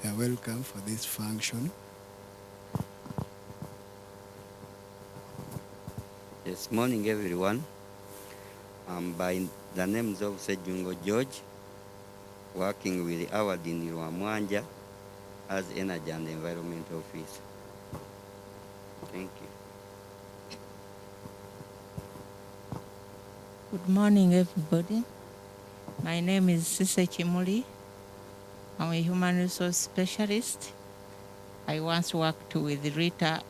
You are welcome for this function. Yes, morning everyone. By the names of Sejungo George, working with Howard in Rwamwanja as Energy and Environment Officer. Thank you. Good morning, everybody. My name is Sise Chimuli. I'm a human resource specialist. I once worked with Rita,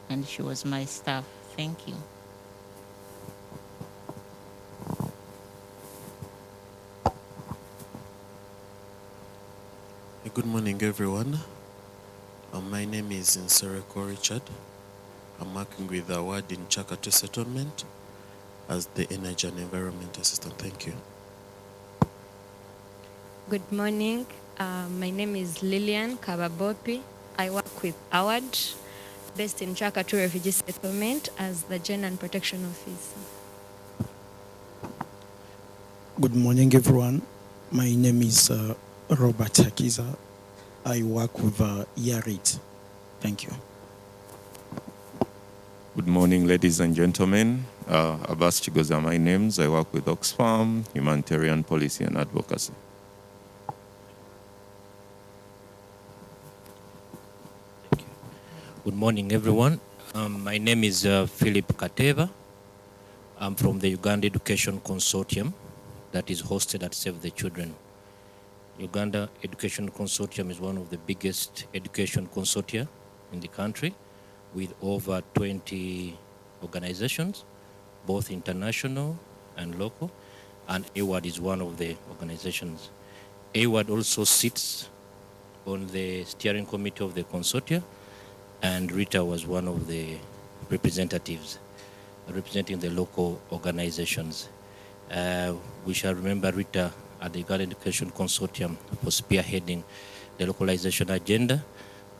and she was my staff. Thank you. Good morning, everyone. My name is Nansereko Richard. I'm working with the ward in Chakatu Settlement as the Energy and Environment Assistant. Thank you. Good morning. My name is Lillian Kababopi. I work with Howard, based in Chakatu Refugee Settlement as the Gender and Protection Officer. Good morning, everyone. My name is Robert Hakiza. I work with Yarit. Thank you. Good morning, ladies and gentlemen. Abbas Chigoza, my names. I work with Oxfam, Humanitarian Policy and Advocacy. Good morning, everyone. My name is Philip Kateva. I'm from the Uganda Education Consortium that is hosted at Save the Children. Uganda Education Consortium is one of the biggest education consortia in the country with over 20 organizations, both international and local, and AWAD is one of the organizations. AWAD also sits on the steering committee of the consortia, and Rita was one of the representatives representing the local organizations. We shall remember Rita at the Uganda Education Consortium for spearheading the localization agenda,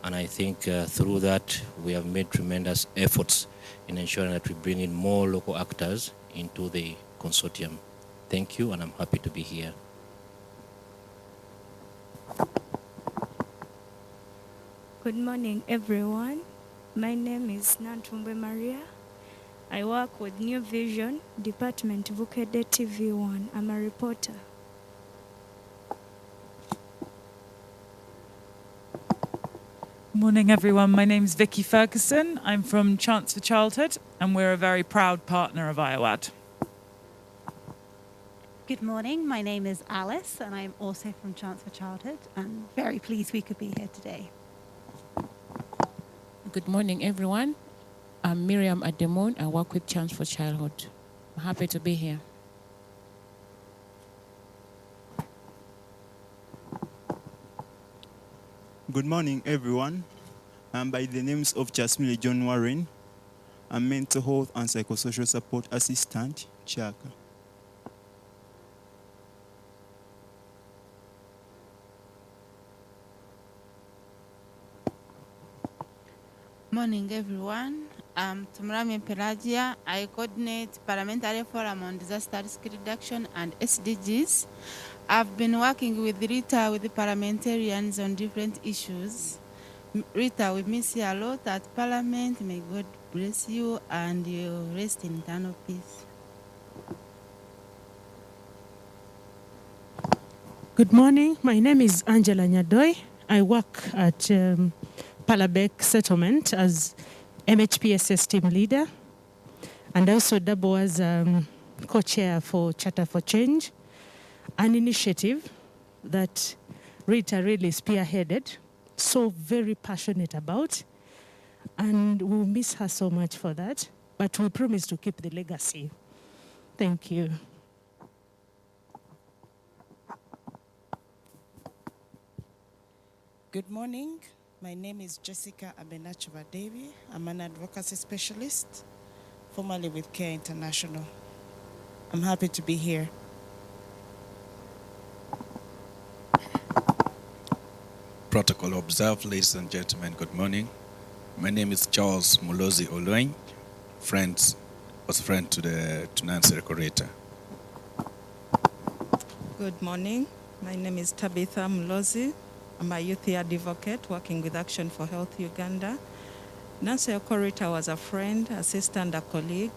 and I think through that we have made tremendous efforts in ensuring that we bring in more local actors into the consortium. Thank you, and I'm happy to be here. Good morning, everyone. My name is Nantumbe Maria. I work with New Vision, Department Vukede TV1. I'm a reporter. Morning, everyone. My name's Vicky Ferguson. I'm from Chance for Childhood, and we're a very proud partner of IOAD. Good morning. My name is Alice, and I'm also from Chance for Childhood. I'm very pleased we could be here today. Good morning, everyone. I'm Miriam Ademoun. I work with Chance for Childhood. I'm happy to be here. Good morning, everyone. I'm by the names of Jasmine John Warren. I'm Mental Health and Psychosocial Support Assistant, Chaka. Morning, everyone. I'm Tumrami Pelagia. I coordinate Parliamentary Forum on Disaster Risk Reduction and SDGs. I've been working with Rita, with the parliamentarians on different issues. Rita, we miss you a lot at Parliament. May God bless you and you rest in eternal peace. Good morning. My name is Angela Nyadoy. I work at Palabek Settlement as MHPSS team leader, and also double as co-chair for Charter for Change, an initiative that Rita really spearheaded, so very passionate about, and we'll miss her so much for that, but we promise to keep the legacy. Thank you. Good morning. My name is Jessica Abenachova Devi. I'm an advocacy specialist, formerly with Care International. I'm happy to be here. Protocol observed, ladies and gentlemen, good morning. My name is Charles Mulozi Oloin, friend to Nansereko Rita. Good morning. My name is Tabitha Mulozi. I'm a youth advocate working with Action for Health Uganda. Nansereko Rita was a friend, a sister, and a colleague,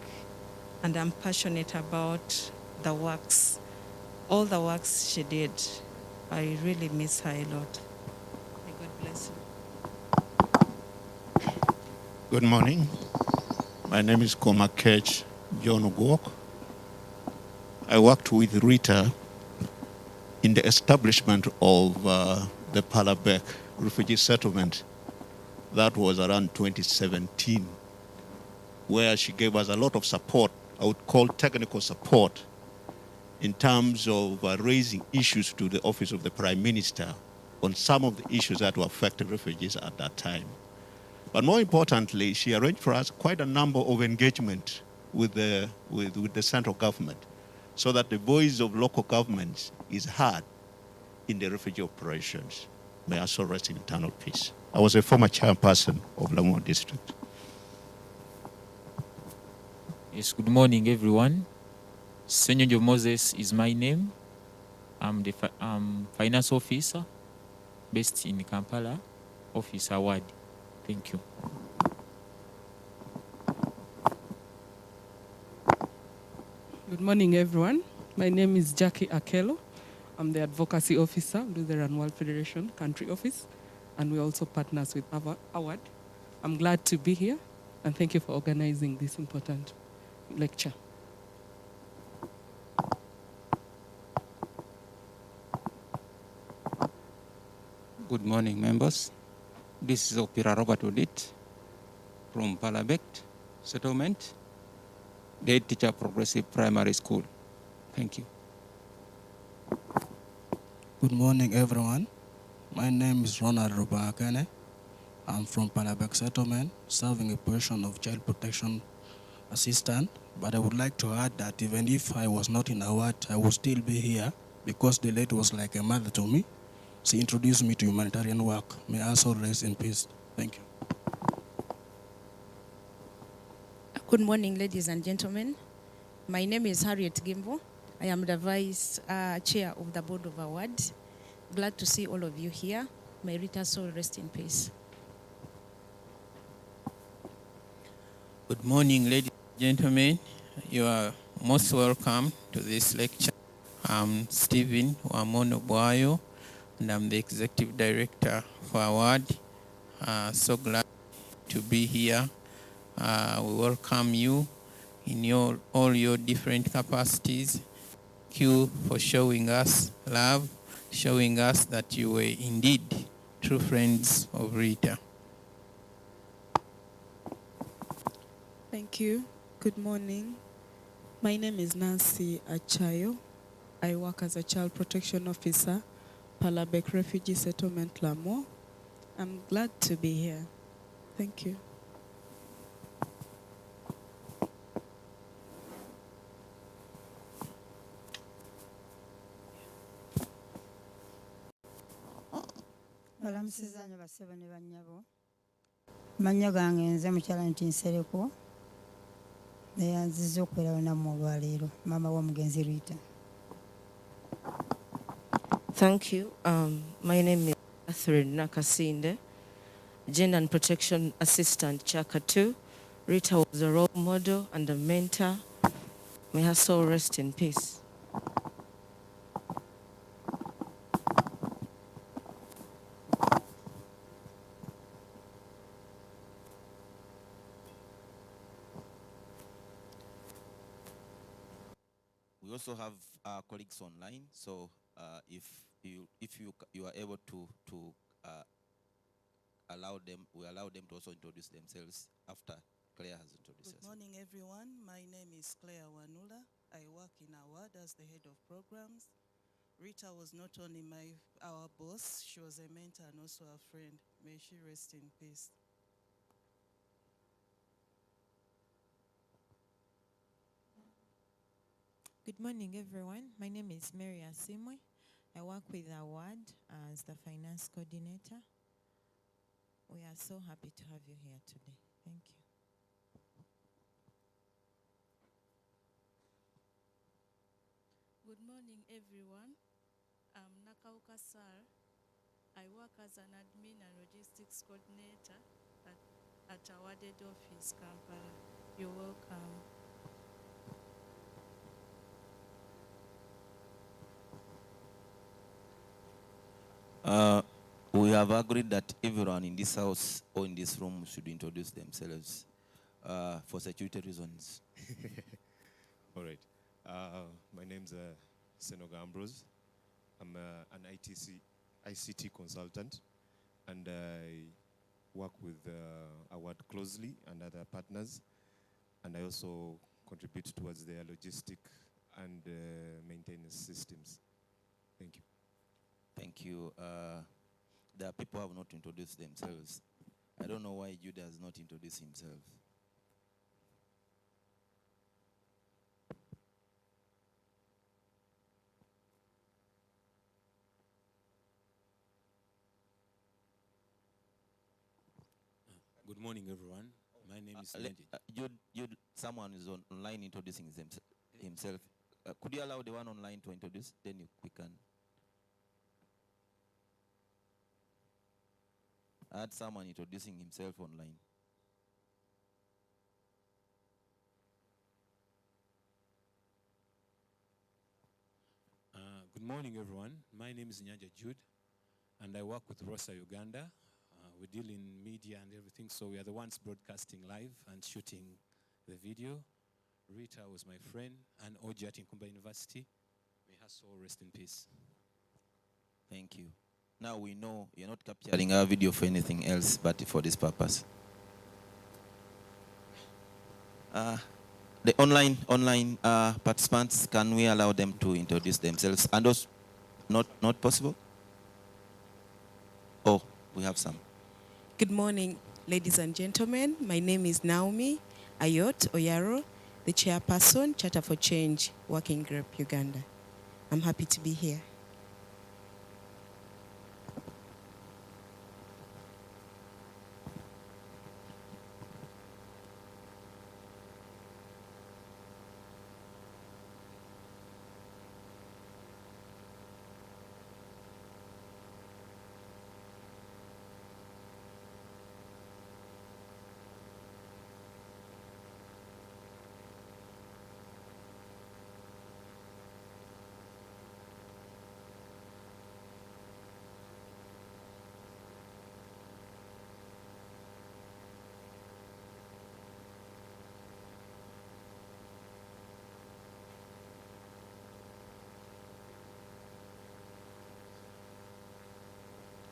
and I'm passionate about the works, all the works she did. I really miss her a lot. May God bless you. Good morning. My name is Komakech John Ogwok. I worked with Rita in the establishment of the Palabek refugee settlement. That was around 2017, where she gave us a lot of support, I would call technical support, in terms of raising issues to the Office of the Prime Minister on some of the issues that were affecting refugees at that time. But more importantly, she arranged for us quite a number of engagement with the central government, so that the voice of local governments is heard in the refugee operations. May her soul rest in eternal peace. I was a former chairperson of Lamont District. Yes, good morning, everyone. Senyo Moses is my name. I'm the finance officer based in Kampala, Office Award. Thank you. Good morning, everyone. My name is Jackie Akelo. I'm the advocacy officer, Lutheran World Federation country office, and we're also partners with Award. I'm glad to be here, and thank you for organizing this important lecture. Good morning, members. This is Opera Robert Odit from Palabek Settlement, the head teacher Progressive Primary School. Thank you. Good morning, everyone. My name is Ronald Rubakane. I'm from Palabek Settlement, serving a position of child protection assistant. But I would like to add that even if I was not in Award, I would still be here because the lady was like a mother to me. She introduced me to humanitarian work. May her soul rest in peace. Thank you. Good morning, ladies and gentlemen. My name is Harriet Gimbo. I am the vice chair of the board of awards. Glad to see all of you here. May Rita's soul rest in peace. Good morning, ladies and gentlemen. You are most welcome to this lecture. I'm Stephen Wamono Boayo, and I'm the executive director for Award. So glad to be here. We welcome you in all your different capacities. Thank you for showing us love, showing us that you were indeed true friends of Rita. Thank you. Good morning. My name is Nancy Achayo. I work as a child protection officer, Palabek Refugee Settlement, Lamo. I'm glad to be here. Thank you. Balamusiza nnyo bassebo ne bannyabo. Amannya gange nze mukyala Nansereko neyanziza okubeera nammwe olwaleero maama w'omugenzi Rita. Thank you. My name is Nakasinde, Gender and Protection Assistant, Chapter 2. Rita was a role model and a mentor. May her soul rest in peace. We also have our colleagues online, so if you are able to we allow them to also introduce themselves after Claire has introduced herself. Good morning, everyone. My name is Claire Wanula. I work in Award as the head of programs. Rita was not only our boss, she was a mentor and also a friend. May she rest in peace. Good morning, everyone. My name is Mary Asimwe. I work with Award as the finance coordinator. We are so happy to have you here today. Thank you. Good morning, everyone. I'm Nakauka Sar. I work as an admin and logistics coordinator at our head office, Kampala. You're welcome. We have agreed that everyone in this house or in this room should introduce themselves for security reasons. All right. My name's Senoga Ambrose. I'm an ICT consultant, and I work with Award closely and other partners, and I also contribute towards their logistic and maintenance systems. Thank you. Thank you. There are people who have not introduced themselves. I don't know why Judah has not introduced himself. Good morning, everyone. My name is Jude, someone is online introducing himself. Could you allow the one online to introduce? Then we can. I had someone introducing himself online. Good morning, everyone. My name is Nyanja Jude, and I work with Rosa Uganda. We deal in media and everything, so we are the ones broadcasting live and shooting the video. Rita was my friend, and Oji at Nkumba University. May her soul rest in peace. Thank you. Now we know you're not capturing our video for anything else but for this purpose. The online participants, can we allow them to introduce themselves? And those not possible? Oh, we have some. Good morning, ladies and gentlemen. My name is Naomi Ayot Oyaro, the chairperson, Charter for Change Working Group, Uganda. I'm happy to be here.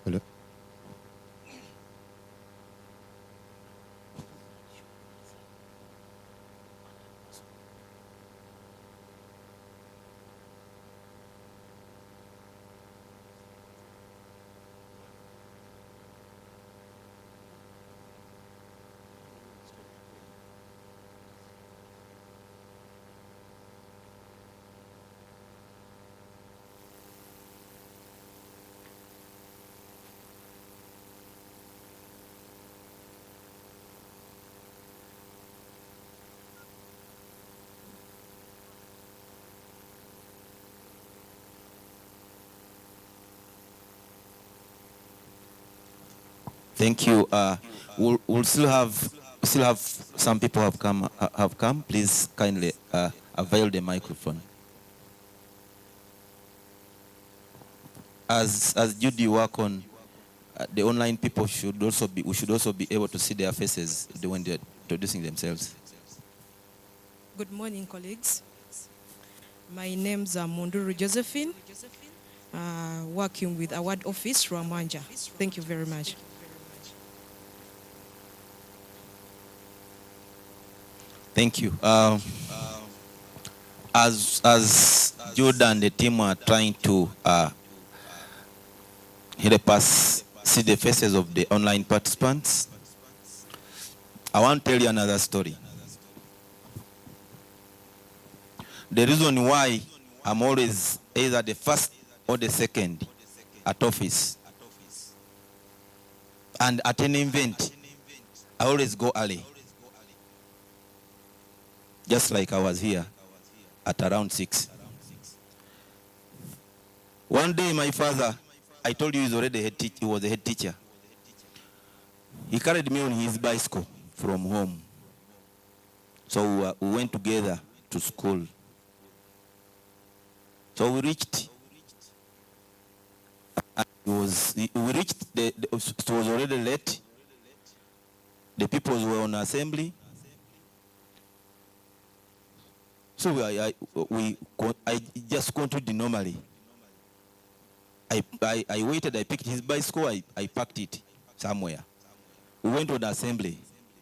Hello. Thank you. We'll still have some people have come. Please kindly avail the microphone. As Judy work on the online people we should also be able to see their faces when they're introducing themselves. Good morning, colleagues. My name's Munduru Josephine, working with Award Office, Rwamanja. Thank you very much. Thank you. As Jude and the team are trying to help us see the faces of the online participants, I want to tell you another story. The reason why I'm always either the first or the second at office, and at an event, I always go early. Just like I was here at around 6. One day my father, I told you he's already he was a head teacher. He carried me on his bicycle from home. So we went together to school. So we reached, it was already late. The people were on assembly. So I just continued normally. I waited, I picked his bicycle, I parked it somewhere. We went on assembly.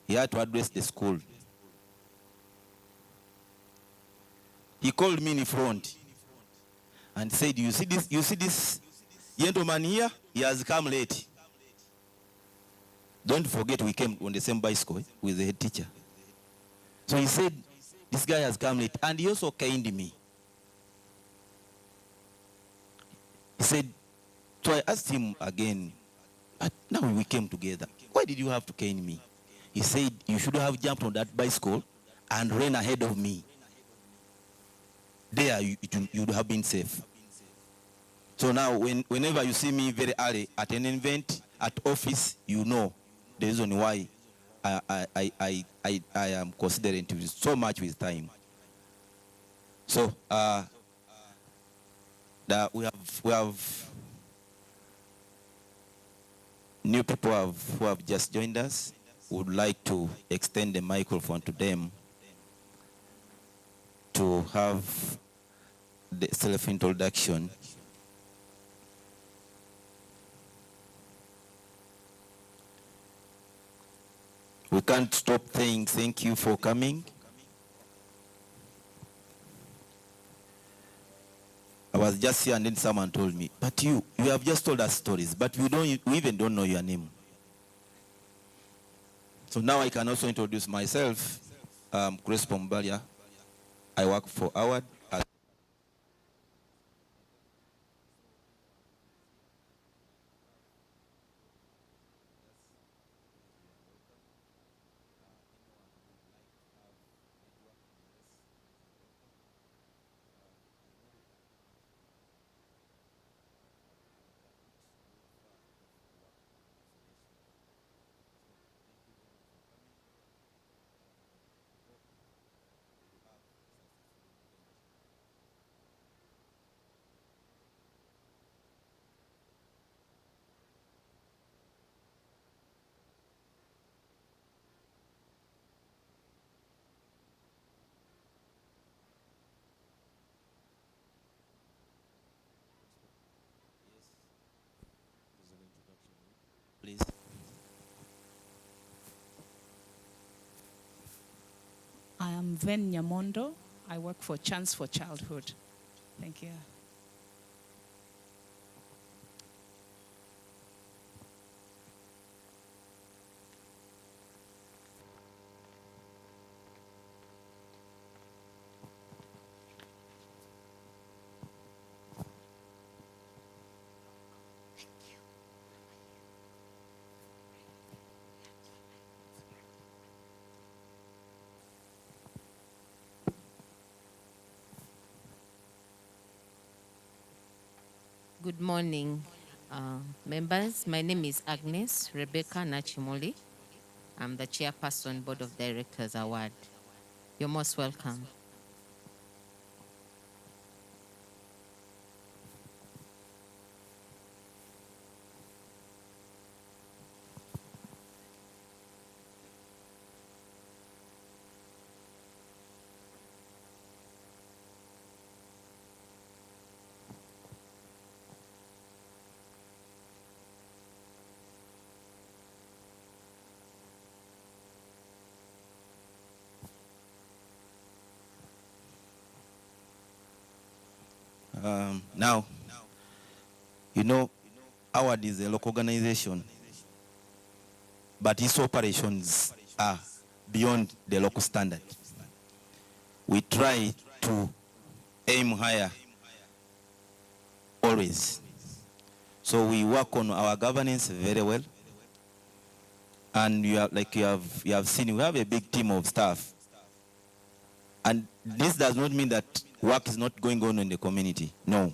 He had to address the school. He called me in front and said, you see this gentleman here? He has come late. Don't forget we came on the same bicycle with the head teacher. So he said, this guy has come late. And he also caned me. He said, so I asked him again, but now we came together. Why did you have to cane me? He said, you should have jumped on that bicycle and ran ahead of me. There you would have been safe. So now whenever you see me very early at an event, at office, you know the reason why I am considering to use so much with time. So that we have new people who have just joined us. Would like to extend the microphone to them to have the self-introduction. We can't stop saying thank you for coming. I was just here and then someone told me, but you have just told us stories, but we even don't know your name. So now I can also introduce myself. Chris Pombalia. I work for Howard. Please. I am Ven Nyamondo. I work for Chance for Childhood. Thank you. Good morning, members. My name is Agnes Rebecca Nachimoli. I'm the Chairperson, Board of Directors Award. You're most welcome. Now, you know, Howard is a local organization, but its operations are beyond the local standard. We try to aim higher always. So we work on our governance very well. And you have seen, we have a big team of staff. And this does not mean that work is not going on in the community. No.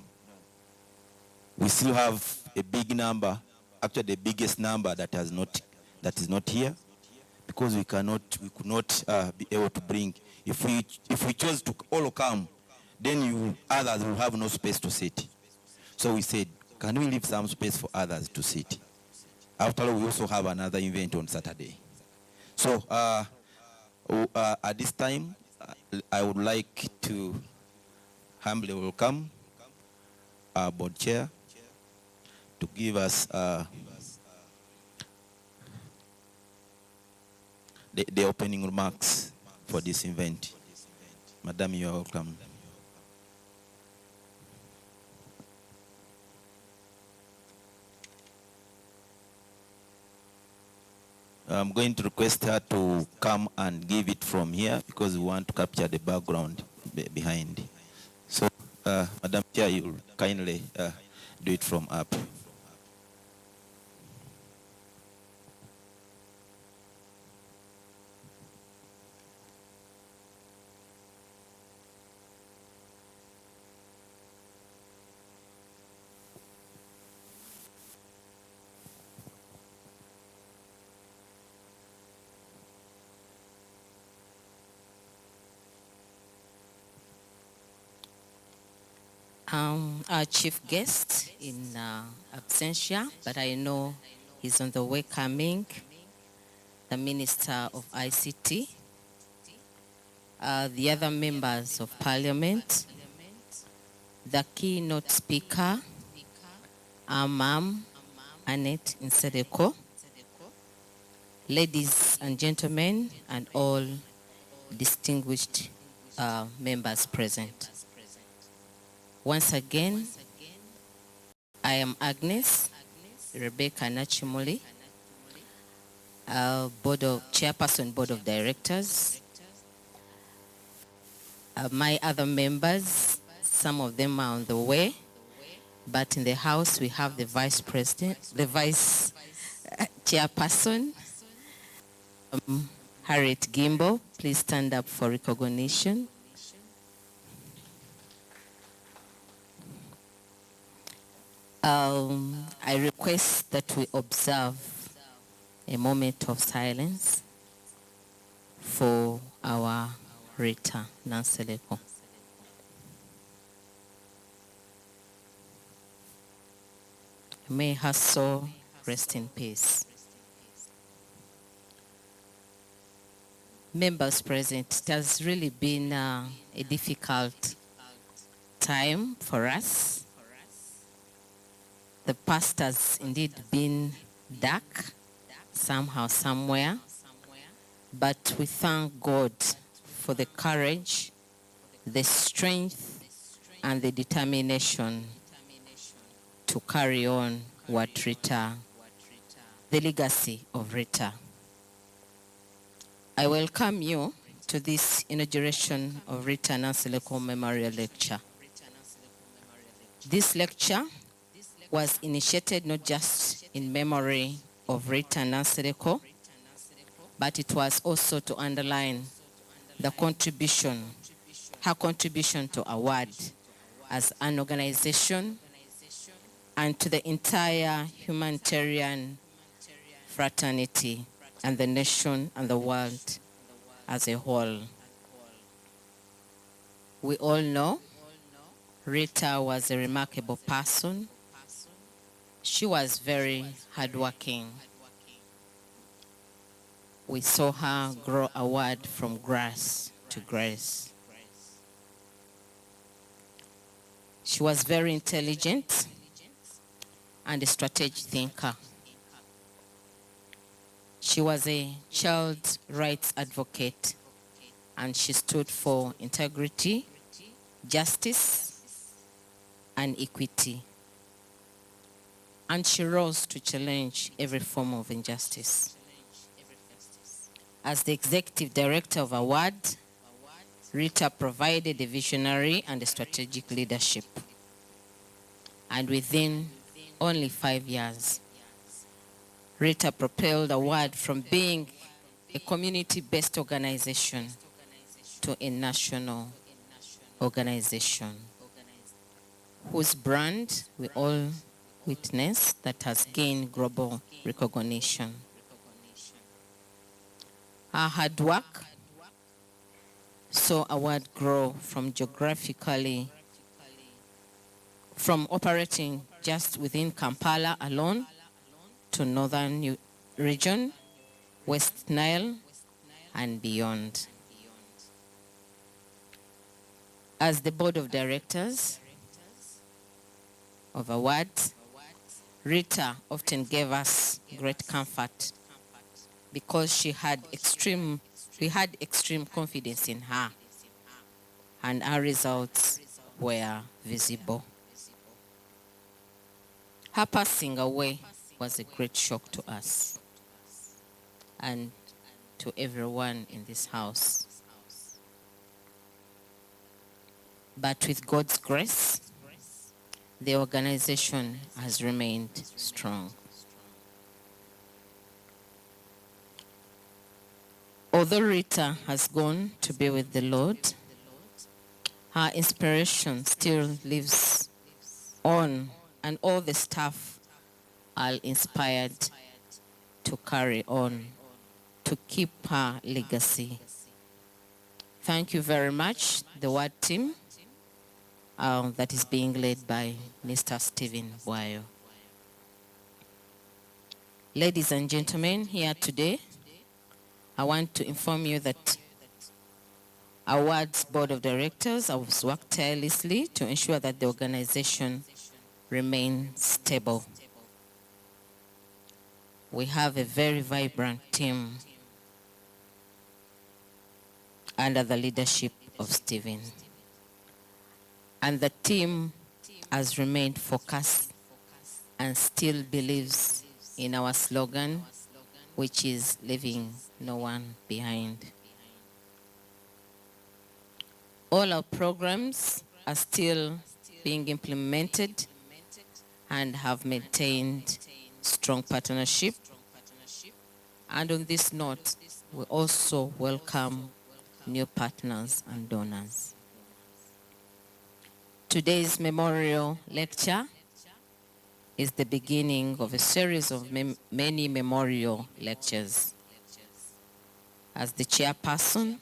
We still have a big number, actually the biggest number that is not here, because we could not be able to bring. If we chose to all come, then others will have no space to sit. So we said, can we leave some space for others to sit? After all, we also have another event on Saturday. So at this time, I would like to humbly welcome our board chair to give us the opening remarks for this event. Madam, you are welcome. I'm going to request her to come and give it from here because we want to capture the background behind. So, Madam Chair, you will kindly do it from up. Our chief guest in absentia, but I know he's on the way coming, the Minister of ICT, the other members of Parliament, the keynote speaker, our ma'am, Annette Nansereko, ladies and gentlemen, and all distinguished members present. Once again, I am Agnes Rebecca Nachimoli, Chairperson Board of Directors. My other members, some of them are on the way, but in the house we have the Vice President, the Vice Chairperson, Harriet Gimbo. Please stand up for recognition. I request that we observe a moment of silence for our Rita Nansereko. May her soul rest in peace. Members present, it has really been a difficult time for us. The past has indeed been dark, somehow, somewhere, but we thank God for the courage, the strength, and the determination to carry on what Rita, the legacy of Rita. I welcome you to this inauguration of Rita Nansereko Memorial Lecture. This lecture was initiated not just in memory of Rita Nansereko, but it was also to underline the contribution, her contribution to AWAD as an organization and to the entire humanitarian fraternity and the nation and the world as a whole. We all know Rita was a remarkable person. She was very hardworking. We saw her grow AWAD from grass to grace. She was very intelligent and a strategic thinker. She was a child rights advocate, and she stood for integrity, justice, and equity. And she rose to challenge every form of injustice. As the executive director of AWAD, Rita provided a visionary and a strategic leadership. And within only 5 years, Rita propelled AWAD from being a community-based organization to a national organization whose brand we all witness that has gained global recognition. Her hard work saw award grow from operating just within Kampala alone to northern region, West Nile, and beyond. As the board of directors of awards, Rita often gave us great comfort because we had extreme confidence in her, and our results were visible. Her passing away was a great shock to us and to everyone in this house. But with God's grace, the organization has remained strong. Although Rita has gone to be with the Lord, her inspiration still lives on, and all the staff are inspired to carry on, to keep her legacy. Thank you very much, the ward team that is being led by Mr. Stephen Bwayo. Ladies and gentlemen, here today, I want to inform you that our ward's board of directors has worked tirelessly to ensure that the organization remains stable. We have a very vibrant team under the leadership of Stephen. And the team has remained focused and still believes in our slogan, which is leaving no one behind. All our programs are still being implemented and have maintained strong partnership. And on this note, we also welcome new partners and donors. Today's memorial lecture is the beginning of a series of many memorial lectures. As the chairperson,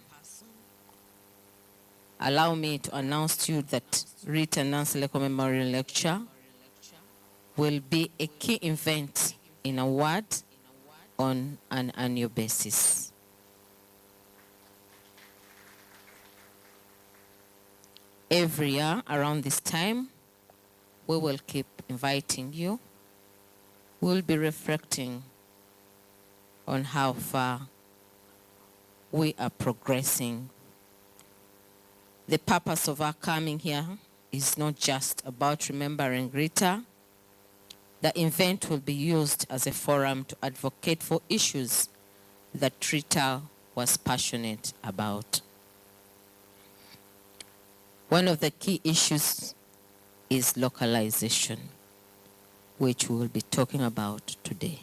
allow me to announce to you that Rita Nansereko Memorial Lecture will be a key event in a ward on an annual basis. Every year around this time, we will keep inviting you. We'll be reflecting on how far we are progressing. The purpose of our coming here is not just about remembering Rita. The event will be used as a forum to advocate for issues that Rita was passionate about. One of the key issues is localization, which we will be talking about today.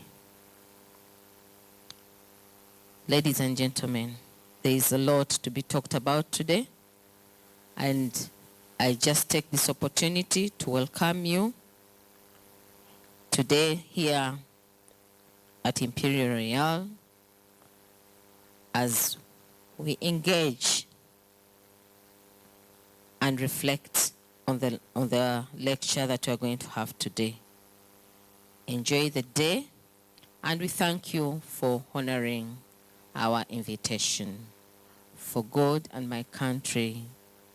Ladies and gentlemen, there is a lot to be talked about today, and I just take this opportunity to welcome you today here at Imperial Royal as we engage and reflect on the lecture that we are going to have today. Enjoy the day, and we thank you for honoring our invitation. For God and my country,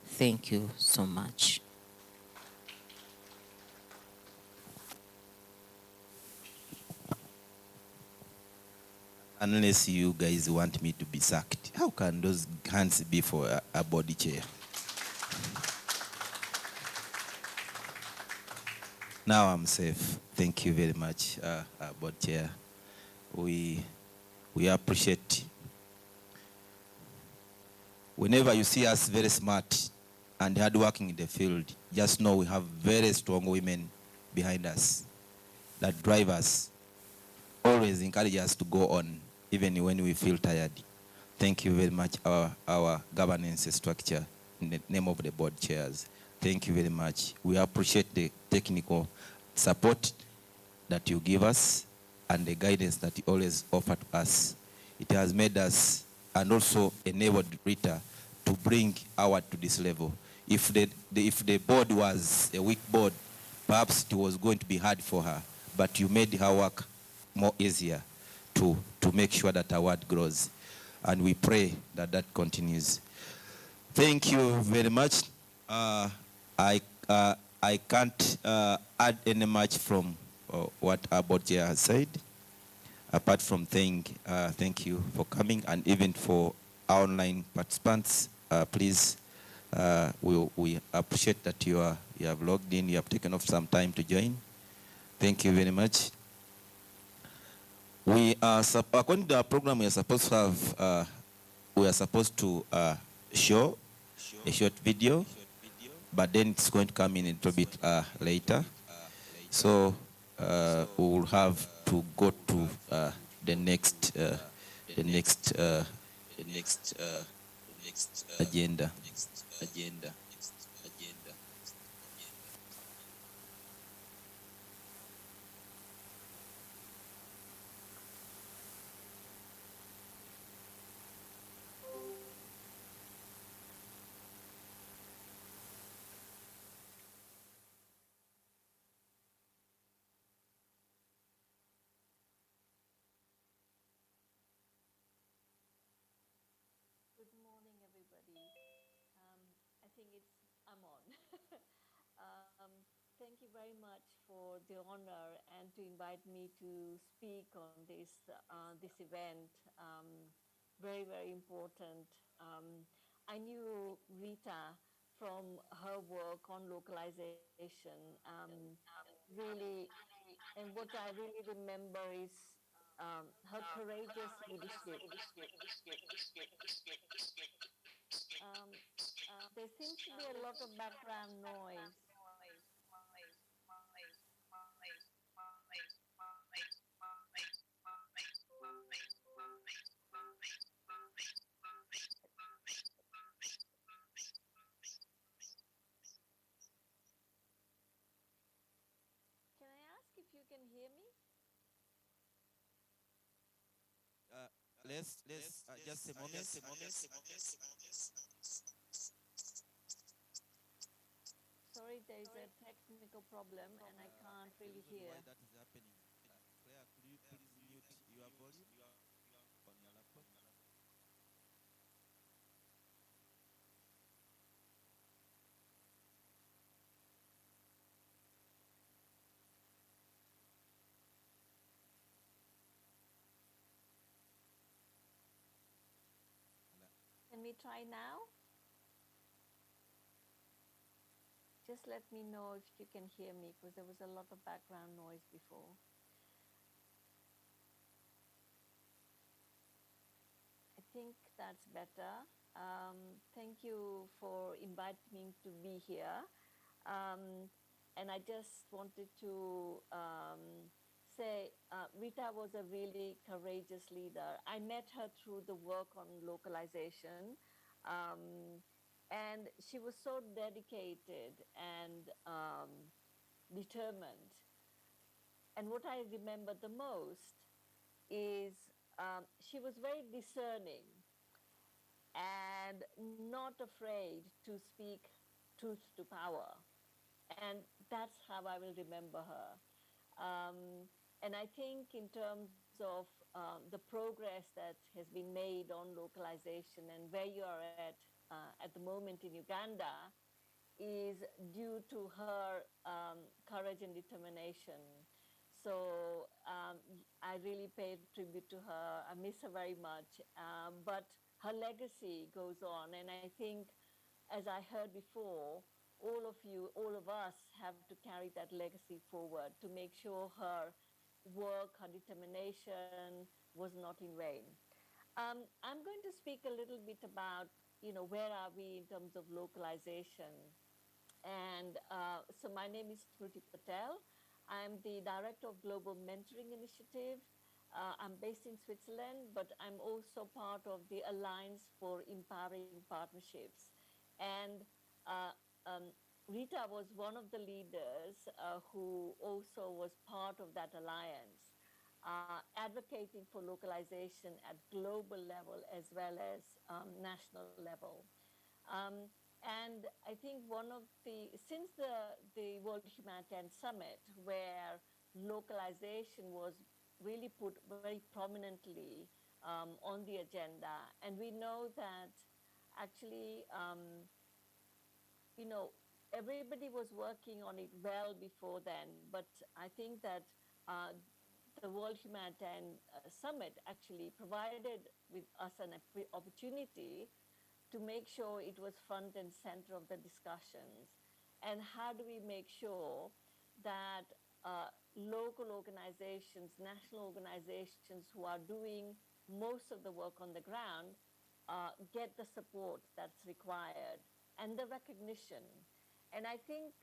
thank you so much. Unless you guys want me to be sacked, how can those hands be for a body chair? Now I'm safe. Thank you very much, board chair. We appreciate. Whenever you see us very smart and hardworking in the field, just know we have very strong women behind us that drive us, always encourage us to go on, even when we feel tired. Thank you very much, our governance structure, in the name of the board chairs. Thank you very much. We appreciate the technical support that you give us and the guidance that you always offer to us. It has made us and also enabled Rita to bring our to this level. If the board was a weak board, perhaps it was going to be hard for her, but you made her work more easier to make sure that our word grows. And we pray that that continues. Thank you very much. I can't add any much from what our board chair has said, apart from thank you for coming, and even for our online participants. Please, we appreciate that you have logged in, you have taken off some time to join. Thank you very much. We are, according to our program, we are supposed to have, show a short video, but then it's going to come in a little bit later. So we will have to go to the next agenda. Good morning, everybody. I think I'm on. Thank you very much for the honor and to invite me to speak on this event. Very, very important. I knew Rita from her work on localization. Really, and what I really remember is her courageous leadership. There seems to be a lot of background noise. Can I ask if you can hear me? Let's just a moment. Sorry, there is a technical problem and I can't really hear. Why that is happening? Claire, could you please mute your volume on your laptop? Can we try now? Just let me know if you can hear me because there was a lot of background noise before. I think that's better. Thank you for inviting me to be here. And I just wanted to say Rita was a really courageous leader. I met her through the work on localization. And she was so dedicated and determined. And what I remember the most is she was very discerning and not afraid to speak truth to power. And that's how I will remember her. And I think in terms of the progress that has been made on localization and where you are at the moment in Uganda is due to her courage and determination. So I really pay tribute to her. I miss her very much. But her legacy goes on. And I think, as I heard before, all of you, all of us have to carry that legacy forward to make sure her work, her determination was not in vain. I'm going to speak a little bit about, where are we in terms of localization. And so my name is Smriti Patel. I'm the Director of Global Mentoring Initiative. I'm based in Switzerland, but I'm also part of the Alliance for Empowering Partnerships. And Rita was one of the leaders who also was part of that alliance, advocating for localization at global level as well as national level. And I think since the World Humanitarian Summit, where localization was really put very prominently on the agenda, and we know that actually, everybody was working on it well before then, but I think that uh, the World Humanitarian Summit actually provided with us an opportunity to make sure it was front and center of the discussions. And how do we make sure that local organizations, national organizations who are doing most of the work on the ground get the support that's required and the recognition. And I think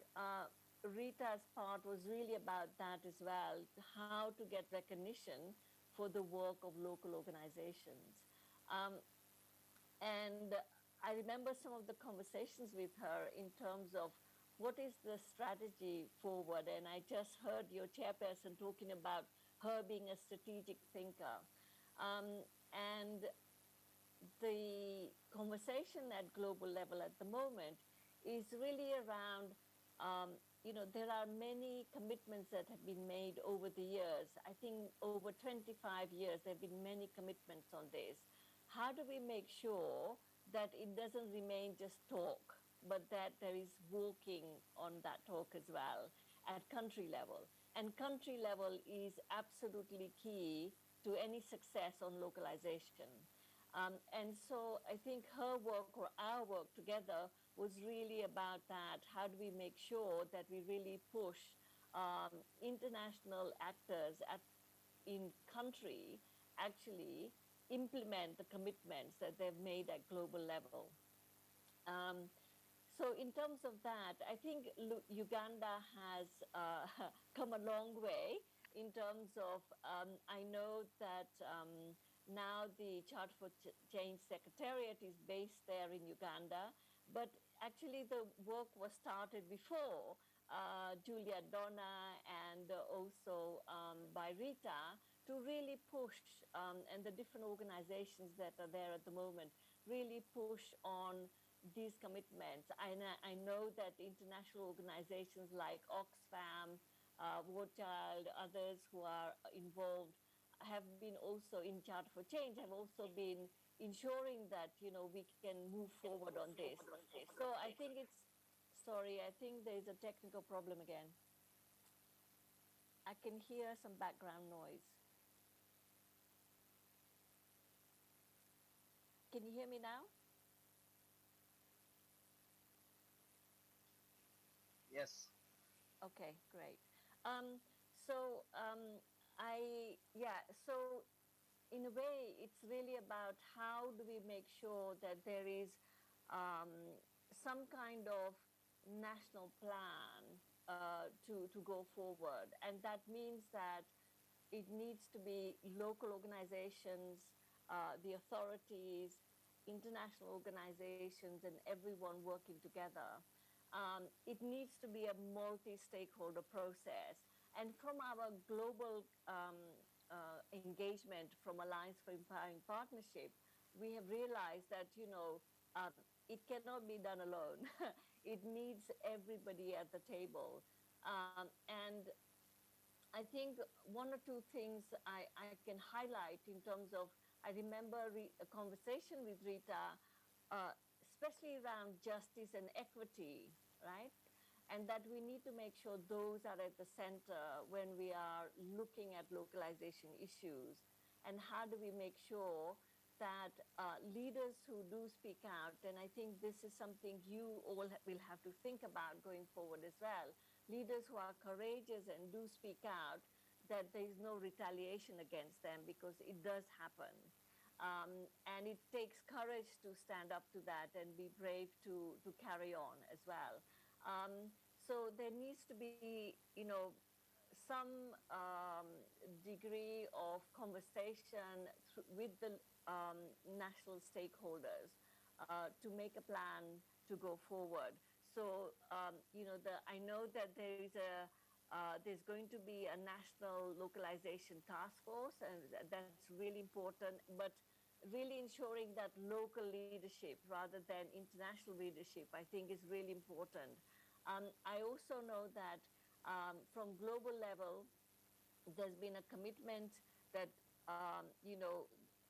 Rita's part was really about that as well, how to get recognition for the work of local organizations. And I remember some of the conversations with her in terms of what is the strategy forward. And I just heard your chairperson talking about her being a strategic thinker. And the conversation at global level at the moment is really around, there are many commitments that have been made over the years. I think over 25 years, there have been many commitments on this. How do we make sure that it doesn't remain just talk, but that there is walking on that talk as well at country level? And country level is absolutely key to any success on localization. And so I think her work or our work together was really about that. How do we make sure that we really push international actors in country actually implement the commitments that they've made at global level? So in terms of that, I think Uganda has come a long way in terms of, I know that now the Charter for Change Secretariat is based there in Uganda, but actually the work was started before Julia Donna and also by Rita to really push, and the different organizations that are there at the moment, really push on these commitments. I know that international organizations like Oxfam, War Child, others who are involved have been also in Charter for Change, have also been ensuring that, we can move forward on this. So I think sorry, I think there's a technical problem again. I can hear some background noise. Can you hear me now? Yes. Okay, great. So in a way, it's really about how do we make sure that there is some kind of national plan to go forward. And that means that it needs to be local organizations, the authorities, international organizations, and everyone working together. It needs to be a multi-stakeholder process. And from our global engagement from Alliance for Empowering Partnership, we have realized that, it cannot be done alone. It needs everybody at the table. And I think one or two things I can highlight in terms of, I remember a conversation with Rita, especially around justice and equity, right? And that we need to make sure those are at the center when we are looking at localization issues. And how do we make sure that leaders who do speak out, and I think this is something you all will have to think about going forward as well, leaders who are courageous and do speak out, that there is no retaliation against them, because it does happen. And it takes courage to stand up to that and be brave to carry on as well. So there needs to be, some degree of conversation with the national stakeholders to make a plan to go forward. So, I know that there's going to be a national localization task force, and that's really important. But really ensuring that local leadership rather than international leadership, I think, is really important. I also know that from global level, there's been a commitment that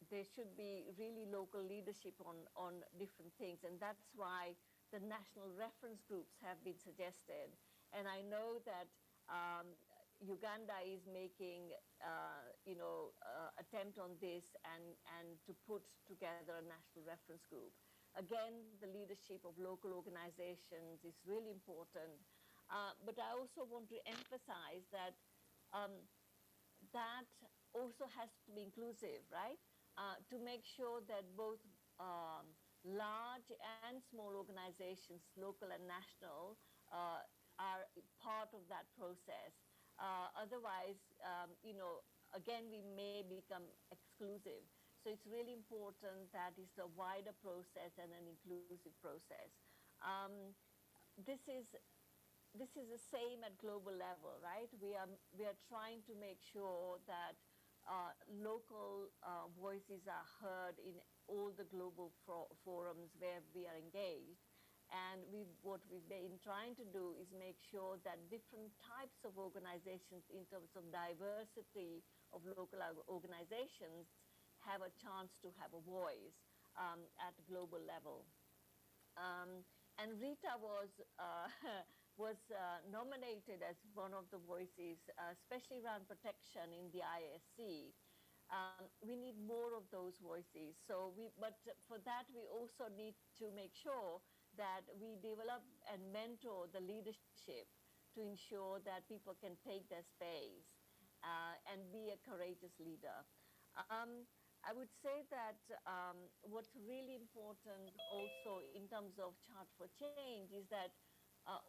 there should be really local leadership on different things, and that's why the national reference groups have been suggested. And I know that Uganda is making attempt on this and to put together a national reference group. Again, the leadership of local organizations is really important. But I also want to emphasize that um, that also has to be inclusive, right? To make sure that both large and small organizations, local and national, are part of that process. Otherwise, again, we may become exclusive. So it's really important that it's a wider process and an inclusive process. Um, this is this is the same at global level, right? We are trying to make sure that local voices are heard in all the global forums where we are engaged. And what we've been trying to do is make sure that different types of organizations, in terms of diversity of local organizations, have a chance to have a voice at global level. And Rita was was nominated as one of the voices, especially around protection in the ISC. We need more of those voices. But for that, we also need to make sure that we develop and mentor the leadership to ensure that people can take their space and be a courageous leader. I would say that what's really important also in terms of Chart for Change is that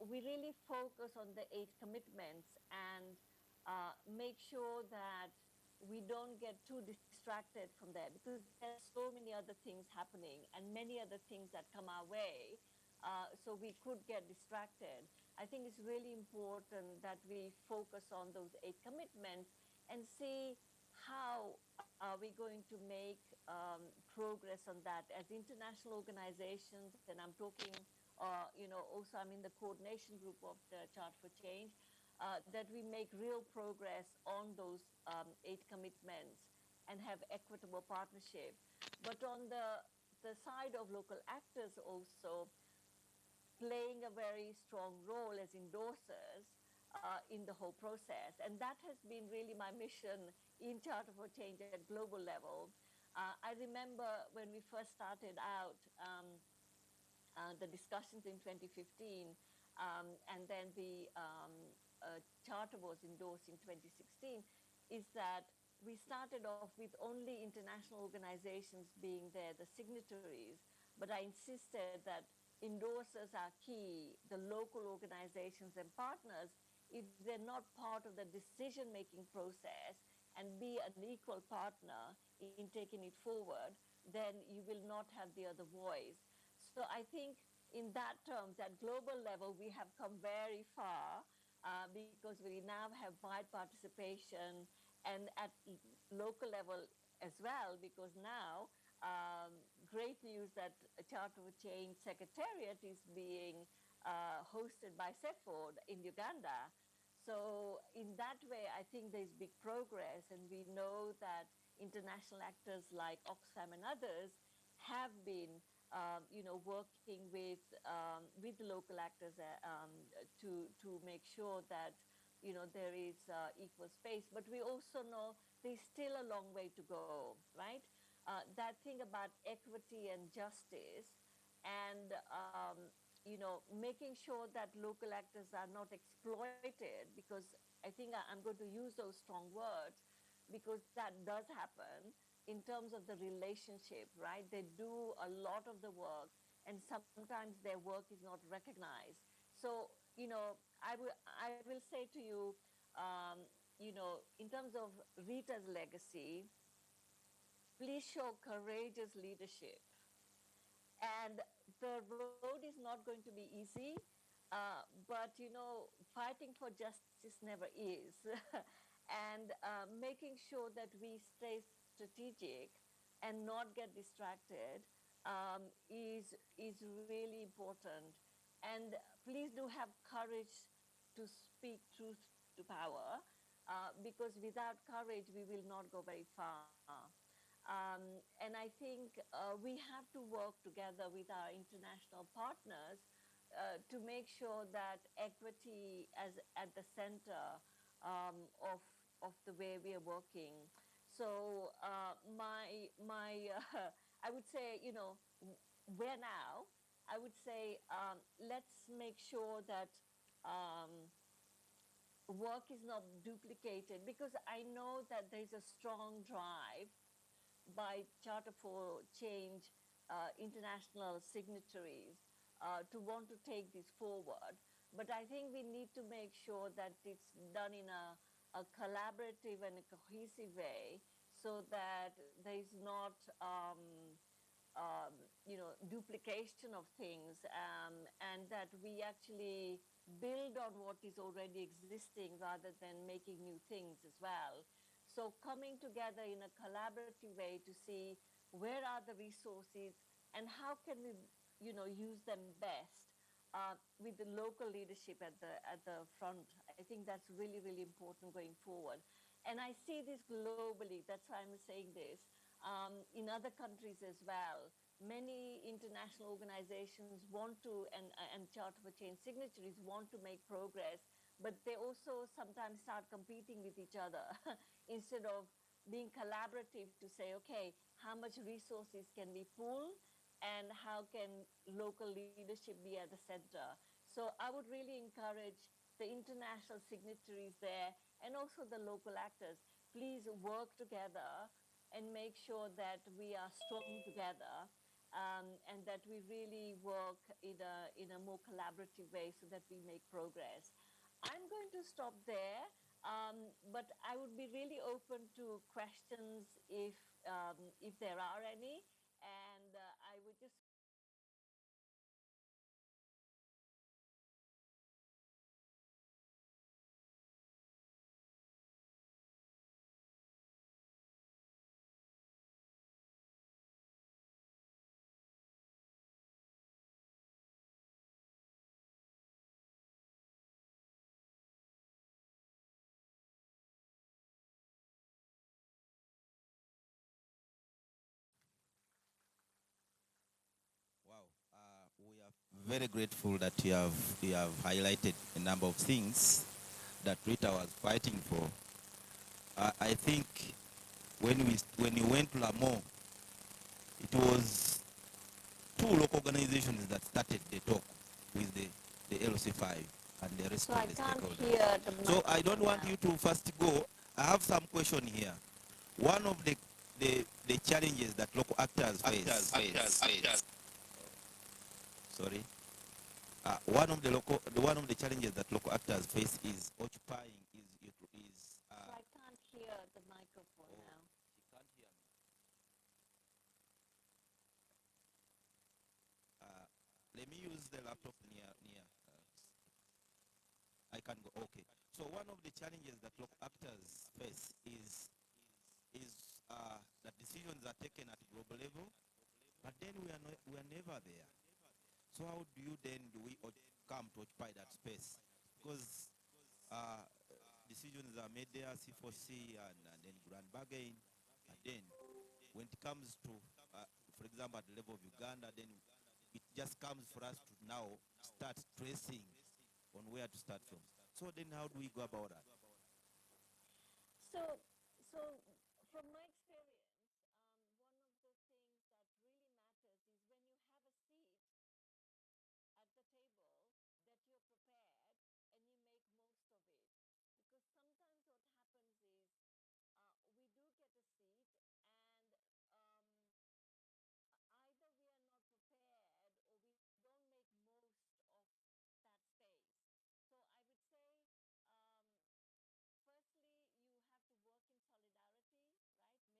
we really focus on the 8 commitments and make sure that we don't get too distracted from there, because there are so many other things happening and many other things that come our way. So we could get distracted. I think it's really important that we focus on those 8 commitments and see how are we going to make progress on that as international organizations. And I'm talking, also I'm in the coordination group of the Chart for Change, that we make real progress on those 8 commitments and have equitable partnership. But on the side of local actors also playing a very strong role as endorsers in the whole process. And that has been really my mission in Charter for Change at global level. I remember when we first started out the discussions in 2015, and then the charter was endorsed in 2016, is that we started off with only international organizations being there, the signatories, but I insisted that endorsers are key, the local organizations and partners. If they're not part of the decision-making process and be an equal partner in taking it forward, then you will not have the other voice. So I think in that terms, at global level, we have come very far because we now have wide participation, and at local level as well, because now great news that Charter for Change Secretariat is being hosted by CEFORD in Uganda. So in that way, I think there's big progress, and we know that international actors like Oxfam and others have been working with the local actors to make sure that there is equal space. But we also know there's still a long way to go, right? That thing about equity and justice, and making sure that local actors are not exploited, because I think I'm going to use those strong words, because that does happen in terms of the relationship, right? They do a lot of the work, and sometimes their work is not recognized. So, I will say to you, in terms of Rita's legacy, please show courageous leadership. And the road is not going to be easy. But you know, fighting for justice never is. And making sure that we stay strategic and not get distracted is really important. And please do have courage to speak truth to power, because without courage, we will not go very far. And I think we have to work together with our international partners to make sure that equity as at the center of the way we are working. So I would say, you know, where now? I would say let's make sure that work is not duplicated, because I know that there's a strong drive by Charter for Change international signatories to want to take this forward. But I think we need to make sure that it's done in a collaborative and a cohesive way, so that there is not you know, duplication of things, and that we actually build on what is already existing rather than making new things as well. So coming together in a collaborative way to see where are the resources and how can we, you know, use them best with the local leadership at the front. I think that's really, really important going forward. And I see this globally. That's why I'm saying this. In other countries as well, many international organizations want to, and Charter for Change signatories want to make progress, but they also sometimes start competing with each other instead of being collaborative to say, okay, how much resources can we pool and how can local leadership be at the center? So I would really encourage the international signatories there and also the local actors, please work together and make sure that we are strong together, and that we really work in a more collaborative way so that we make progress. I'm going to stop there, but I would be really open to questions if there are any, and I would just. Wow, we are very grateful that you have highlighted a number of things that Rita was fighting for. I think when you went to Lamo, it was two local organizations that started the talk with the LC5 and the rest So of I the can't stakeholders. hear the So I don't microphone want now. you to first go. I have some question here. One of the challenges that local actors face. Sorry. One of the challenges that local actors face is occupying So I can't hear the microphone now. she can't hear me. Let me use the laptop near. I can go. Okay. So one of the challenges that local actors face is that decisions are taken at global level, but then we are never there. So how do we come to occupy that space? Because uh, decisions are made there, C4C, and then grand bargain, but then when it comes to, for example, at the level of Uganda, then it just comes for us to now start tracing on where to start from. So then how do we go about that? So, so from my experience, one of the things that really matters is when you have a seat at the table, that you're prepared and you make most of it. Because sometimes what happens is we do get a seat, and either we are not prepared or we don't make most of that space. So I would say, firstly, you have to work in solidarity, right?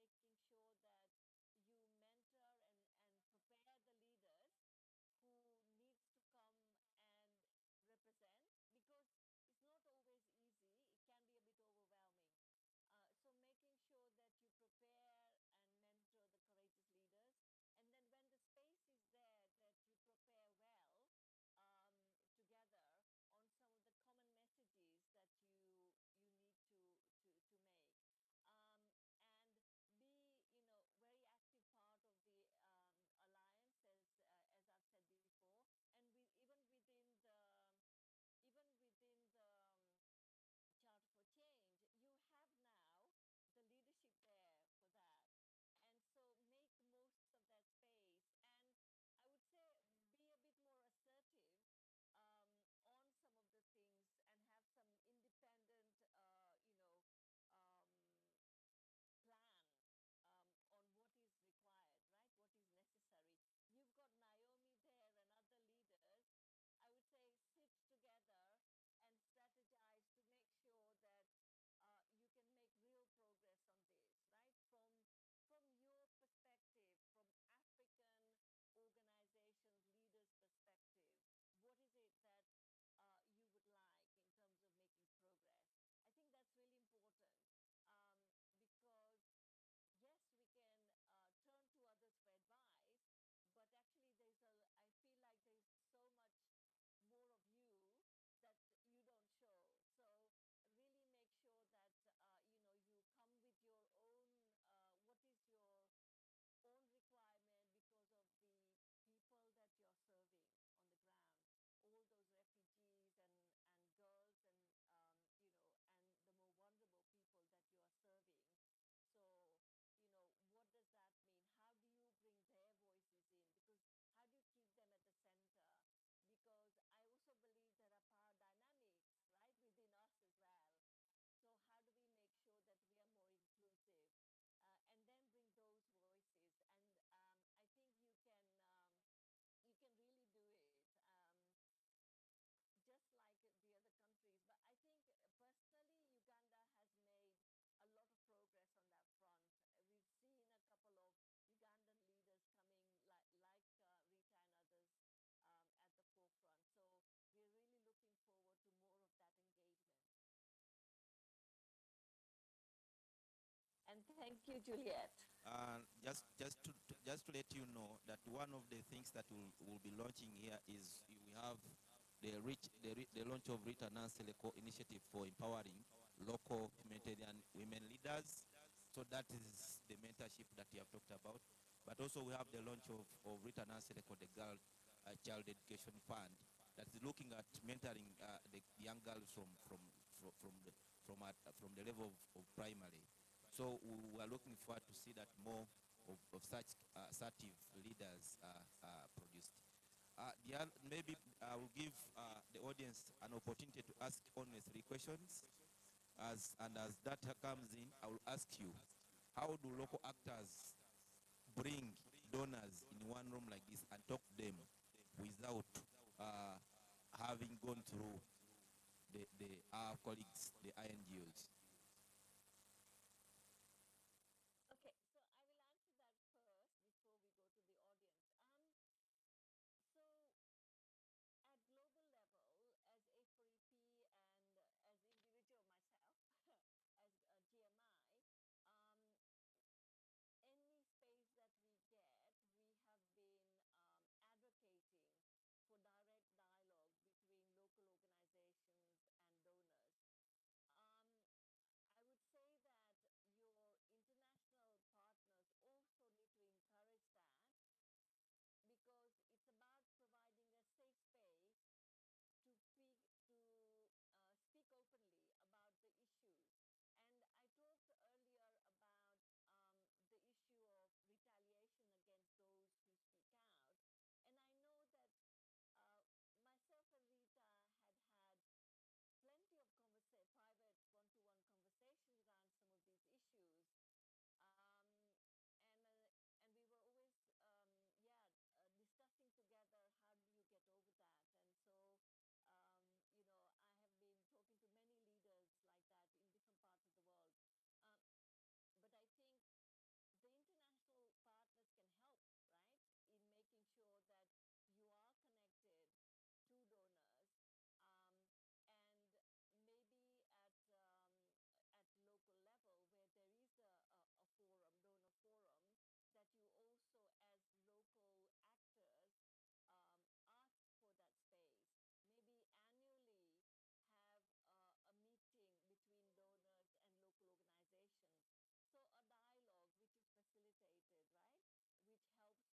you, Juliet. Just to let you know that one of the things that we'll be launching here is we have the launch of Rita Nansereko initiative for empowering local humanitarian women leaders. So that is the mentorship that you have talked about. But also we have the launch of Rita Nansereko, the Girl Child Education Fund, that is looking at mentoring the young girls from the level of primary. So we are looking forward to see that more of such assertive leaders are produced. Maybe I will give the audience an opportunity to ask only 3 questions. As that comes in, I will ask you, how do local actors bring donors in one room like this and talk to them without having gone through our colleagues, the INGOs? Okay, so I will answer that first before we go to the audience. So at global level, as A4EP and as individual myself, as a GMI, any space that we get, we have been advocating for direct dialogue between local organizations and donors. I would say that your international partners also need to encourage that, because it's about providing a safe space to speak openly about the issues. And I talked earlier about the issue of retaliation against those who speak out. And I know that myself and Rita had plenty of private one-to-one conversations around some of these issues. And we were always, discussing together, how do you get over that? And so, I have been talking to many leaders like that in different parts of the world. But I think the international partners can help, right, in making sure that you are connected to donors, and maybe at local level where there is a forum, donor forum, that you also as local actors ask for that space. Maybe annually have a meeting between donors and local organizations. So a dialogue which is facilitated, right? Which helps to open that space, safe space, so that you can share some of the issues. And I don't think that international organizations should take offense at that. They should be happy that donors are able to listen to you directly. It's really important, because also then donors can also reflect for themselves, what do they need to do better. And I think that will also facilitate our international partners as well. And I think they should see that as a positive thing. We have been having these dialogues with a couple of donors where we've invited local actors to speak directly with donors, and it has worked really well, because then the donor administration staff, and we're talking about 90 staff, who are listening and then reflecting on what changes do they need to make internally in the way they're operating. So I think it's a really important thing to do at country level. So let's maybe think about that together going forward. We have like 3 minutes, so I'm going to use those 3, one person for 1 minute. And if you have any question for her, if it's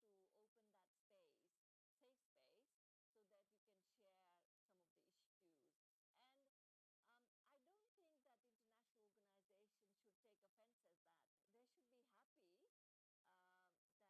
not there, then Chair has a follow. Chair, mine is not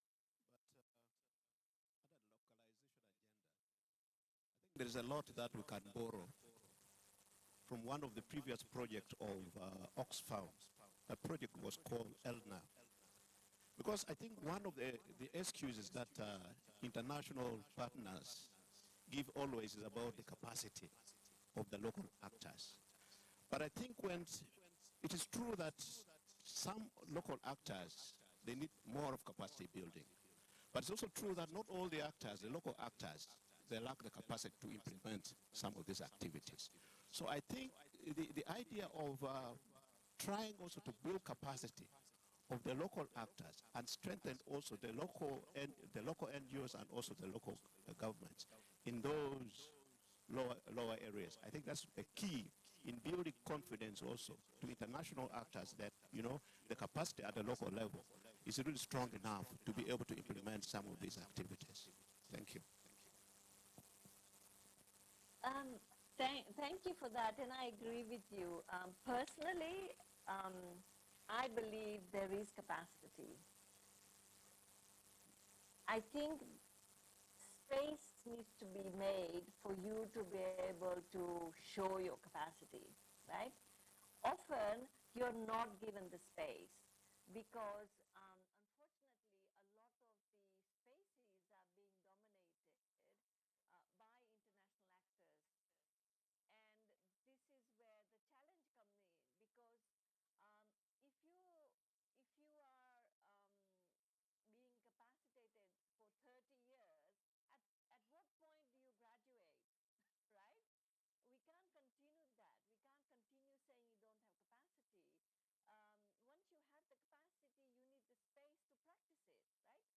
a question as such, but under the localization agenda, I think there is a lot that we can borrow from one of the previous projects of Oxfam. That project was called ELNA. Because I think one of the excuses that international partners give always is about the capacity of the local actors. But I think when it is true that some local actors, they need more of capacity building. But it's also true that not all the actors, the local actors, they lack the capacity to implement some of these activities. So I think the idea of trying also to build capacity of the local actors and strengthen also the local NGOs and also the local governments in those lower areas. I think that's a key in building confidence also to international actors that, you know, the capacity at the local level is really strong enough to be able to implement some of these activities. Thank you. Thank you for that, and I agree with you. Personally, I believe there is capacity. I think space needs to be made for you to be able to show your capacity, right? Often, you're not given the space because, unfortunately, a lot of the spaces are being dominated by international actors. And this is where the challenge comes in, because if you are being capacitated for 30 years, at what point do you graduate, right? We can't continue that. We can't continue saying you don't have capacity. Once you have the capacity, you need the space to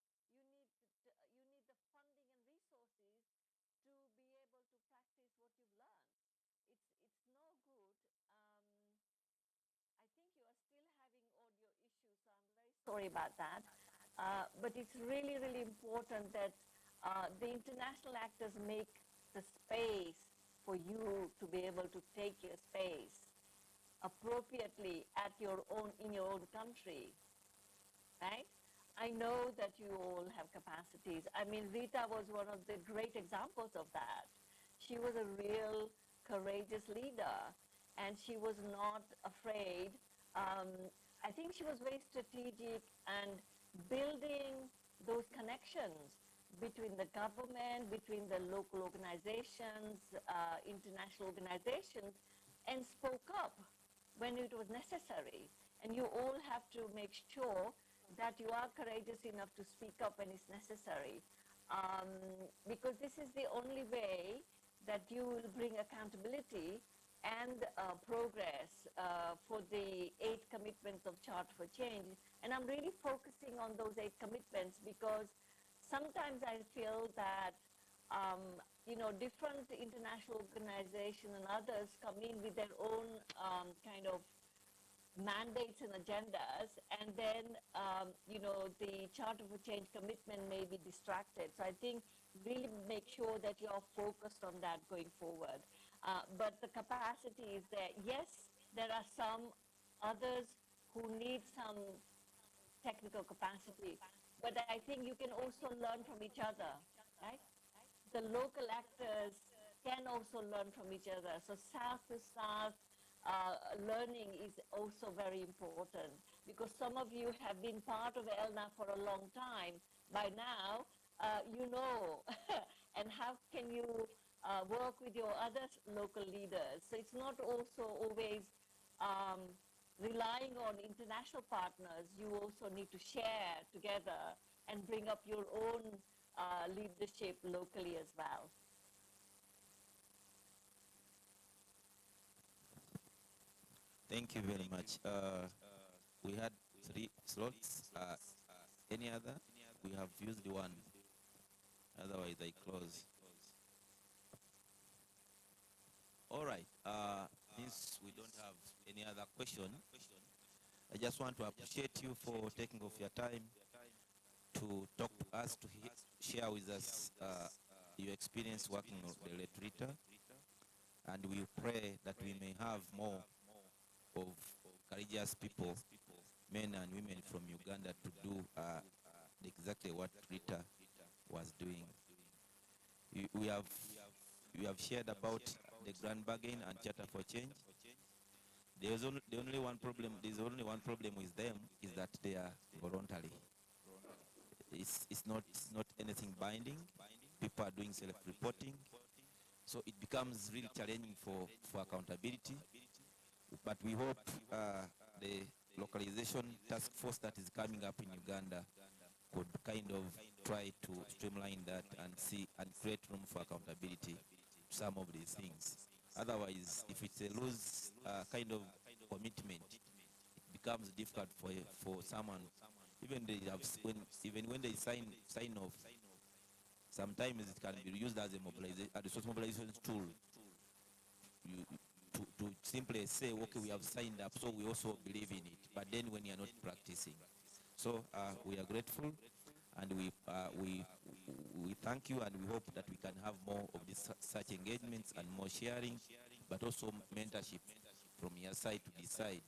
practice it, right? You need the funding and resources to be able to practice what you've learned. It's no good. I think you are still having audio issues, so I'm very sorry about that. But it's really, really important that the international actors make the space for you to be able to take your space appropriately in your own country, right? I know that you all have capacities. I mean, Rita was one of the great examples of that. She was a real courageous leader, and she was not afraid. I think she was very strategic and building those connections between the government, between the local organizations, international organizations, and spoke up when it was necessary. And you all have to make sure that you are courageous enough to speak up when it's necessary. Because this is the only way that you will bring accountability and progress for the 8 commitments of Charter for Change. And I'm really focusing on those 8 commitments because sometimes I feel that different international organizations and others come in with their own kind of mandates and agendas, and then the Charter for Change commitment may be distracted. So I think really make sure that you're focused on that going forward. But the capacity is there. Yes, there are some others who need some technical capacity, but I think you can also learn from each other, right? The local actors can also learn from each other. So south to south learning is also very important, because some of you have been part of ELNA for a long time. By now, you know, and how can you work with your other local leaders? So it's not also always relying on international partners. You also need to share together and bring up your own leadership locally as well. Thank you very much. We had 3 slots. Any other? We have used 1. Otherwise, I close. All right. Since we don't have any other question, I just want to appreciate you for taking off your time to talk to us, to share with us your experience working with the late Rita. And we pray that we may have more of courageous people, men and women from Uganda, to do exactly what Rita was doing. We have shared about the Grand Bargain and Charter for Change. There's only one problem with them, is that they are voluntary. It's not anything binding. people are doing self-reporting. So it becomes really challenging for accountability. But we hope the localization task force that is coming up in Uganda could kind of try to streamline that and see and create room for accountability to some of these things. Otherwise, if it's a loose kind of commitment, it becomes difficult for someone. Even when they sign off, sometimes it can be used as a resource mobilization tool. To simply say, okay, we have signed up, so we also believe in it. But then when you are not practicing, so we are grateful, and we thank you, and we hope that we can have more of this such engagements and more sharing, but also mentorship from your side to decide.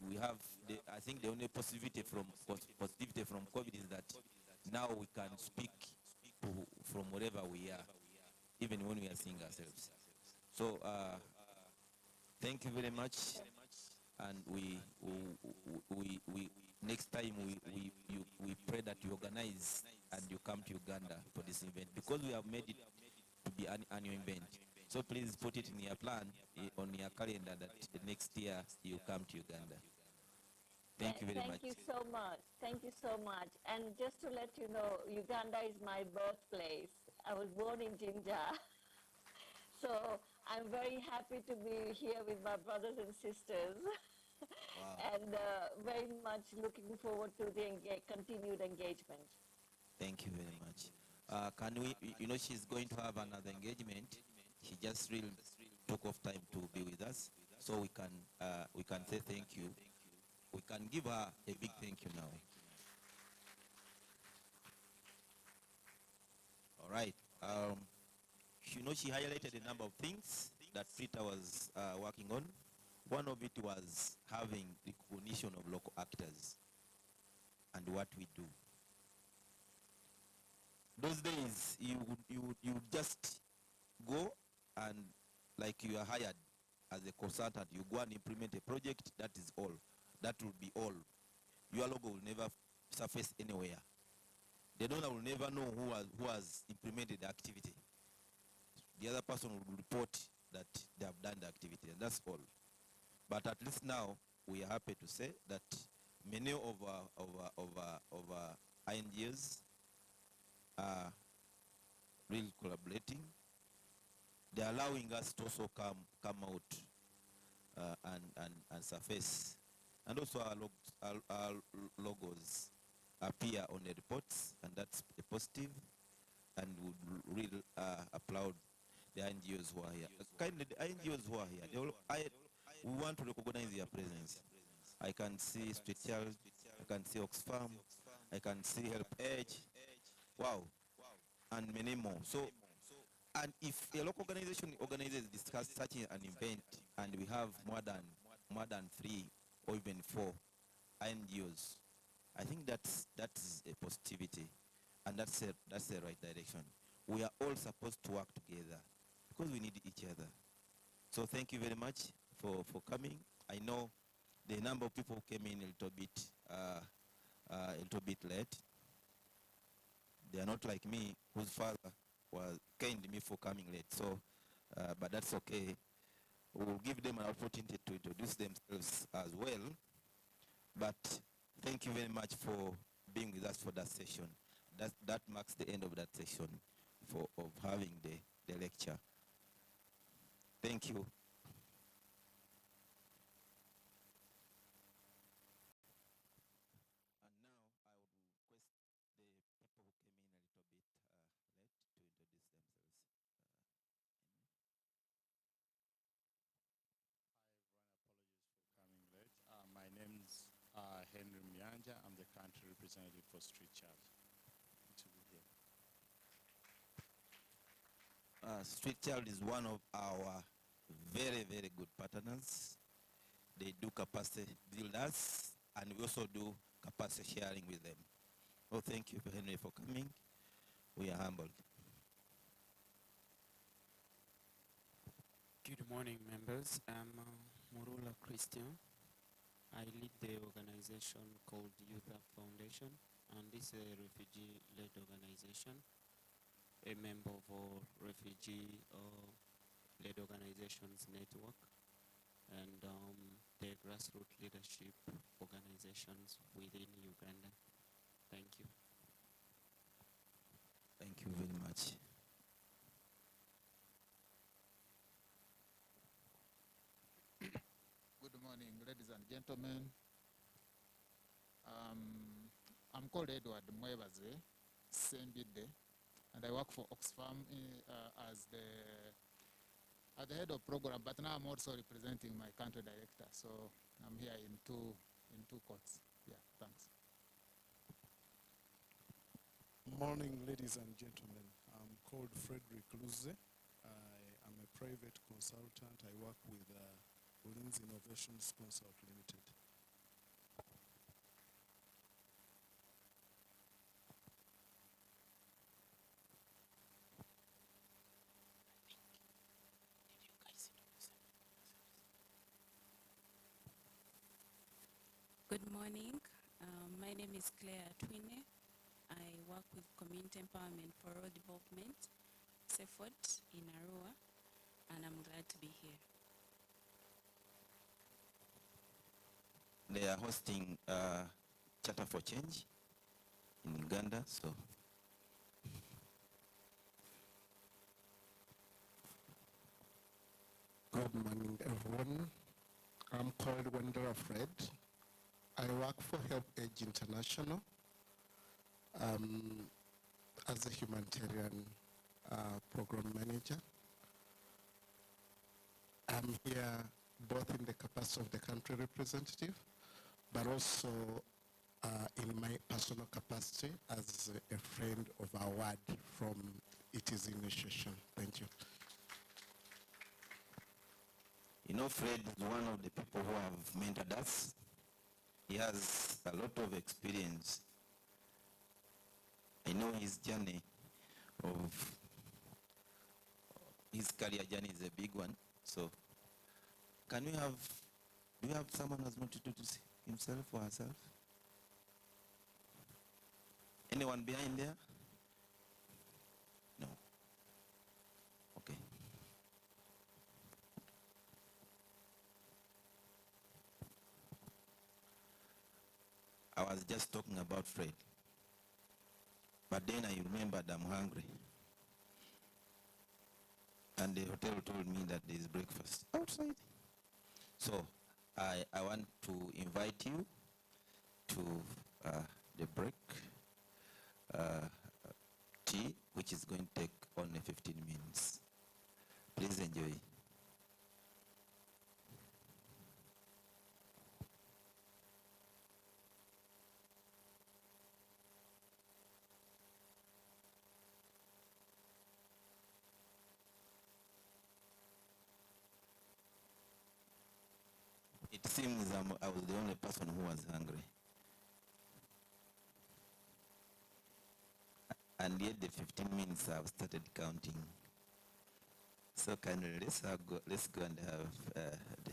We have, I think the only positivity from COVID is that now we can speak from wherever we are, even when we are seeing ourselves. So thank you very much, and we next time we pray that you organize and you come to Uganda for this event, because we have made it to be an annual event. So please put it in your plan, on your calendar, that the next year you come to Uganda. Thank you very much. Thank you so much. Thank you so much. And just to let you know, Uganda is my birthplace. I was born in Jinja. So I'm very happy to be here with my brothers and sisters. Wow. And very much looking forward to the continued engagement. Thank you very much. Can we, she's going to have another engagement. She just really took off time to be with us, so we can say thank you. We can give her a big thank you now. All right. She highlighted a number of things that Rita was working on. One of it was having recognition of local actors and what we do. Those days, you would just go and, like, you are hired as a consultant, you go and implement a project, that is all. That will be all. Your logo will never surface anywhere. The donor will never know who has implemented the activity. The other person will report that they have done the activity, and that's all. But at least now, we are happy to say that many of our INGOs are really collaborating. They're allowing us to also come out and surface. And also our logos appear on the reports, and that's a positive, and would really applaud the NGOs who are here. Kindly, the NGOs who are here, we want to recognize their presence. I can see Street Child, I can see Oxfam, I can see Help Edge, wow, and many more. So, and if a local organization organizes such an event, and we have more than 3 or even 4 NGOs, I think that's a positivity, and that's the right direction. We are all supposed to work together because we need each other. So thank you very much for coming. I know the number of people who came in a little bit late. They are not like me, whose father was kind me for coming late. So, but that's okay. We'll give them an opportunity to introduce themselves as well. But thank you very much for being with us for that session. That marks the end of that session of having the lecture. Thank you. And now I would request the people who came in a little bit late to introduce themselves. Coming late. My name's Henry Myanja. I'm the country representative for Street Child. To be here. Street Child is one of our very, very good partners. They do capacity builders, and we also do capacity sharing with them. Oh, thank you, Henry, for coming. We are humbled. Good morning, members. I'm Murula Christian. I lead the organization called Youth Up Foundation, and this is a refugee-led organization. a member of our refugee led organizations network and the grassroots leadership organizations within Uganda. Thank you. Thank you very much. Good morning, ladies and gentlemen. I'm called Edward Mwebaze Sembide, and I work for Oxfam as the head of program, but now I'm also representing my country director, so I'm here in two courts. Yeah, thanks. Morning, ladies and gentlemen. I'm called Frederick Luze. I am a private consultant. I work with Lins Innovations Consult Limited. Good morning. My name is Claire Twine. I work with Community Empowerment for Rural Development, CEFOT in Arua, and I'm glad to be here. They are hosting Charter for Change in Uganda, so. Good morning, everyone. I'm called Wanderer Fred. I work for Help Age International as a humanitarian program manager. I'm here both in the capacity of the country representative, but also in my personal capacity as a friend of our ward from its initiation. Thank you. You know, Fred is one of the people who have mentored us. He has a lot of experience. I know his journey of his career journey is a big one. So do you have someone who's not introduced himself or herself? Anyone behind there? No. Okay. I was just talking about Fred. But then I remembered I'm hungry. And the hotel told me that there is breakfast outside. So I want to invite you to the break tea, which is going to take only 15 minutes. Please enjoy. It seems I was the only person who was hungry. And yet the 15 minutes I've started counting. So kindly, let's go and have the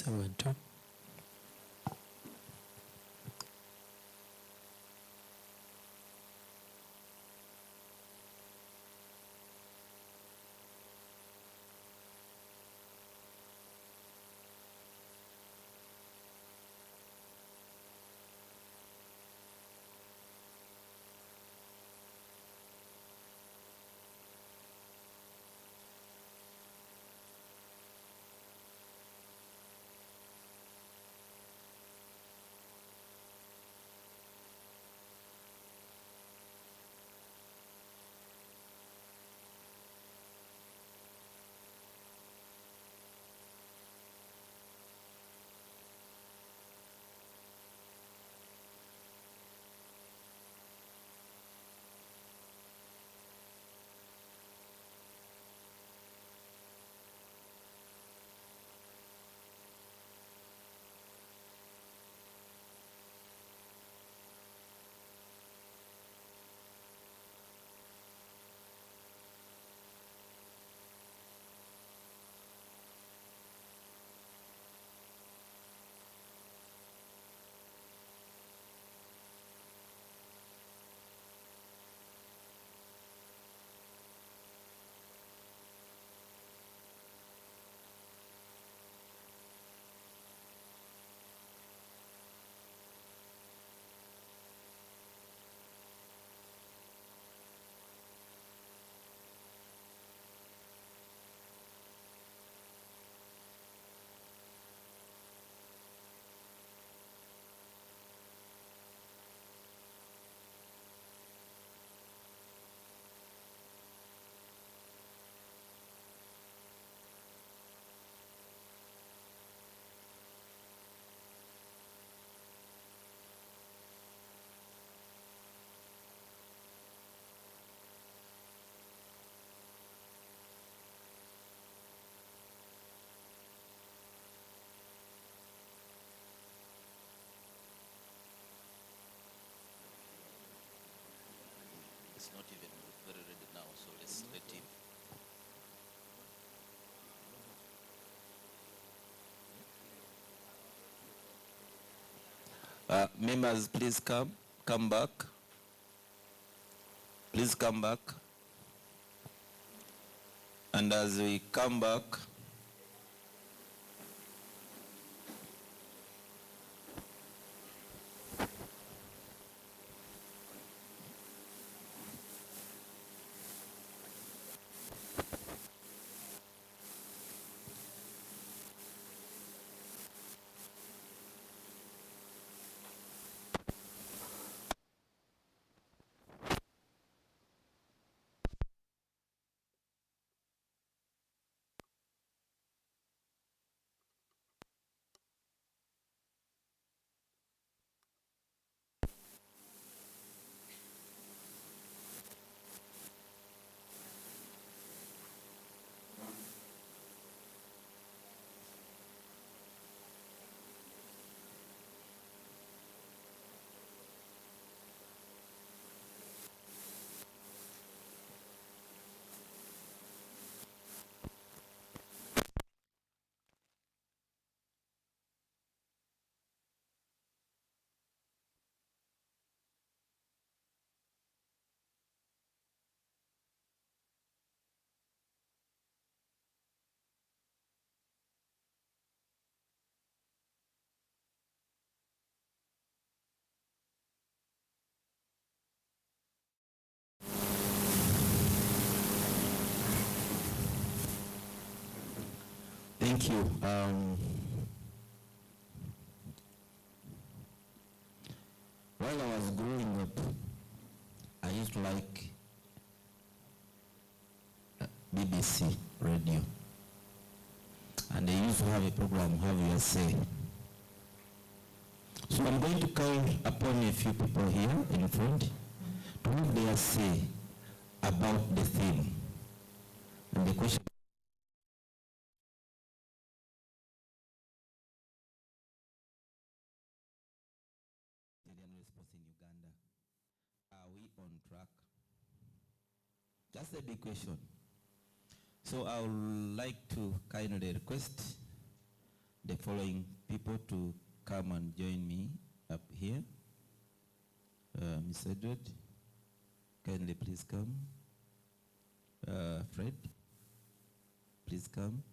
abantu. It's not even very ready now, so let's let him. Members, please come back. Please come back. And as we come back, thank you. While I was growing up, I used to like BBC radio. And they used to have a program, Have Your Say. So I'm going to call upon a few people here in front to have their say about the theme. And the question response in Uganda. Are we on track? That's the big question. So I would like to kindly request the following people to come and join me up here. Miss Edward, kindly please come. Fred, please come.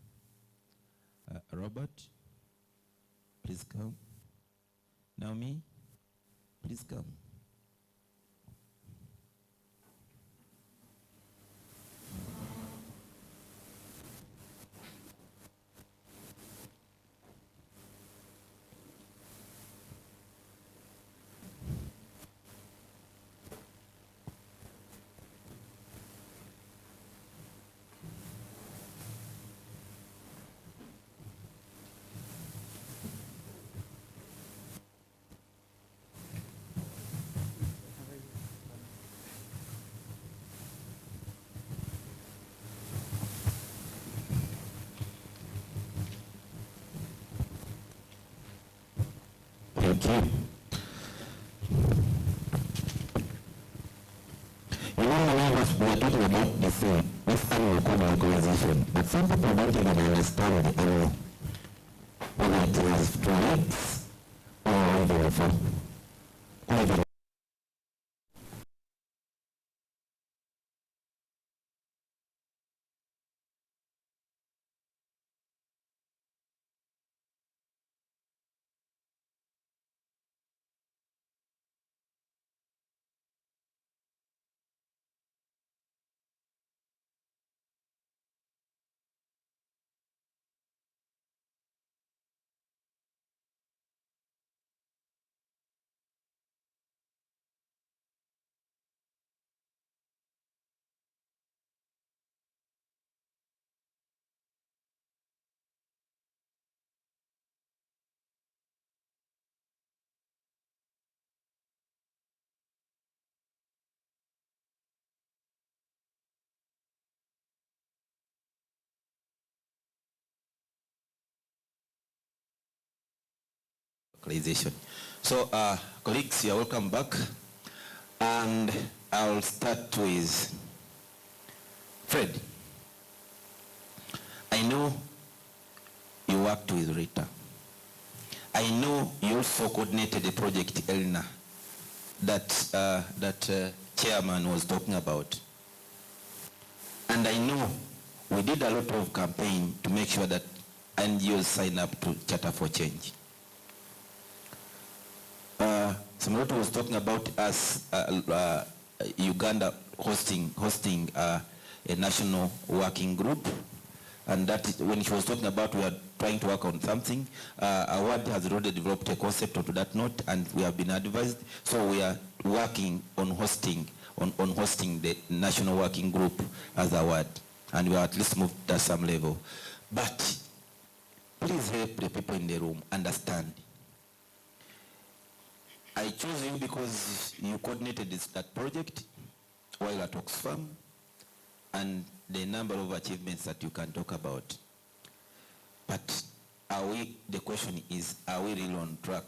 Robert, please come. Naomi, please come. Thank you. You know, we are talking about this annual localization, but some people don't even understand the annual, whether it is 2 weeks or even 4. Or even Localization. So, colleagues, you're welcome back. And I'll start with Fred. I know you worked with Rita. I know you also coordinated the project Elna that chairman was talking about. And I know we did a lot of campaign to make sure that NGOs sign up to Charter for Change. Samarato was talking about us, Uganda hosting a national working group, and that is, when she was talking about we are trying to work on something, Award has already developed a concept onto that note, and we have been advised. So we are working on hosting the national working group as Award, and we are at least moved at some level. But please help the people in the room understand. I chose you because you coordinated that project while at Oxfam, and the number of achievements that you can talk about. But the question is, are we really on track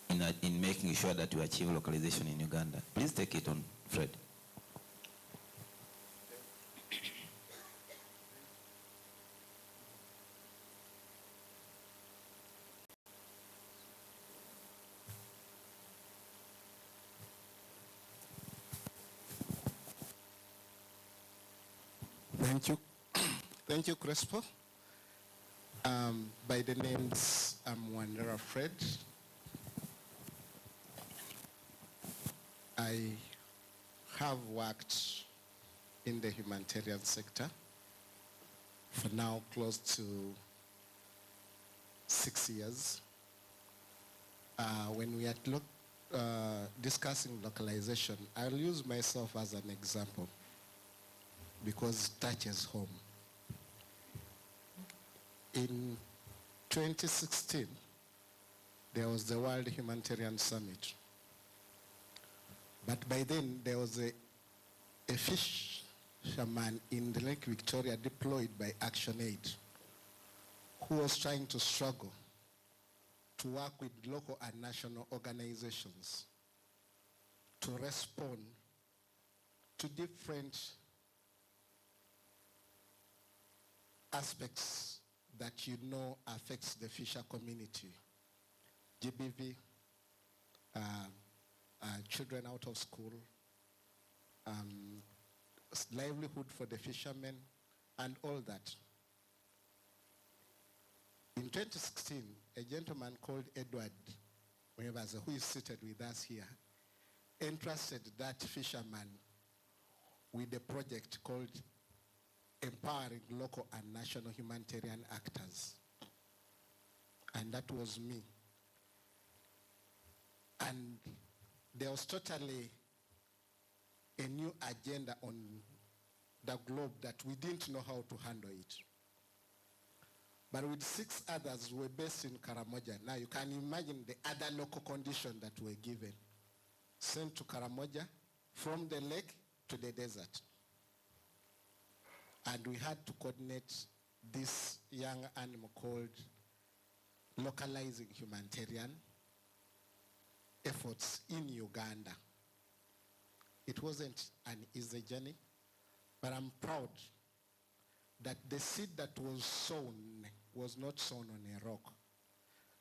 in making sure that we achieve localization in Uganda? Please take it on, Fred. Thank you. Thank you, Crespo. By the names, I'm Wandera Fred. I have worked in the humanitarian sector for now close to 6 years. When we are discussing localization, I'll use myself as an example because it touches home. In 2016, there was the World Humanitarian Summit. But by then, there was a fisherman in the Lake Victoria deployed by ActionAid who was trying to struggle to work with local and national organizations to respond to different aspects that you know affects the fisher community. GBV, children out of school, livelihood for the fishermen, and all that. In 2016, a gentleman called Edward, who is seated with us here, entrusted that fisherman with a project called Empowering Local and National Humanitarian Actors. And that was me. And there was totally a new agenda on the globe that we didn't know how to handle it. But with 6 others who were based in Karamoja. Now you can imagine the other local conditions that were given. Sent to Karamoja, from the lake to the desert. And we had to coordinate this young animal called Localizing Humanitarian efforts in Uganda. It wasn't an easy journey, but I'm proud that the seed that was sown was not sown on a rock.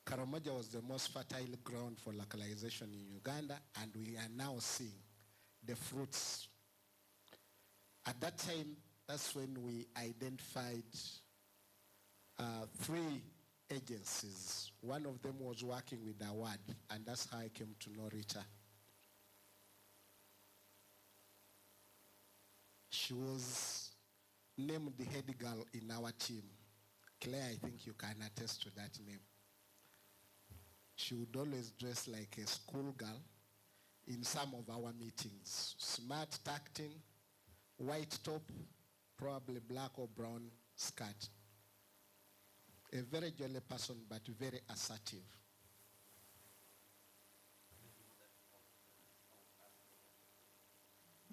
Karamoja was the most fertile ground for localization in Uganda, and we are now seeing the fruits. At that time, that's when we identified 3 agencies. One of them was working with Award, and that's how I came to know Rita. She was named the head girl in our team. Claire, I think you can attest to that name. She would always dress like a schoolgirl in some of our meetings. Smart, tucked in, white top, probably black or brown skirt. A very jolly person, but very assertive.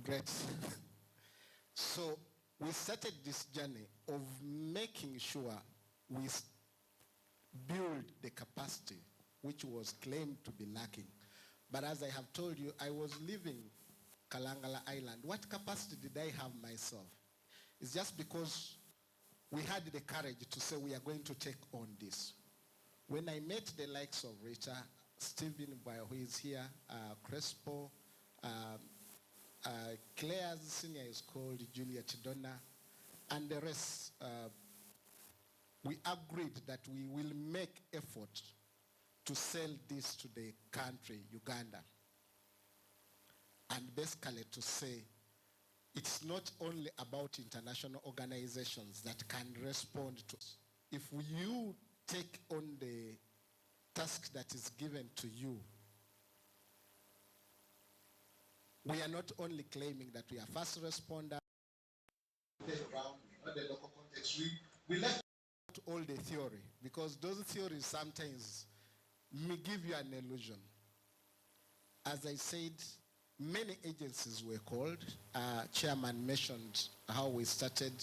Great. So we started this journey of making sure we build the capacity which was claimed to be lacking. But as I have told you, I was leaving Kalangala Island. What capacity did I have myself? It's just because we had the courage to say we are going to take on this. When I met the likes of Rita, Stephen, who is here, Crespo, Claire's senior is called Juliet Donna, and the rest, we agreed that we will make effort to sell this to the country, Uganda. And basically to say, it's not only about international organizations that can respond to us. If you take on the task that is given to you, we are not only claiming that we are first responder around the local context. We left out all the theory, because those theories sometimes may give you an illusion. As I said, many agencies were called. Chairman mentioned how we started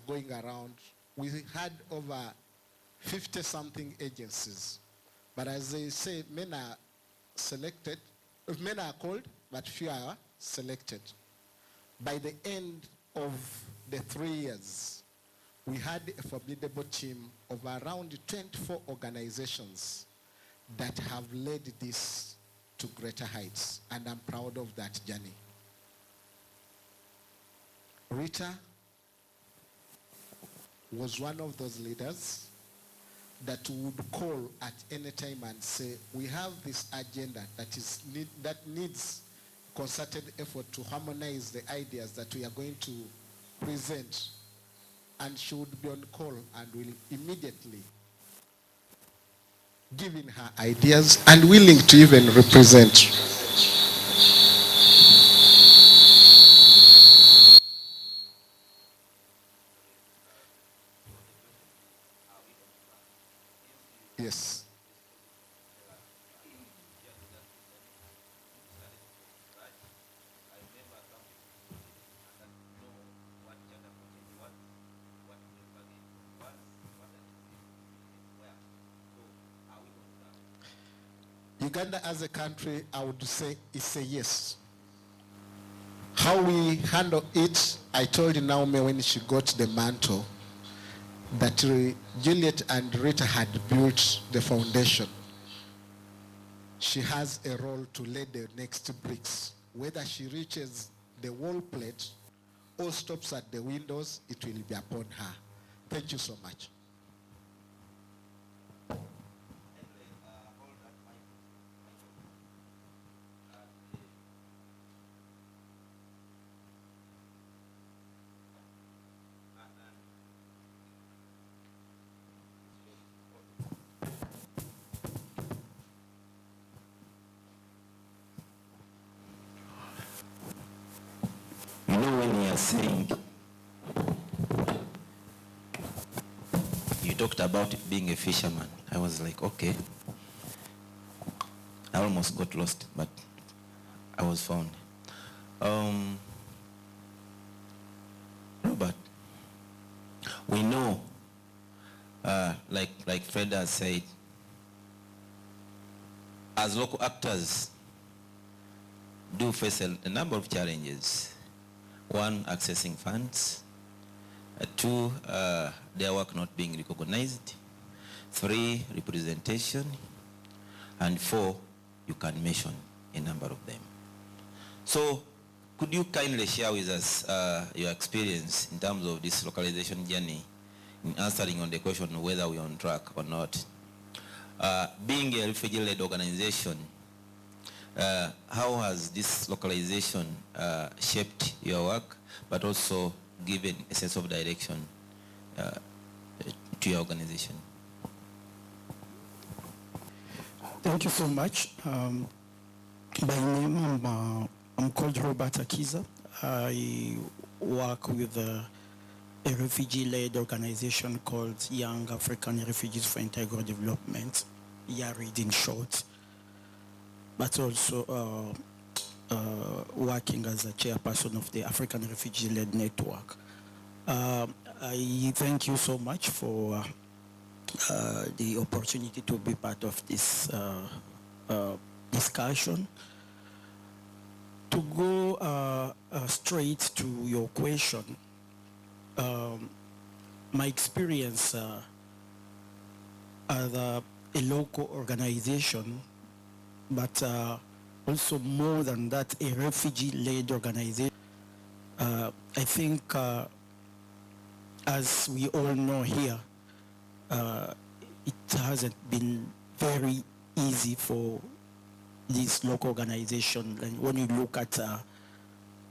going around. We had over 50-something agencies. But as they say, many are selected, many are called, but few are selected. By the end of the 3 years, we had a formidable team of around 24 organizations that have led this to greater heights, and I'm proud of that journey. Rita was one of those leaders that would call at any time and say, we have this agenda that needs concerted effort to harmonize the ideas that we are going to present. And she would be on call and will immediately give in her ideas and willing to even represent. Yes. Uganda as a country, I would say, is a yes. How we handle it, I told Naomi when she got the mantle, that Juliet and Rita had built the foundation. She has a role to lay the next bricks. Whether she reaches the wall plate or stops at the windows, it will be upon her. Thank you so much. You know, when you are saying, you talked about being a fisherman, I was like, okay. I almost got lost, but I was found. Robert, we know, like Fred has said, as local actors do face a number of challenges. One, accessing funds. Two, their work not being recognized. Three, representation. And four, you can mention a number of them. So, could you kindly share with us your experience in terms of this localization journey in answering on the question whether we're on track or not? Being a refugee-led organization, how has this localization shaped your work, but also given a sense of direction to your organization? Thank you so much. By name, I'm called Robert Akiza. I work with a refugee-led organization called Young African Refugees for Integral Development, YARID in short, but also working as a chairperson of the African Refugee-Led Network. I thank you so much for the opportunity to be part of this discussion. To go straight to your question, my experience as a local organization, but also more than that, a refugee-led organization. I think, as we all know here, it hasn't been very easy for this local organization. And when you look at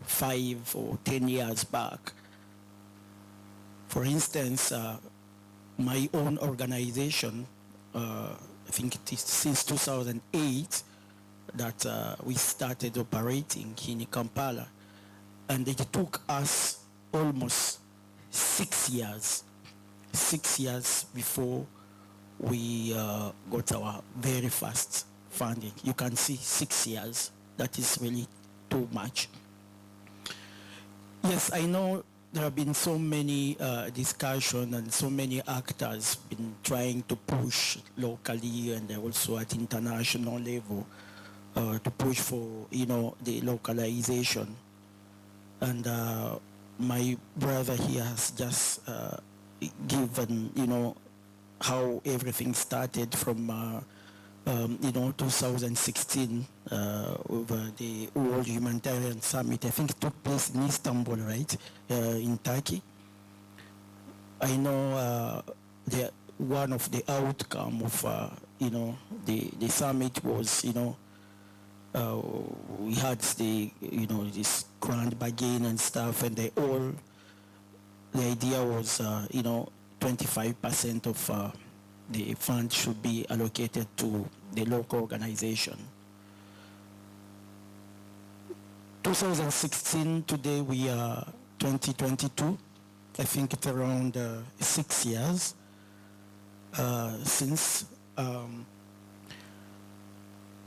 5 or 10 years back, for instance, my own organization, I think it is since 2008 that we started operating in Kampala, and it took us almost 6 years before we got our very first funding. You can see 6 years. That is really too much. Yes, I know there have been so many discussions and so many actors been trying to push locally and also at international level to push for, the localization. And my brother here has just given, how everything started from 2016 over the World Humanitarian Summit. I think it took place in Istanbul, right, in Turkey. I know one of the outcome of the summit was we had the this grand bargain and stuff, and the idea was 25% of the fund should be allocated to the local organization. 2016, today we are 2022. I think it's around 6 years since.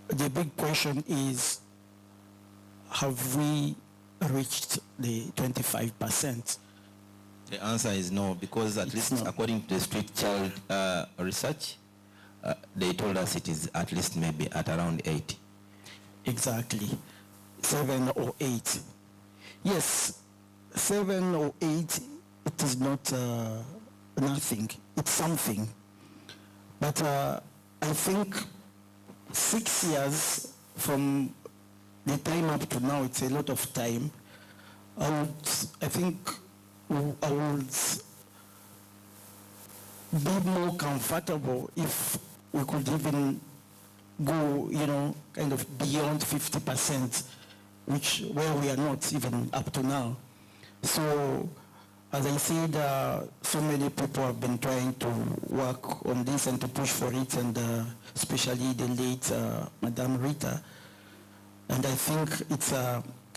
The big question is, have we reached the 25%? The answer is no, because at least according to the Street Child research, they told us it is at least maybe at around 80. Exactly, 7 or 8. Yes, 7 or 8, it is not nothing. It's something. But I think 6 years from the time up to now, it's a lot of time. I think I would be more comfortable if we could even go, kind of beyond 50%, where we are not even up to now. So, as I said, so many people have been trying to work on this and to push for it, and especially the late Madame Rita. And I think it's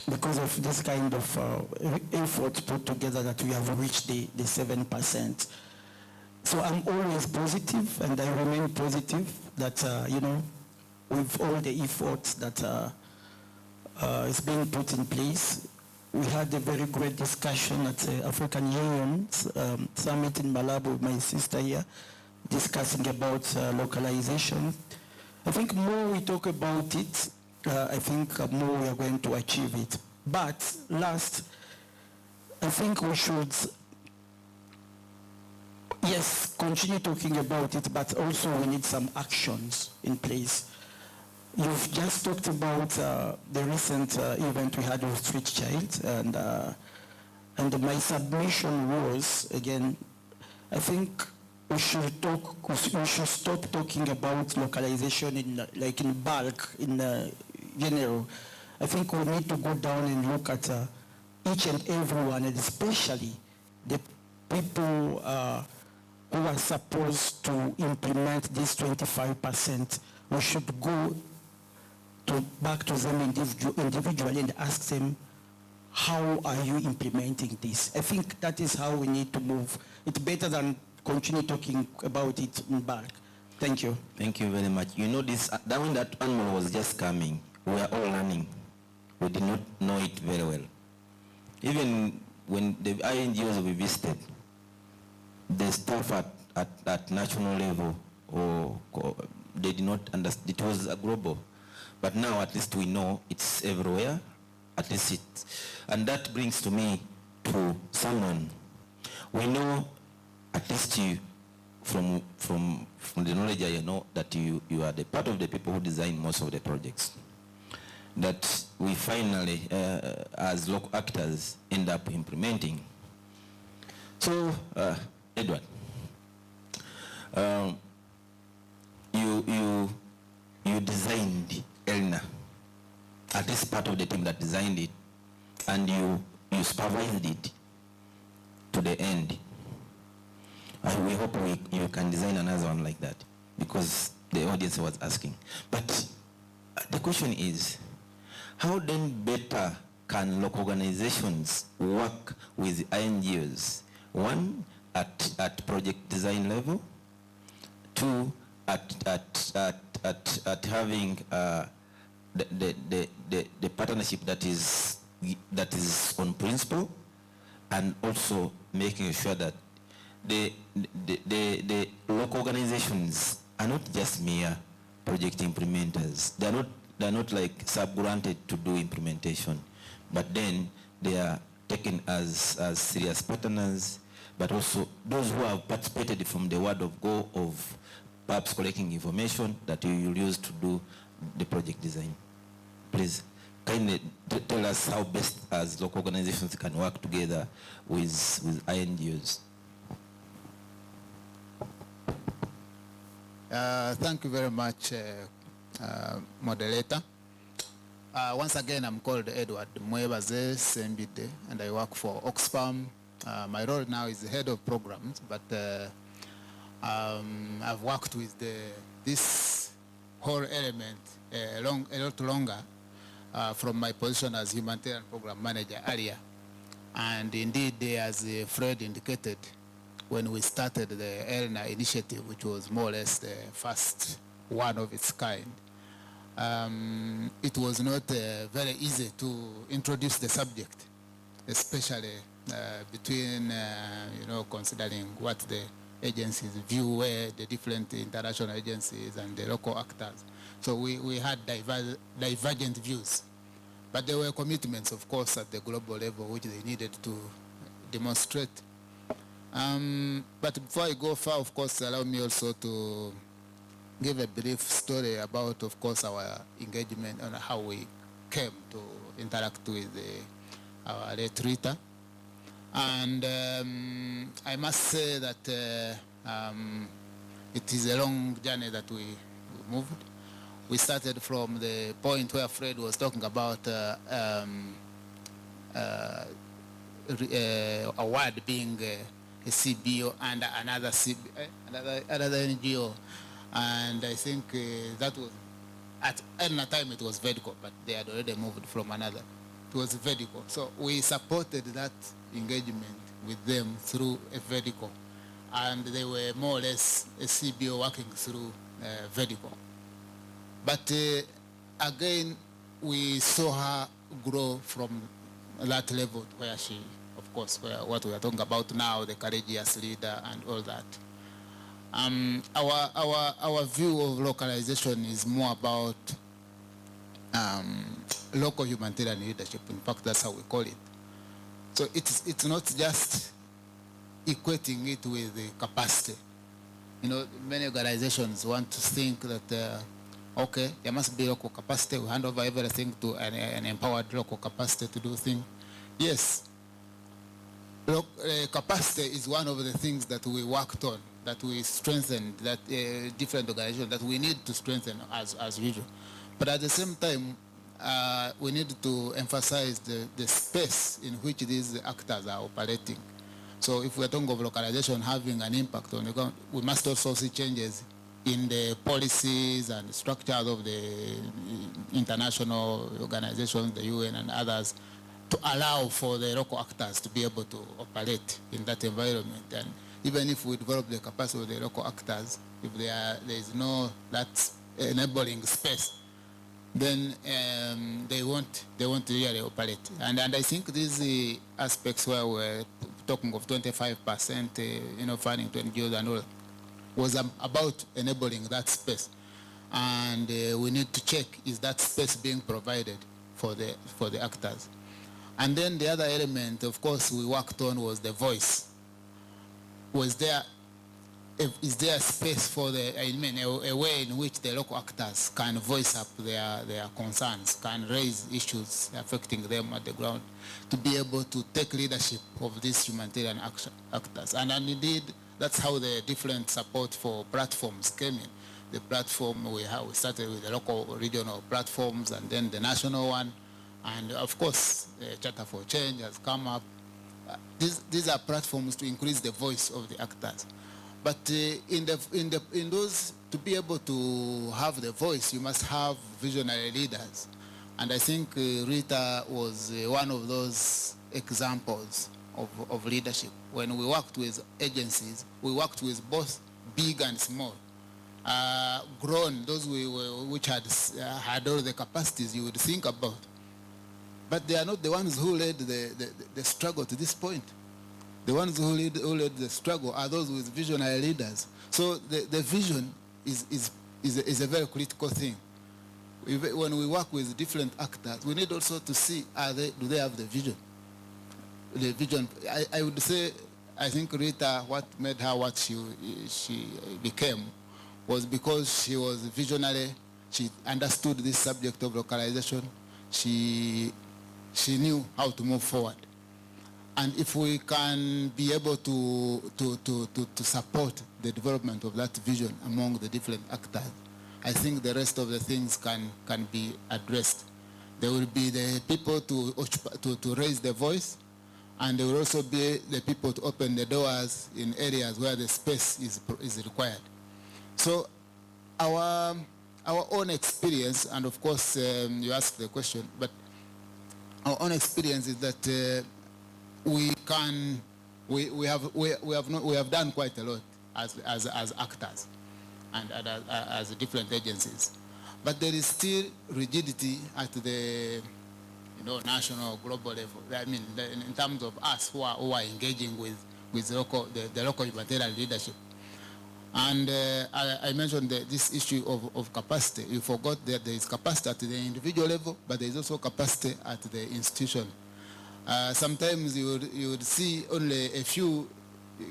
because of this kind of effort put together that we have reached the 7%. So I'm always positive, and I remain positive that, with all the efforts that is being put in place. We had a very great discussion at the African Union Summit in Malabo with my sister here, discussing about localization. I think more we talk about it, I think more we are going to achieve it. But last, I think we should, yes, continue talking about it, but also we need some actions in place. You've just talked about the recent event we had with Street Child, and my submission was, again, I think we should stop talking about localization in bulk, in general. I think we need to go down and look at each and every one, and especially the people who are supposed to implement this 25%. We should go back to them individually and ask them, how are you implementing this? I think that is how we need to move. It's better than continue talking about it in bulk. Thank you. Thank you very much. You know this, when that animal was just coming, we were all learning. We did not know it very well. Even when the INGOs we visited, the staff at national level, they did not understand, it was a global. But now at least we know it's everywhere, at least it. And that brings to me to someone. We know, at least you, from the knowledge I know, that you are the part of the people who design most of the projects. That we finally, as local actors, end up implementing. So, Edward, you designed ELNA, at least part of the team that designed it, and you supervised it to the end. We hope you can design another one like that, because the audience was asking. But the question is, how then better can local organizations work with INGOs? One, at project design level. Two, at having the partnership that is on principle, and also making sure that the local organizations are not just mere project implementers. They're not like sub-granted to do implementation, but then they are taken as serious partners, but also those who have participated from the word of go of perhaps collecting information that you will use to do the project design. Please, kindly tell us how best as local organizations can work together with INGOs. Thank you very much, moderator. Once again, I'm called Edward Mwebaze Sembide, and I work for Oxfam. My role now is the head of programs, but I've worked with this whole element a lot longer from my position as Humanitarian Program Manager earlier. And indeed, as Fred indicated, when we started the ELNA initiative, which was more or less the first one of its kind, it was not very easy to introduce the subject, especially between, considering what the agencies view were the different international agencies and the local actors. So we had divergent views. But there were commitments, of course, at the global level, which they needed to demonstrate. But before I go far, of course, allow me also to give a brief story about, of course, our engagement and how we came to interact with our late Rita. And I must say that it is a long journey that we moved. We started from the point where Fred was talking about a word being a CBO and another NGO, and I think that was at a time it was Vertical, but they had already moved from another. It was Vertical, so we supported that engagement with them through a Vertical, and they were more or less a CBO working through Vertical. But again, we saw her grow from that level where she, of course, where what we are talking about now, the courageous leader and all that. Our view of localization is more about local humanitarian leadership. In fact, that's how we call it. So it's not just equating it with the capacity. You know, many organizations want to think that okay, there must be local capacity. We hand over everything to an empowered local capacity to do things. Yes, capacity is one of the things that we worked on, that we strengthened, that different organizations that we need to strengthen as usual. But at the same time, we need to emphasize the space in which these actors are operating. So if we're talking of localization having an impact on the ground, we must also see changes in the policies and structures of the international organizations, the UN and others, to allow for the local actors to be able to operate in that environment. And even if we develop the capacity of the local actors, if there is no that enabling space, then they won't really operate. And I think these aspects where we're talking of 25%, funding to NGOs and all, was about enabling that space. And we need to check, is that space being provided for the actors? And then the other element, of course, we worked on was the voice. Is there a space for a way in which the local actors can voice up their concerns, can raise issues affecting them at the ground, to be able to take leadership of these humanitarian actors? And indeed, that's how the different support for platforms came in. The platform we started with the local regional platforms and then the national one. And of course, Charter for Change has come up. These are platforms to increase the voice of the actors. But in those, to be able to have the voice, you must have visionary leaders. And I think Rita was one of those examples of leadership. When we worked with agencies, we worked with both big and small. Grown, those which had all the capacities you would think about. But they are not the ones who led the struggle to this point. The ones who led the struggle are those with visionary leaders. So the vision is a very critical thing. When we work with different actors, we need also to see, do they have the vision? The vision. I would say, I think Rita, what made her what she became was because she was visionary. She understood this subject of localization. She knew how to move forward. And if we can be able to support the development of that vision among the different actors, I think the rest of the things can be addressed. There will be the people to raise the voice, and there will also be the people to open the doors in areas where the space is required. So our own experience, and of course you asked the question, but our own experience is that we have done quite a lot as actors and as different agencies, but there is still rigidity at the national, global level. I mean, in terms of us who are engaging with the local humanitarian leadership. And I mentioned this issue of capacity. You forgot that there is capacity at the individual level, but there is also capacity at the institution. Sometimes you would see only a few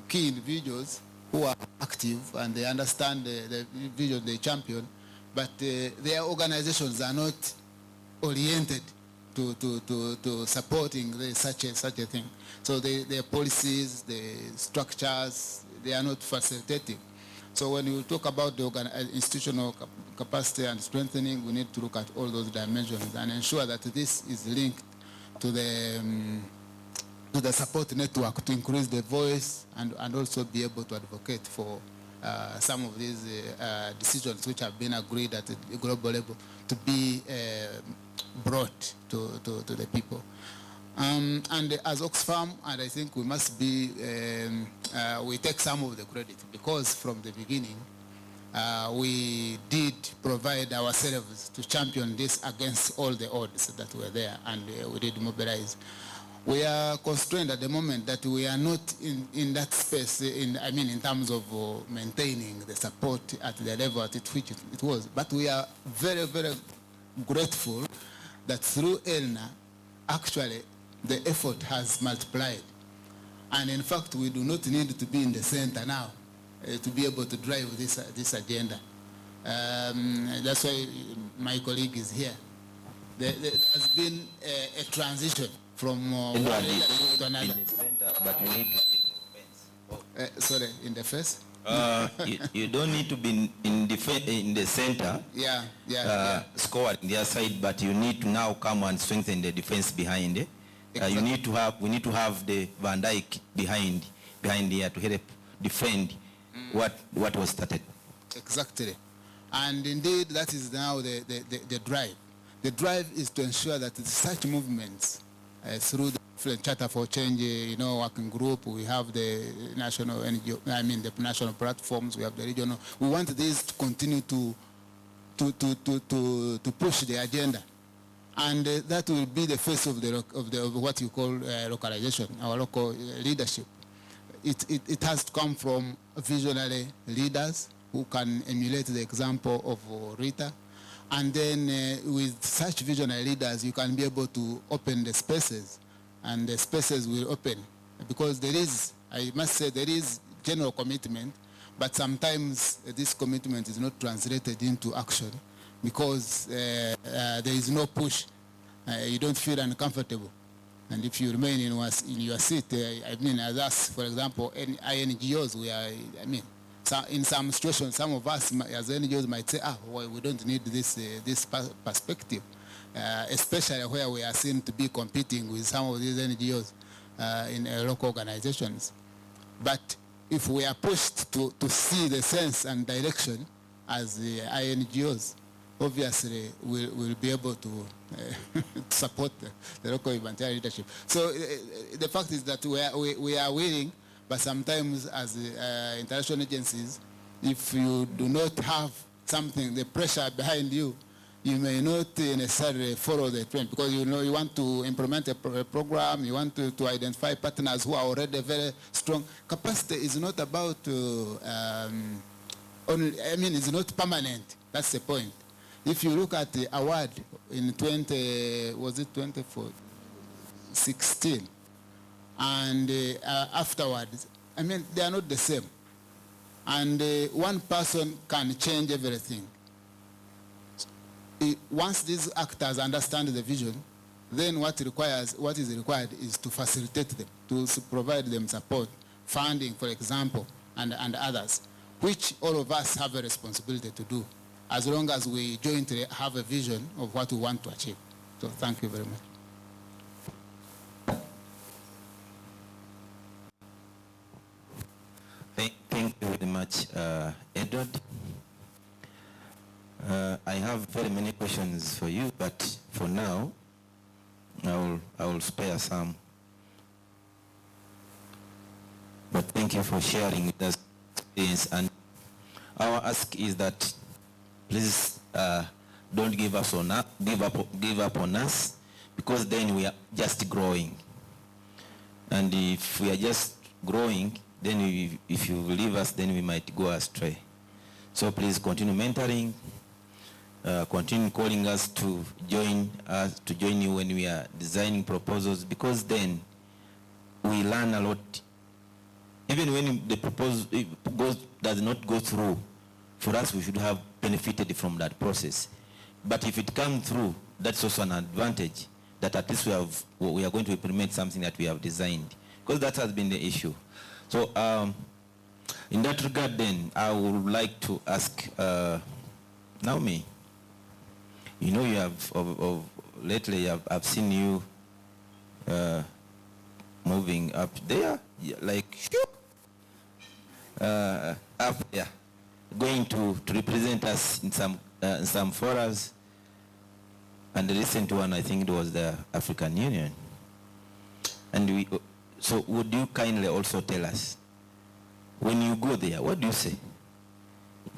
key individuals who are active and they understand the vision they champion, but their organizations are not oriented to supporting such a thing. So their policies, the structures, they are not facilitating. So when you talk about the institutional capacity and strengthening, we need to look at all those dimensions and ensure that this is linked to the support network to increase the voice and also be able to advocate for some of these decisions which have been agreed at the global level to be brought to the people. And as Oxfam, and I think we must be, we take some of the credit because from the beginning, we did provide ourselves to champion this against all the odds that were there, and we did mobilize. We are constrained at the moment that we are not in that space, in terms of maintaining the support at the level at which it was. But we are very, very grateful that through ELNA, actually, the effort has multiplied. And in fact, we do not need to be in the center now to be able to drive this agenda. That's why my colleague is here. There has been a transition from one to another. In the center, but you need to be in the fence. Sorry, in the face? You don't need to be in the center. Score on their side, but you need to now come and strengthen the defense behind it. Exactly. We need to have the Van Dyke behind here to help defend what was started. Exactly, and indeed that is now the drive. The drive is to ensure that such movements through the Charter for Change, working group, we have the national NGO, the national platforms, we have the regional. We want this to continue to push the agenda, and that will be the face of what you call localization, our local leadership. It has to come from visionary leaders who can emulate the example of Rita. And then with such visionary leaders, you can be able to open the spaces, and the spaces will open. Because I must say, there is general commitment, but sometimes this commitment is not translated into action because there is no push. You don't feel uncomfortable. And if you remain in your seat, as us, for example, INGOs, in some situations, some of us as NGOs might say, well, we don't need this perspective, especially where we are seen to be competing with some of these NGOs in local organizations. But if we are pushed to see the sense and direction as the INGOs, obviously we'll be able to support the local humanitarian leadership. So the fact is that we are willing, but sometimes as international agencies, if you do not have something, the pressure behind you, you may not necessarily follow the trend because you want to implement a program, you want to identify partners who are already very strong. Capacity is not about, it's not permanent. That's the point. If you look at the award in 2016, and afterwards, they are not the same. And one person can change everything. Once these actors understand the vision, then what is required is to facilitate them, to provide them support, funding, for example, and others, which all of us have a responsibility to do, as long as we jointly have a vision of what we want to achieve. So thank you very much. Thank you very much, Edward. I have very many questions for you, but for now, I will spare some. But thank you for sharing with us experience. And our ask is that please don't give up on us, because then we are just growing. And if we are just growing, then if you leave us, then we might go astray. So please continue mentoring, continue calling us to join you when we are designing proposals, because then we learn a lot even when the proposal does not go through, for us we should have benefited from that process. But if it comes through, that's also an advantage that at least we are going to implement something that we have designed, because that has been the issue. So in that regard then, I would like to ask Naomi, you know, you have, lately I've seen you moving up there, like, up there, going to represent us in some forums. And the recent one, I think it was the African Union. And so would you kindly also tell us, when you go there, what do you say?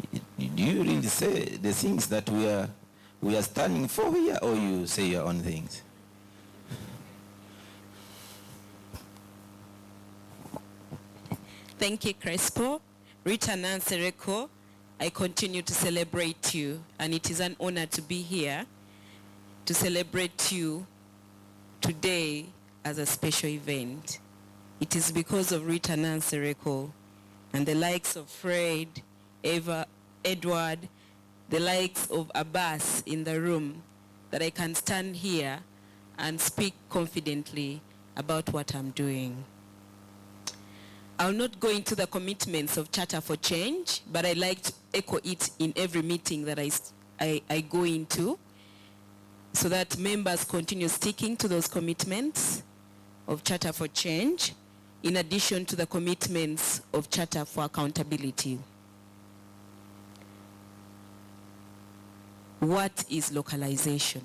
Do you really say the things that we are standing for here, or you say your own things? Thank you, Crespo. Rita Nansereko, I continue to celebrate you, and it is an honor to be here to celebrate you today as a special event. It is because of Rita Nansereko and the likes of Fred, Eva, Edward, the likes of Abbas in the room that I can stand here and speak confidently about what I'm doing. I'll not go into the commitments of Charter for Change, but I like to echo it in every meeting that I go into, so that members continue sticking to those commitments of Charter for Change, in addition to the commitments of Charter for Accountability. What is localization?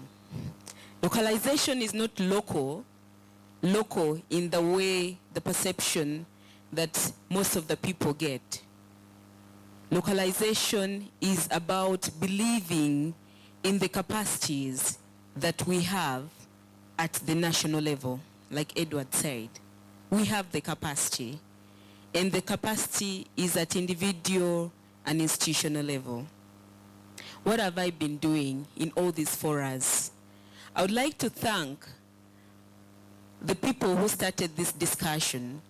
Localization is not local in the way, the perception that most of the people get. Localization is about believing in the capacities that we have at the national level. Like Edward said, we have the capacity, and the capacity is at individual and institutional level. What have I been doing in all these forums? I would like to thank the people who started this discussion.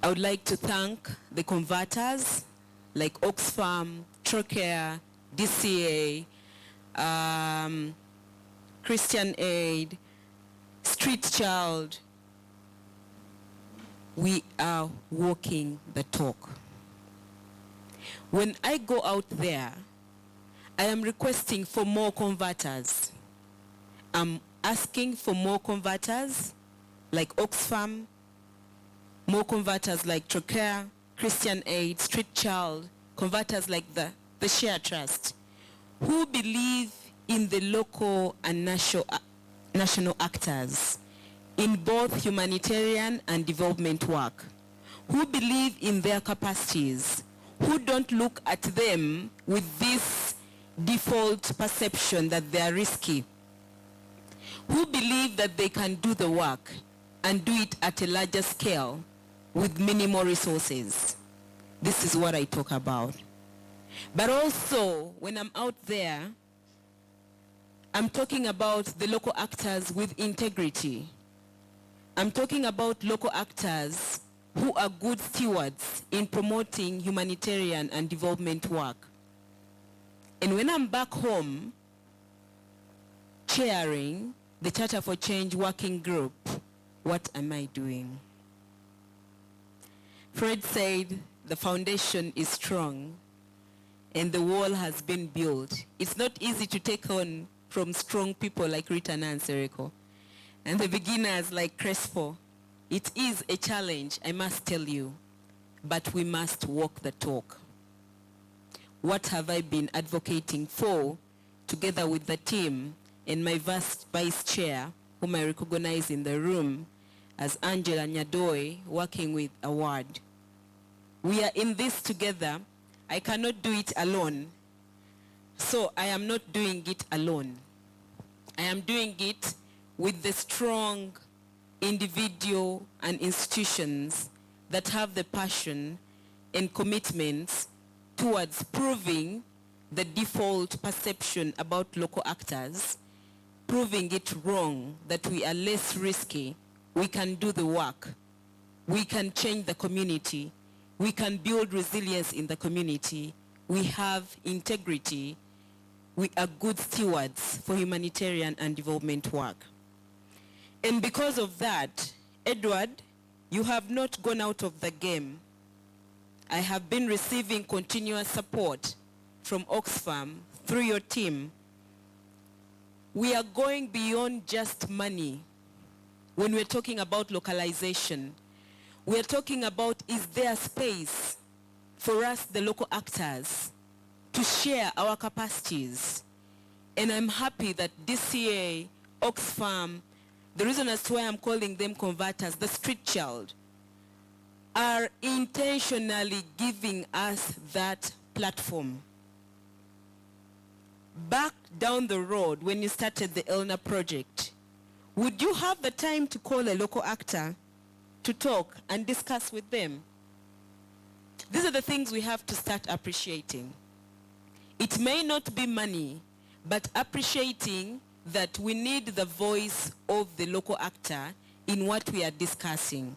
I would like to thank the converters like Oxfam, Trocare, DCA, Christian Aid, Street Child. We are walking the talk. When I go out there, I am requesting for more converters. I'm asking for more converters like Oxfam, more converters like Trocare, Christian Aid, Street Child, converters like the Share Trust, who believe in the local and national actors in both humanitarian and development work, who believe in their capacities, who don't look at them with this default perception that they are risky, who believe that they can do the work and do it at a larger scale with minimal resources. This is what I talk about. But also, when I'm out there, I'm talking about the local actors with integrity. I'm talking about local actors who are good stewards in promoting humanitarian and development work. And when I'm back home, chairing the Charter for Change working group, what am I doing? Fred said the foundation is strong and the wall has been built. It's not easy to take on from strong people like Rita Nansereko and the beginners like Crespo. It is a challenge, I must tell you, but we must walk the talk. What have I been advocating for, together with the team and my vice chair, whom I recognize in the room as Angela Nyadoe, working with Award. We are in this together. I cannot do it alone. So I am not doing it alone. I am doing it with the strong individual and institutions that have the passion and commitments towards proving the default perception about local actors, proving it wrong, that we are less risky, we can do the work. we can change the community. We can build resilience in the community. We have integrity. We are good stewards for humanitarian and development work. And because of that, Edward, you have not gone out of the game. I have been receiving continuous support from Oxfam through your team. We are going beyond just money when we're talking about localization. We're talking about, is there space for us, the local actors, to share our capacities? And I'm happy that DCA, Oxfam, the reason as to why I'm calling them converters, the street child, are intentionally giving us that platform. Back down the road, when you started the Elna project, would you have the time to call a local actor to talk and discuss with them? These are the things we have to start appreciating. It may not be money, but appreciating that we need the voice of the local actor in what we are discussing.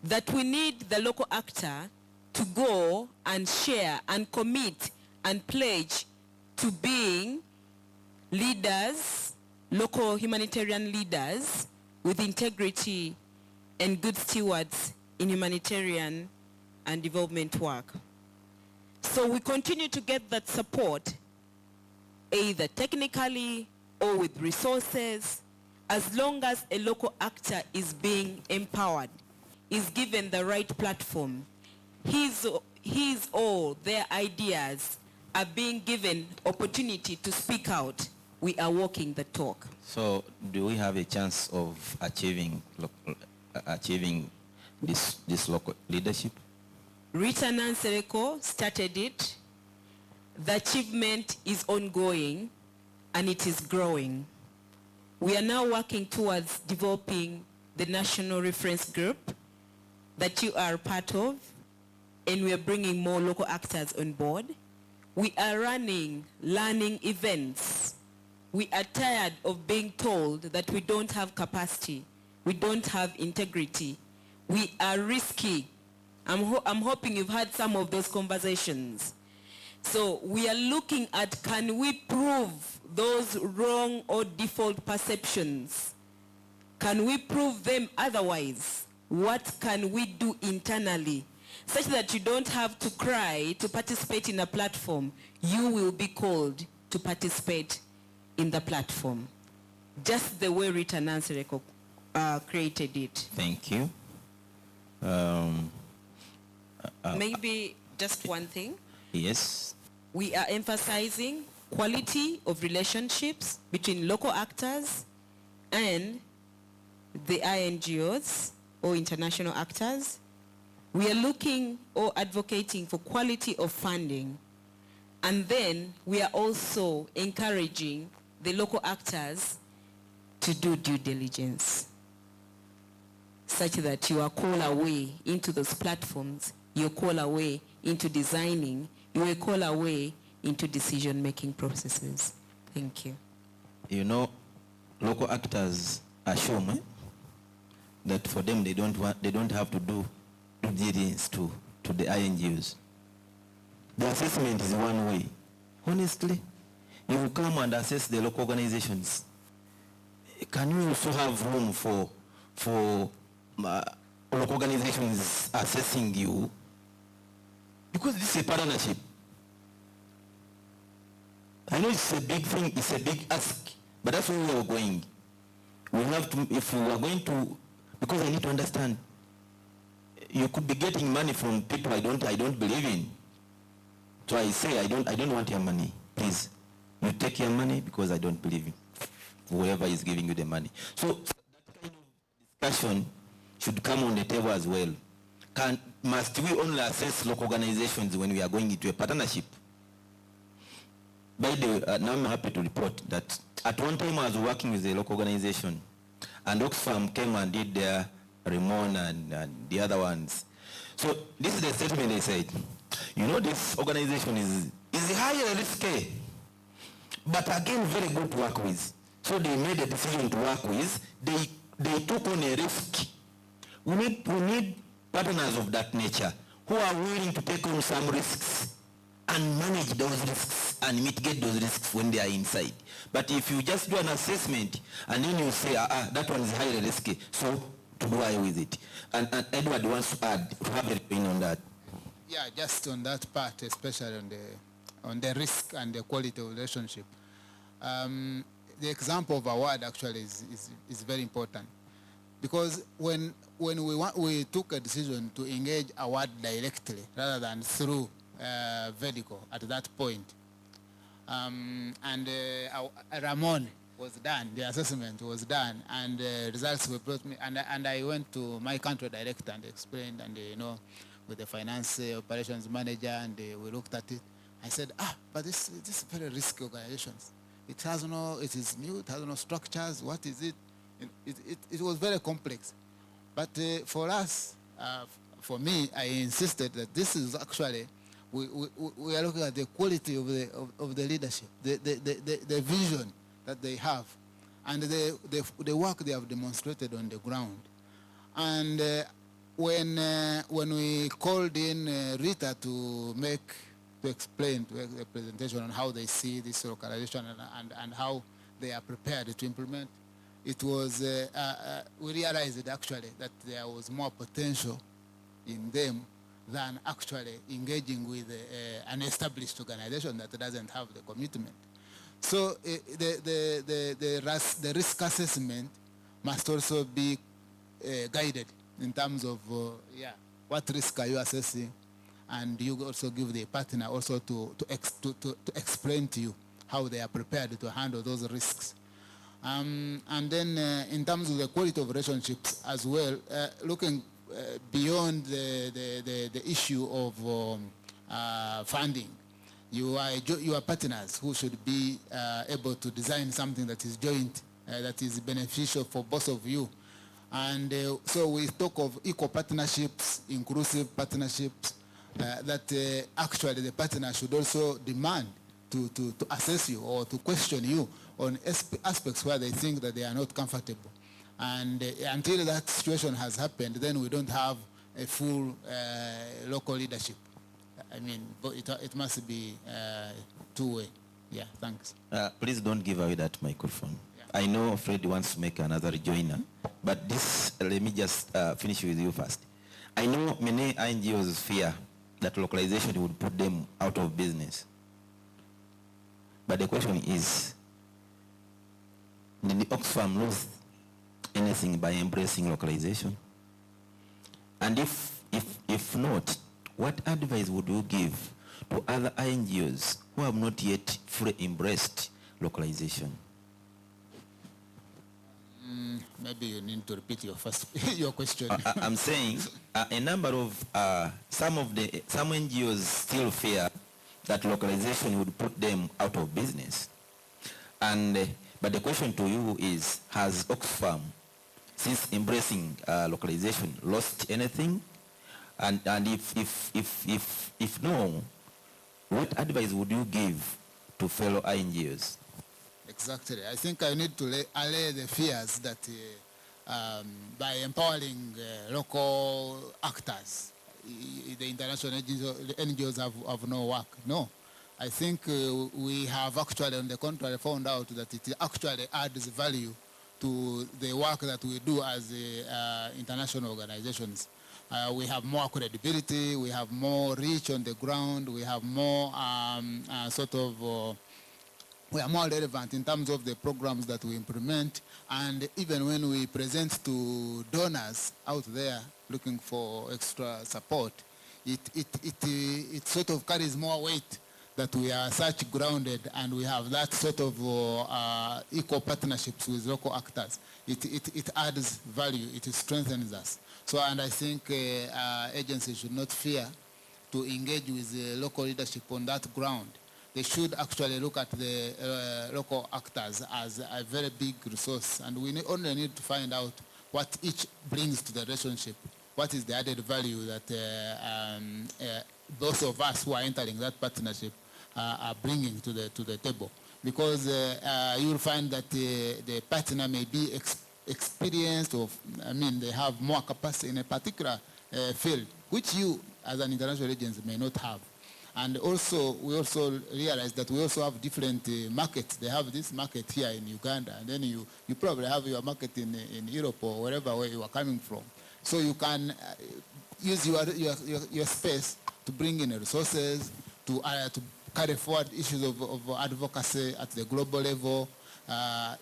That we need the local actor to go and share and commit and pledge to being leaders, local humanitarian leaders with integrity and good stewards in humanitarian and development work. So we continue to get that support, either technically or with resources, as long as a local actor is being empowered, is given the right platform. His or their ideas are being given opportunity to speak out. We are walking the talk. So do we have a chance of achieving this local leadership? Rita Nansereko started it. The achievement is ongoing and it is growing. We are now working towards developing the national reference group that you are part of, and we are bringing more local actors on board. We are running learning events. We are tired of being told that we don't have capacity, we don't have integrity, we are risky. I'm hoping you've had some of those conversations. So we are looking at, can we prove those wrong or default perceptions? Can we prove them otherwise? What can we do internally such that you don't have to cry to participate in a platform? You will be called to participate in the platform, just the way Rita Nansereko created it. Thank you. Maybe just one thing. Yes. We are emphasizing quality of relationships between local actors and the INGOs or international actors. We are looking or advocating for quality of funding. And then we are also encouraging the local actors to do due diligence, such that you are called away into those platforms, you're called away into designing, you are called away into decision-making processes. Thank you. You know, local actors assume that for them they don't have to do due diligence to the INGOs. The assessment is one way. Honestly, you come and assess the local organizations. Can you also have room for local organizations assessing you? Because this is a partnership. I know it's a big thing, it's a big ask, but that's where we are going. We have to, if we are going to, because I need to understand, you could be getting money from people I don't believe in. So I say, I don't want your money. Please, you take your money because I don't believe in whoever is giving you the money. So that kind of discussion should come on the table as well. Must we only assess local organizations when we are going into a partnership? By the way, now I'm happy to report that at one time I was working with a local organization, and Oxfam came and did their Ramon and the other ones. So this is the statement they said. You know, this organization is highly risky, but again very good to work with. So they made a decision to work with. They took on a risk. We need partners of that nature who are willing to take on some risks and manage those risks and mitigate those risks when they are inside. But if you just do an assessment and then you say, that one is highly risky, so to do away with it. And Edward wants to add, to have an opinion on that. Yeah, just on that part, especially on the risk and the quality of relationship. The example of award actually is very important, because when we took a decision to engage award directly rather than through Vertical at that point, Ramon was done, the assessment was done, and results were brought me, and I went to my country director and explained, and with the finance operations manager, and we looked at it. I said, but this is very risky organizations. It is new, it has no structures, what is it? It was very complex. But for us, for me, I insisted that this is actually, we are looking at the quality of the leadership, the vision that they have, and the work they have demonstrated on the ground. And when we called in Rita to explain the presentation on how they see this localization and how they are prepared to implement, it was, we realized actually that there was more potential in them than actually engaging with an established organization that doesn't have the commitment. So the risk assessment must also be guided in terms of, what risk are you assessing? And you also give the partner also to explain to you how they are prepared to handle those risks. And then in terms of the quality of relationships as well, looking beyond the issue of funding, you are partners who should be able to design something that is joint, that is beneficial for both of you. And so we talk of equal partnerships, inclusive partnerships, that actually the partner should also demand to assess you or to question you on aspects where they think that they are not comfortable. And until that situation has happened, then we don't have a full local leadership. I mean, it must be two-way. Yeah, thanks. Please don't give away that microphone. Yeah. I know Fred wants to make another joiner, but this, let me just finish with you first. I know many NGOs fear that localization would put them out of business. But the question is, did the Oxfam lose anything by embracing localization? And if not, what advice would you give to other NGOs who have not yet fully embraced localization? Maybe you need to repeat your question. I'm saying a number of some NGOs still fear that localization would put them out of business. And but the question to you is, has Oxfam, since embracing localization, lost anything? And if no, what advice would you give to fellow NGOs? Exactly. I think I need to allay the fears that by empowering local actors, the international NGOs have no work. No. I think we have actually, on the contrary, found out that it actually adds value to the work that we do as international organizations. We have more credibility, we have more reach on the ground, we have more we are more relevant in terms of the programs that we implement, and even when we present to donors out there looking for extra support, it sort of carries more weight that we are such grounded and we have that sort of equal partnerships with local actors. It adds value, it strengthens us. So, and I think agencies should not fear to engage with the local leadership on that ground. They should actually look at the local actors as a very big resource, and we only need to find out what each brings to the relationship. What is the added value that those of us who are entering that partnership are bringing to the table? Because you will find that the partner may be experienced, or they have more capacity in a particular field, which you as an international agency may not have. And also, we also realize that we also have different markets. They have this market here in Uganda, and then you probably have your market in Europe or wherever where you are coming from. So you can use your space to bring in resources, to carry forward issues of advocacy at the global level.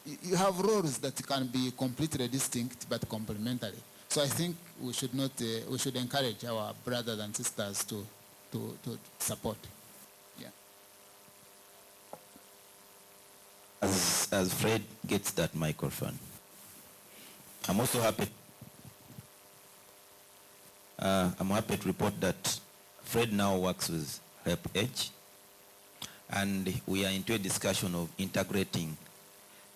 You have roles that can be completely distinct but complementary. So I think we should not, we should encourage our brothers and sisters to support. Yeah. As Fred gets that microphone, I'm also happy. I'm happy to report that Fred now works with Help Edge, and we are into a discussion of integrating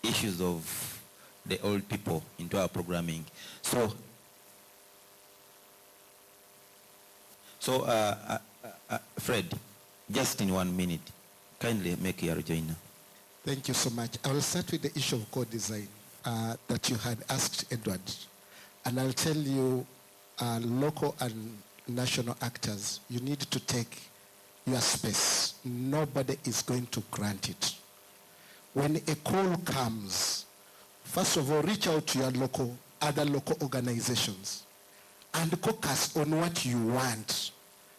issues of the old people into our programming. So Fred, just in 1 minute, kindly make your rejoinder. Thank you so much. I will start with the issue of co-design that you had asked Edward. And I'll tell you, local and national actors, you need to take your space. Nobody is going to grant it. When a call comes, first of all, reach out to your other local organizations and focus on what you want.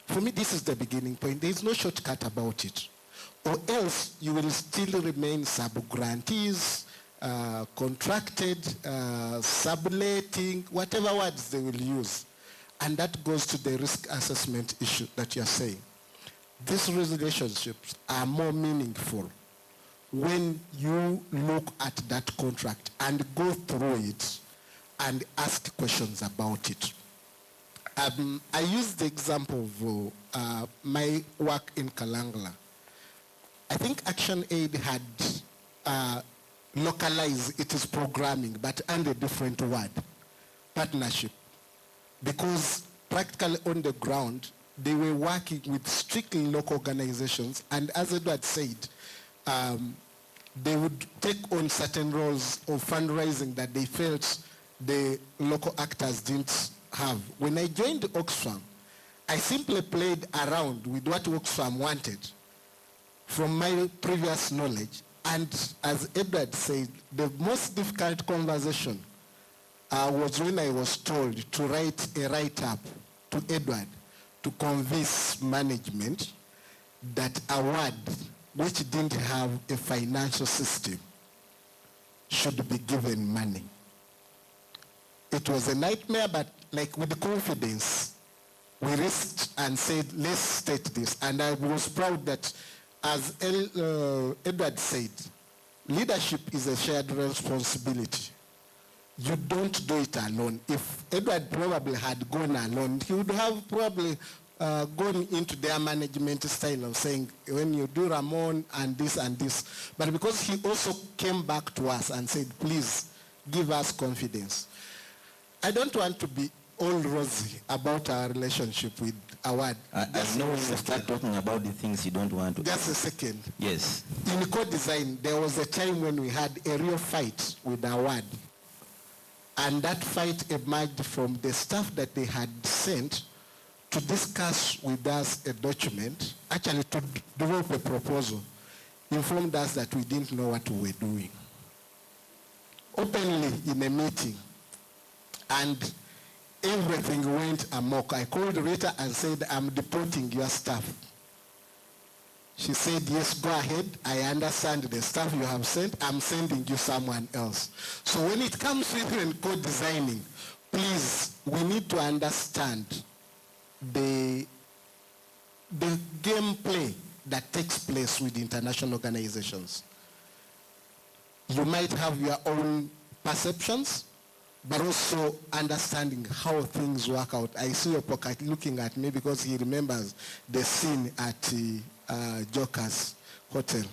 For me, this is the beginning point. There is no shortcut about it. Or else you will still remain sub-grantees, contracted, subletting, whatever words they will use. And that goes to the risk assessment issue that you're saying. These relationships are more meaningful when you look at that contract and go through it and ask questions about it. I use the example of my work in Kalangala. I think Action Aid had localized its programming, but under a different word, partnership. Because practically on the ground, they were working with strictly local organizations, and as Edward said, they would take on certain roles of fundraising that they felt the local actors didn't have. When I joined Oxfam, I simply played around with what Oxfam wanted from my previous knowledge. And as Edward said, the most difficult conversation was when I was told to write a write-up to Edward to convince management that award, which didn't have a financial system, should be given money. It was a nightmare, but like with confidence, we risked and said, let's state this. And I was proud that, as Edward said, leadership is a shared responsibility. You don't do it alone. If Edward probably had gone alone, he would have probably gone into their management style of saying, when you do Ramon and this. But because he also came back to us and said, please give us confidence. I don't want to be all rosy about our relationship with Award. I know when you start talking about the things you don't want to. Just a second. Yes. In co-design, there was a time when we had a real fight with Award. And that fight emerged from the staff that they had sent to discuss with us a document, actually to develop a proposal, informed us that we didn't know what we were doing. Openly in a meeting, and everything went amok. I called Rita and said, I'm deporting your staff. She said, yes, go ahead. I understand the staff you have sent. I'm sending you someone else. So when it comes to even co-designing, please, we need to understand the gameplay that takes place with international organizations. You might have your own perceptions, but also understanding how things work out. I see your pocket looking at me because he remembers the scene at Joker's Hotel.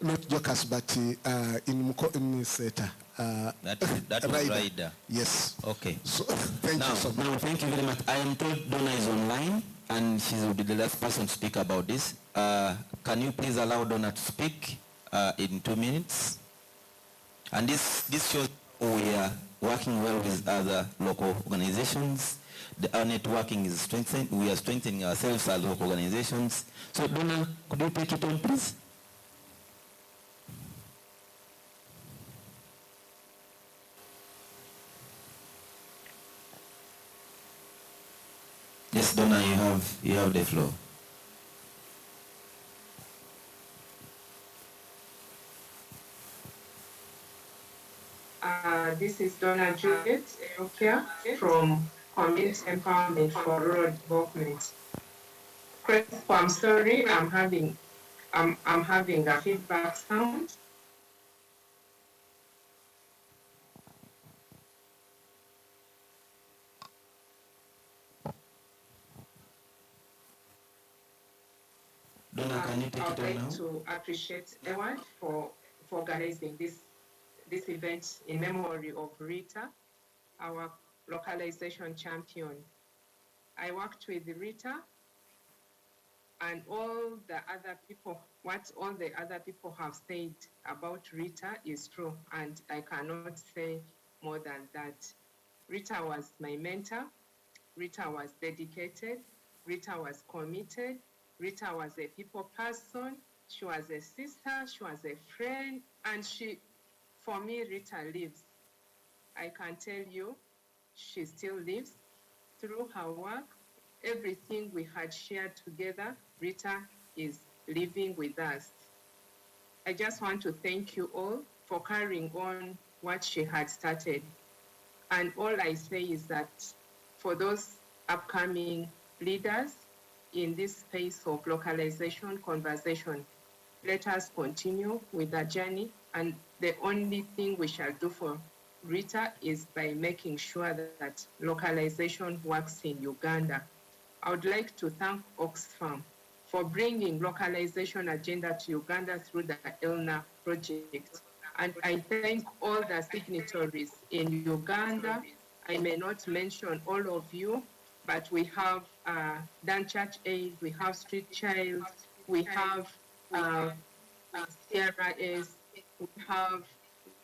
Not Joker's, but in Seta. That was Rita. Yes. Okay. So, thank you so much. Now, thank you very much. I am told Donna is online, and she will be the last person to speak about this. Can you please allow Donna to speak in 2 minutes? And this shows we are working well with other local organizations our networking is strengthened. We are strengthening ourselves as local organizations. So Donna, could you take it on, please? Yes, Donna, you have the floor. This is Donna Juliet Eokia from Community Empowerment for Rural Development. Crespo, I'm sorry, I'm having a feedback sound. Donna, can you take I it would on like now? to appreciate Eward for organizing this event in memory of Rita, our localization champion. I worked with Rita and all the other people, what all the other people have said about Rita is true, and I cannot say more than that. Rita was my mentor. Rita was dedicated. Rita was committed. Rita was a people person. She was a sister. She was a friend. And for me, Rita lives. I can tell you, she still lives through her work. Everything we had shared together, Rita is living with us. I just want to thank you all for carrying on what she had started. And all I say is that for those upcoming leaders in this space of localization conversation, let us continue with the journey. And the only thing we shall do for Rita is by making sure that localization works in Uganda. I would like to thank Oxfam for bringing localization agenda to Uganda through the ELNA project. And I thank all the signatories in Uganda. I may not mention all of you, but we have Dan Church Aid, we have Street Child, we have CRS,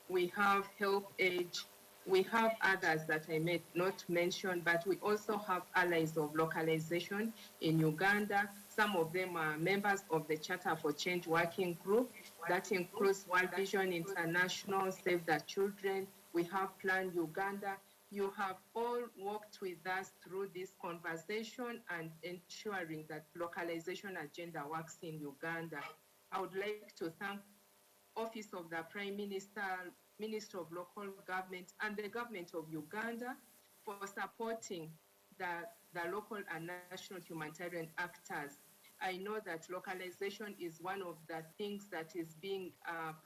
we have Help Age, we have others that I may not mention, but we also have allies of localization in Uganda. Some of them are members of the Charter for Change Working Group. That includes World Vision International, Save the Children. We have Plan Uganda. You have all worked with us through this conversation and ensuring that localization agenda works in Uganda. I would like to thank Office of the Prime Minister, Minister of Local Government, and the government of Uganda for supporting the local and national humanitarian actors. I know that localization is one of the things that is being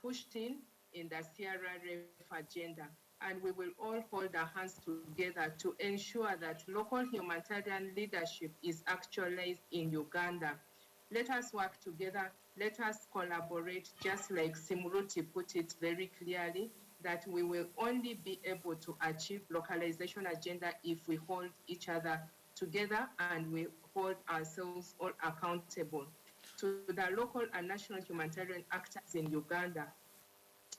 pushed in the CRRF agenda. And we will all hold our hands together to ensure that local humanitarian leadership is actualized in Uganda. Let us work together. Let us collaborate, just like Simruti put it very clearly, that we will only be able to achieve localization agenda if we hold each other together and we hold ourselves all accountable. To the local and national humanitarian actors in Uganda,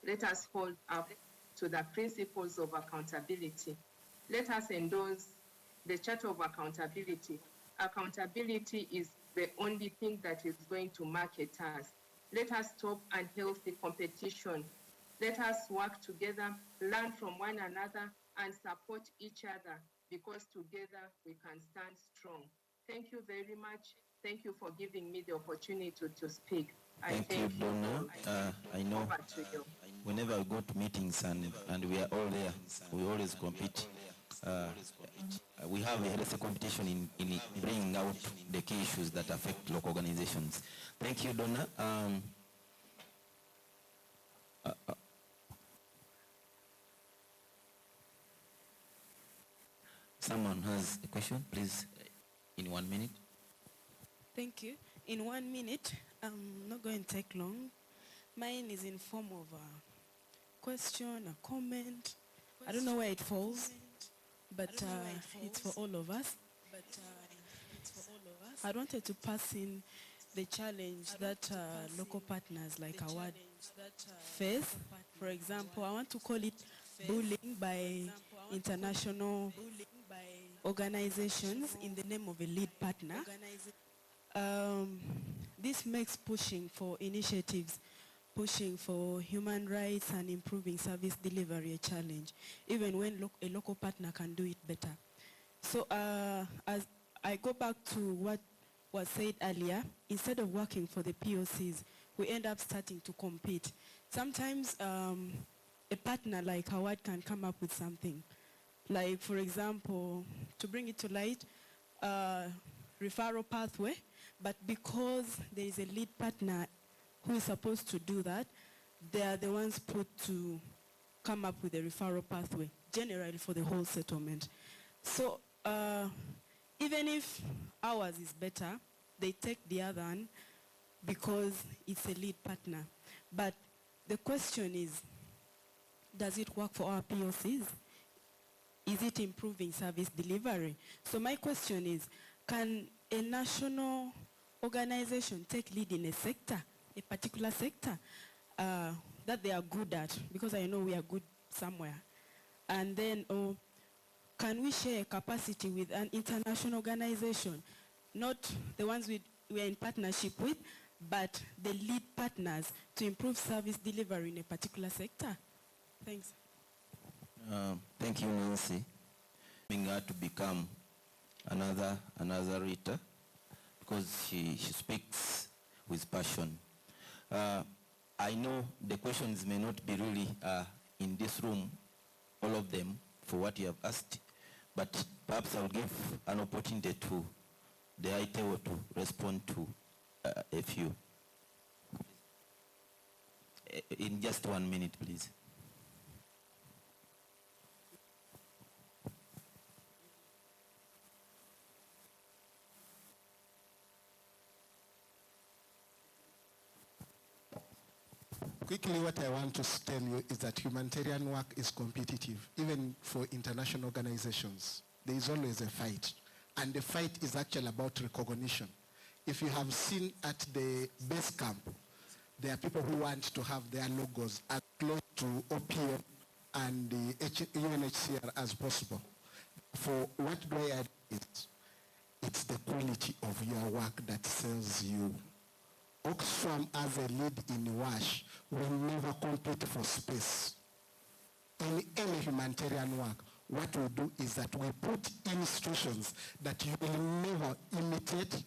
let us hold up to the principles of accountability. Let us endorse the Charter of Accountability. Accountability is the only thing that is going to market us. Let us stop unhealthy competition. Let us work together, learn from one another, and support each other, because together we can stand strong. Thank you very much. Thank you for giving me the opportunity to speak. Thank you, Donna. I know Over to you. whenever we go to meetings and we are all there, we always compete. We have a healthy competition in bringing out the key issues that affect local organizations. Thank you, Donna. Someone has a question, please, in 1 minute. Thank you. In 1 minute, I'm not going to take long. Mine is in form of a question, a comment. I don't know where it falls, but it's for all of us. I wanted to pass in the challenge that local partners like Award face. For example, I want to call it bullying by international organizations in the name of a lead partner. This makes pushing for initiatives, pushing for human rights and improving service delivery a challenge, even when a local partner can do it better. So as I go back to what was said earlier, instead of working for the POCs, we end up starting to compete. Sometimes a partner like Howard can come up with something. Like, for example, to bring it to light, referral pathway, but because there is a lead partner who is supposed to do that, they are the ones put to come up with a referral pathway, generally for the whole settlement. So even if ours is better, they take the other one because it's a lead partner. But the question is, does it work for our POCs? Is it improving service delivery? So my question is, can a national organization take lead in a sector, a particular sector that they are good at? Because I know we are good somewhere. And then, can we share capacity with an international organization, not the ones we are in partnership with, but the lead partners to improve service delivery in a particular sector? Thanks. Thank you, Nancy. Being her to become another Rita, because she speaks with passion. I know the questions may not be really in this room, all of them, for what you have asked, but perhaps I'll give an opportunity to the ITO to respond to a few. In just 1 minute, please. Quickly, what I want to tell you is that humanitarian work is competitive, even for international organizations. There is always a fight, and the fight is actually about recognition. If you have seen at the base camp, there are people who want to have their logos as close to OPM and the UNHCR as possible. For what do I add is, it's the quality of your work that sells you. Oxfam as a lead in WASH will never compete for space. In any humanitarian work, what we do is that we put institutions that you will never imitate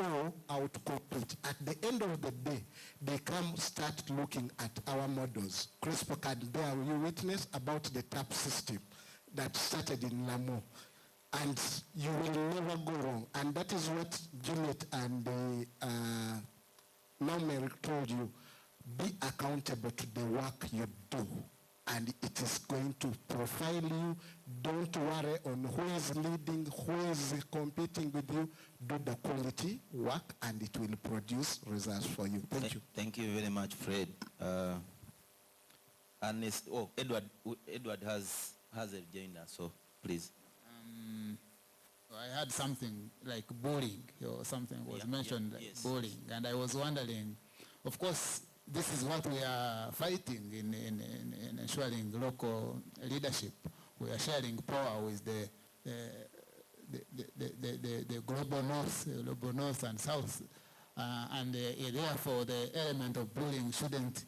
or outcompete. At the end of the day, they start looking at our models. CRISPR can bear you witness about the TAP system that started in Lamo. And you will never go wrong. And that is what Juliet and Nomel told you. Be accountable to the work you do. And it is going to profile you. Don't worry on who is leading, who is competing with you. Do the quality work and it will produce results for you. Thank you. Thank you very much, Fred. Edward has joined us, so please. I had something like bullying or something was mentioned, like yes. Bullying, and I was wondering, of course, this is what we are fighting in ensuring local leadership. We are sharing power with the global north and south, and therefore the element of bullying shouldn't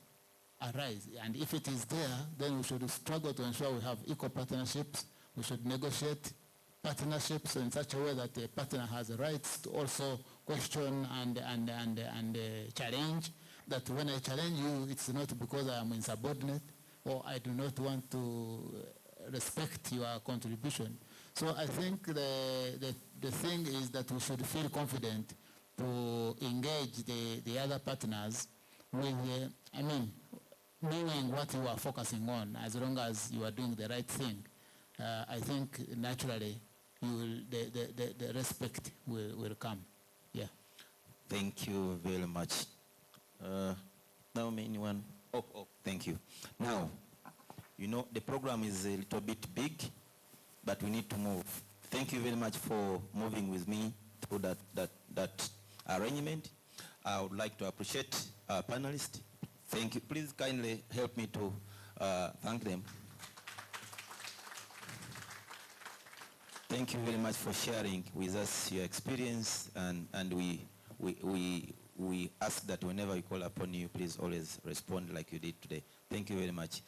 arise. And if it is there, then we should struggle to ensure we have equal partnerships. We should negotiate partnerships in such a way that the partner has the rights to also question and challenge. That when I challenge you, it's not because I am insubordinate or I do not want to respect your contribution. So I think the thing is that we should feel confident to engage the other partners with, knowing what you are focusing on, as long as you are doing the right thing. I think naturally the respect will come. Yeah. Thank you very much. Now, anyone? Thank you. Now, the program is a little bit big, but we need to move. Thank you very much for moving with me through that arrangement. I would like to appreciate our panelists. Thank you. Please kindly help me to thank them. Thank Thank you very much for sharing with us your experience, and we ask that whenever we call upon you, please always respond like you did today. Thank you very much.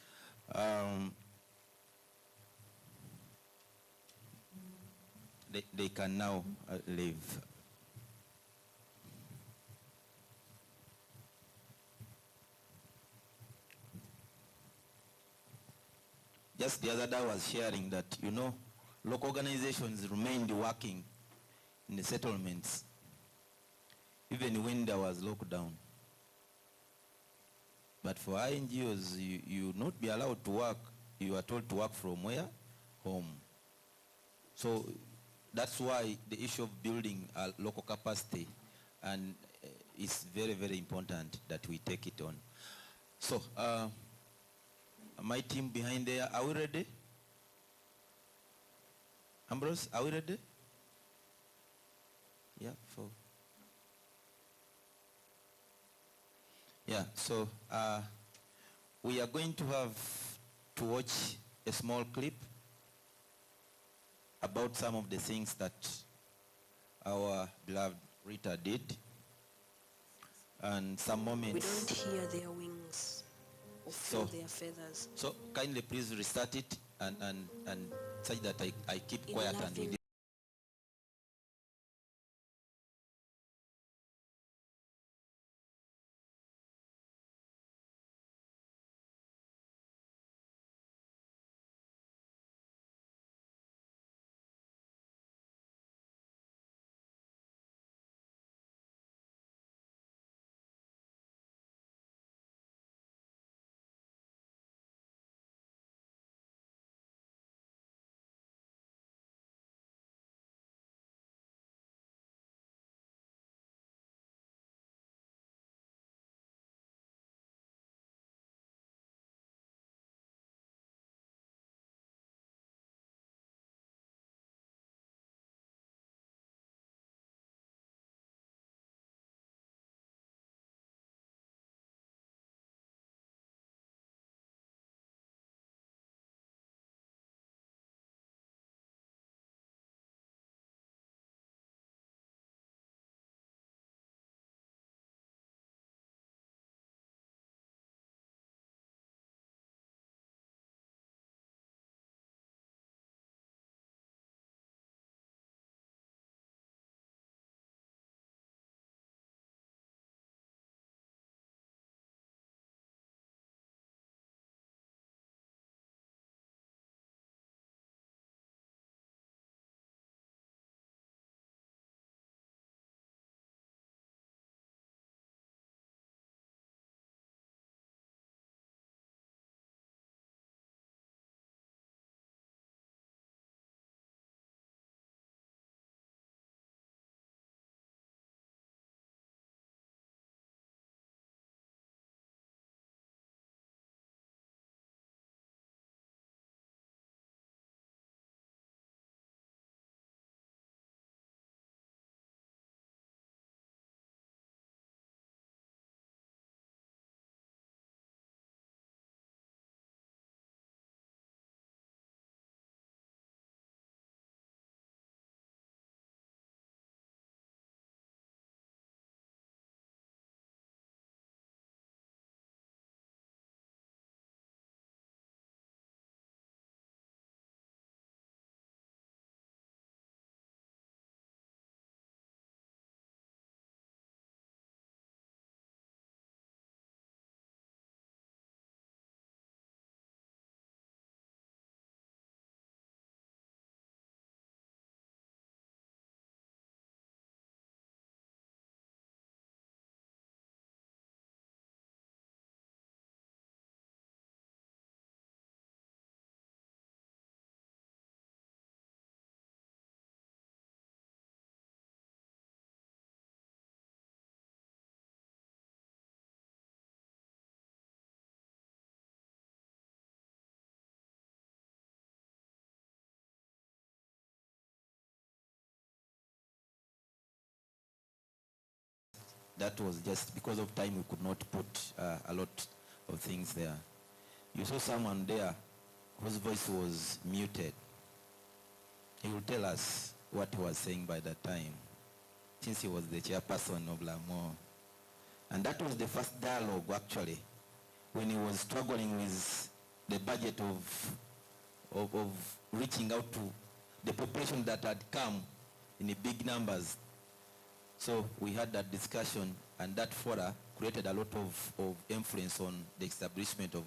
They can now leave. Just the other day I was sharing that, you know, local organizations remained working in the settlements even when there was lockdown. But for NGOs, you not be allowed to work. You are told to work from where? Home. So that's why the issue of building a local capacity and is very, very important that we take it on. So my team behind there, are we ready? Ambrose, are we ready? Yeah, yeah, so we are going to have to watch a small clip about some of the things that our beloved Rita did, and some moments. We don't hear their wings or feel their feathers. So kindly please restart it and such that I keep In quiet and loving we that was just because of time we could not put a lot of things there. You saw someone there whose voice was muted. he will tell us what he was saying by that time, since he was the chairperson of Lamo. And that was the first dialogue, actually, when he was struggling with the budget of reaching out to the population that had come in big numbers. So we had that discussion, and that fora created a lot of influence on the establishment of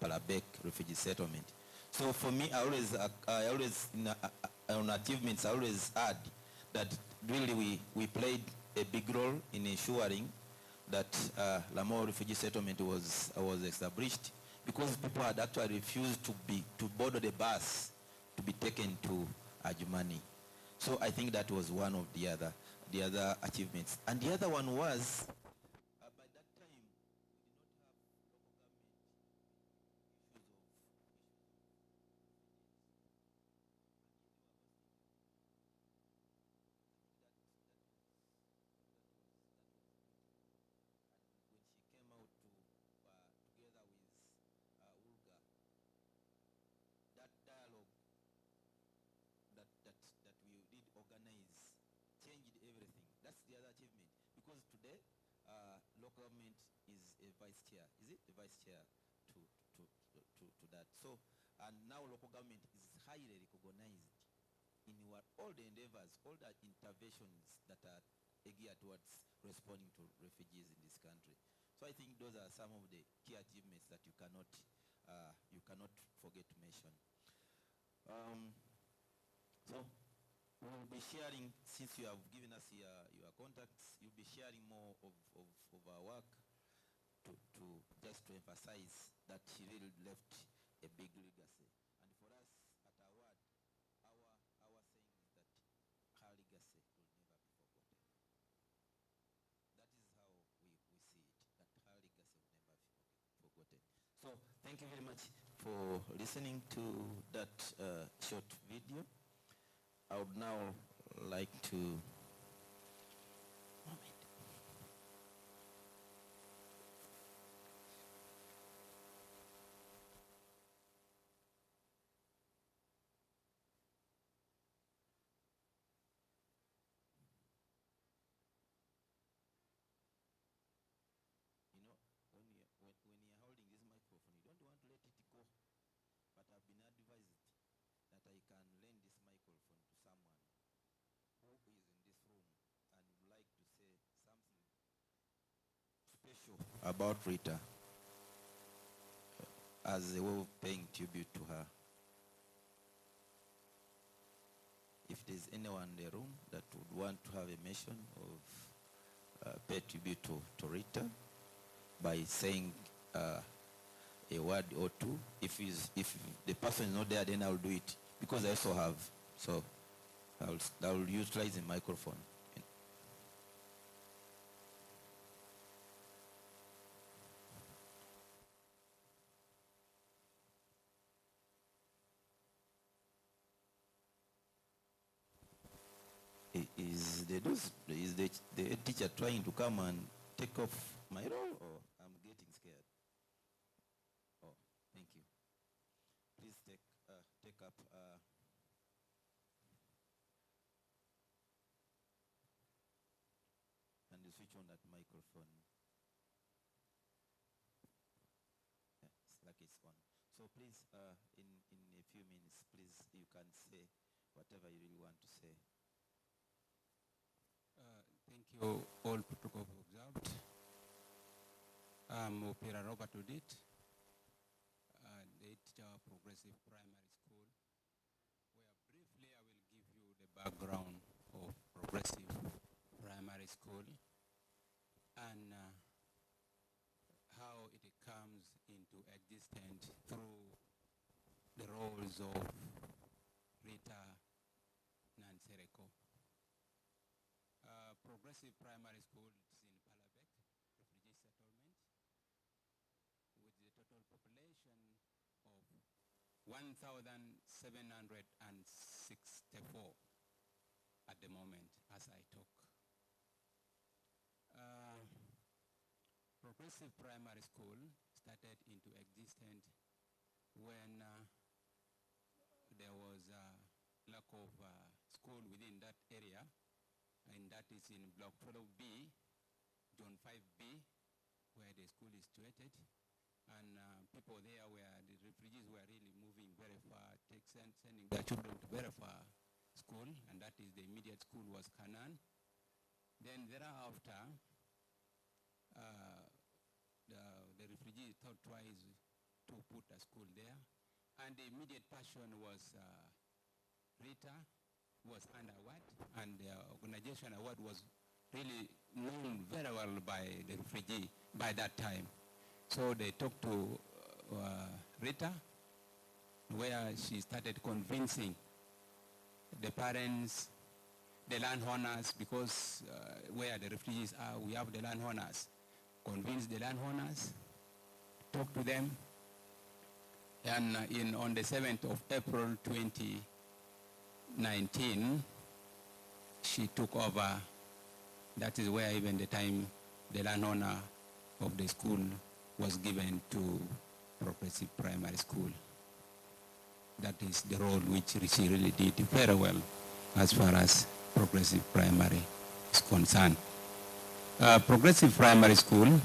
Palabek refugee settlement. So for me, I always on achievements, I always add that really we played a big role in ensuring that Lamo refugee settlement was established, because people had actually refused to board the bus to be taken to Ajumani. So I think that was one of the other achievements. And the other one was, by that time, local government is a vice chair. Is it the vice chair to that? So, and now local government is highly recognized in all the endeavors, all the interventions that are geared towards responding to refugees in this country. So I think those are some of the key achievements that you cannot forget to mention. So we'll be sharing, since you have given us your contacts, you'll be sharing more of our work to just to emphasize that she really left a big legacy. And for us at our ward, our saying is that her legacy will never be forgotten. That is how we see it, that her legacy will never be forgotten. So thank you very much for listening to that short video. I would now like to when you're holding this microphone, you don't want to let it go. But I've been advised that I can lend this microphone to someone who is in this room and would like to say something special about Rita as a way of paying tribute to her. If there's anyone in the room that would want to have a mention of pay tribute to Rita by saying a word or two, if the person is not there, then I'll do it, because I also have. So I'll utilize the microphone. Is the teacher trying to come and take off my role, or I'm getting scared? Oh, thank you. Please take up. And you switch on that microphone. Yeah, it's like it's on. So please, in a few minutes, please, you can say whatever you really want to say. Thank you, all protocol observed. I'm Opera Robert Odit, the teacher of Progressive Primary School, where briefly I will give you the background of Progressive Primary School and how it comes into existence through the roles of Rita Nansereko. Progressive Primary School is in Palabek, refugee settlement, with the total population of 1,764 at the moment as I talk. Progressive Primary School started into existence when there was lack of school within that area, and that is in Block 12B, Zone 5B, where the school is situated. And people there the refugees were really moving very far, sending their children to very far school, and that is the immediate school was Canaan. Then thereafter, the refugees thought twice to put a school there, and the immediate person was Rita, was under award, and the organization award was really known very well by the refugee by that time. So they talked to Rita, where she started convincing the parents, the landowners, because where the refugees are, we have the landowners. Convince the landowners, talk to them, and on the 7th of April 2019, she took over. That is where even the time the landowner of the school was given to Progressive Primary School. That is the role which she really did very well as far as Progressive Primary is concerned. Progressive Primary School,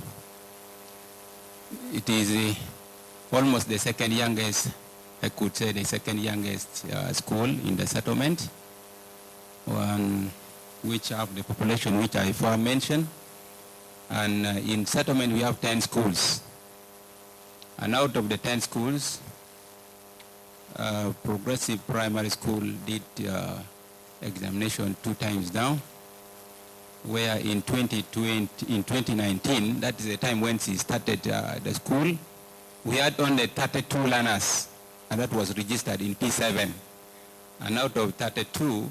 it is almost the second youngest, I could say the second youngest school in the settlement, which have the population which I before mentioned. And in settlement we have 10 schools. And out of the 10 schools, Progressive Primary School did examination 2 times now, where in 2019, that is the time when she started the school, we had only 32 learners, and that was registered in P7. And out of 32,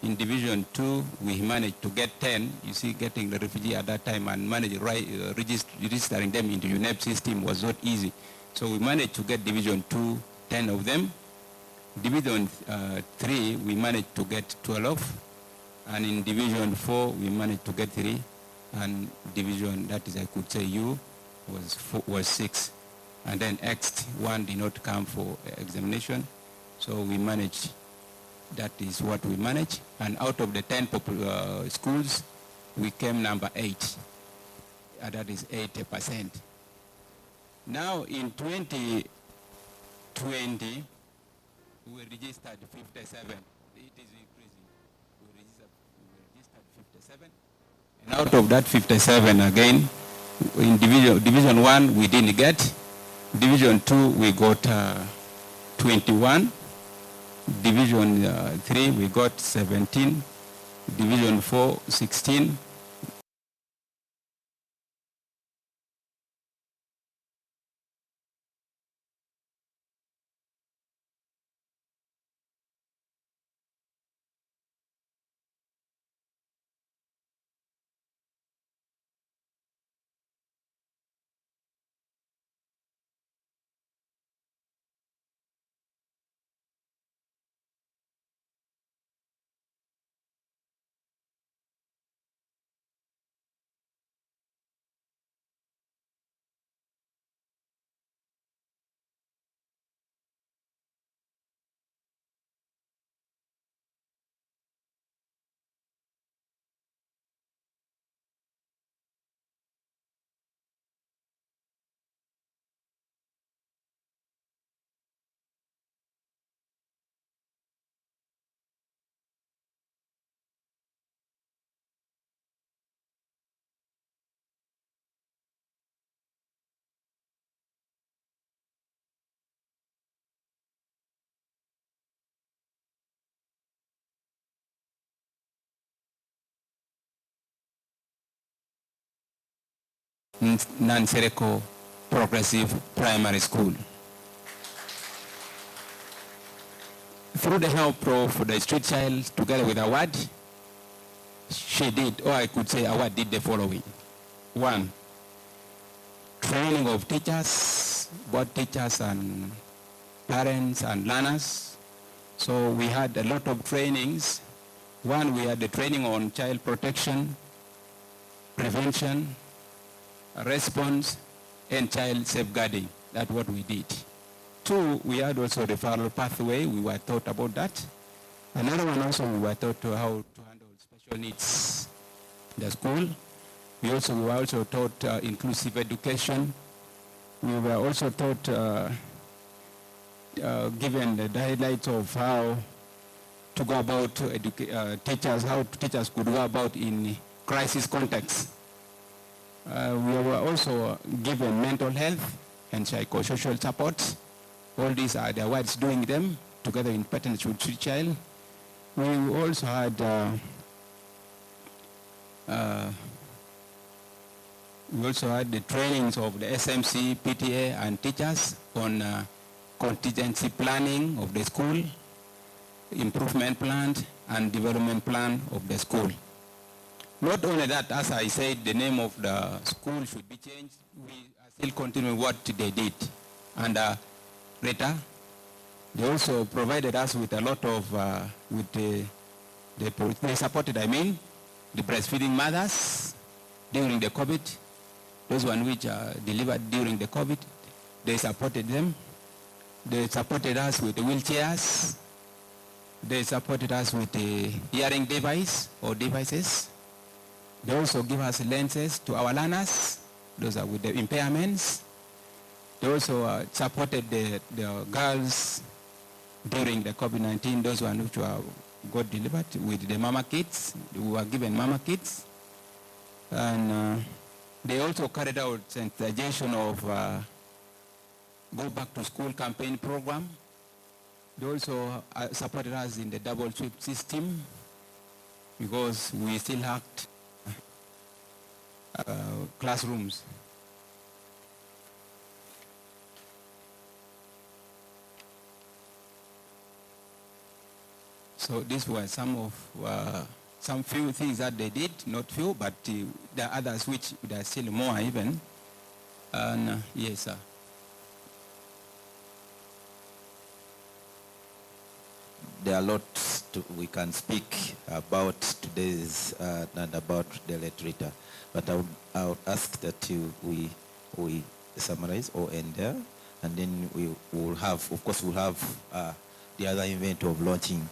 in Division 2, we managed to get 10. You see, getting the refugee at that time and registering them into UNEP system was not easy. So we managed to get Division 2, 10 of them. Division 3, we managed to get 12. And in Division 4, we managed to get 3. And Division, that is, I could say U, was 6. And then X, 1 did not come for examination. So we managed. That is what we manage. And out of the 10 schools, we came number 8. That is 80%. Now in 2020, we registered 57. It is increasing. We registered 57. And out of that 57 again, in Division 1, we didn't get. Division 2, we got 21. Division 3, we got 17. Division 4, 16. Nansereko Progressive Primary School. Through the help of the street child together with Awad, she did, or I could say Awad did the following. 1, training of teachers, both teachers and parents and learners. So we had a lot of trainings. 1, we had the training on child protection, prevention, response, and child safeguarding. That's what we did. 2, we had also referral pathway. We were taught about that. Another one also, we were taught how to handle special needs in the school. We were also taught inclusive education. We were also taught, given the highlights of how to go about teachers, how teachers could go about in crisis context. We were also given mental health and psychosocial support. All these are the awards doing them together in partnership with Street Child. We also had the trainings of the SMC, PTA, and teachers on contingency planning of the school, improvement plan, and development plan of the school. Not only that, as I said, the name of the school should be changed. We are still continuing what they did. And Rita, they also provided us with a lot of, they supported, the breastfeeding mothers during the COVID. Those ones which delivered during the COVID, they supported them. They supported us with the wheelchairs. They supported us with the hearing device or devices. They also give us lenses to our learners, those are with the impairments. They also supported the girls during the COVID-19, those ones which got delivered with the mama kits. We were given mama kits. And they also carried out sensitization of Go Back to School campaign program. They also supported us in the double sweep system because we still lacked classrooms. So these were some few things that they did, not few, but there are others which there are still more even. And yes, sir. There are lots we can speak about today's and about the late Rita, but I would ask that we summarize or end there, and then we will have, of course, we'll have the other event of launching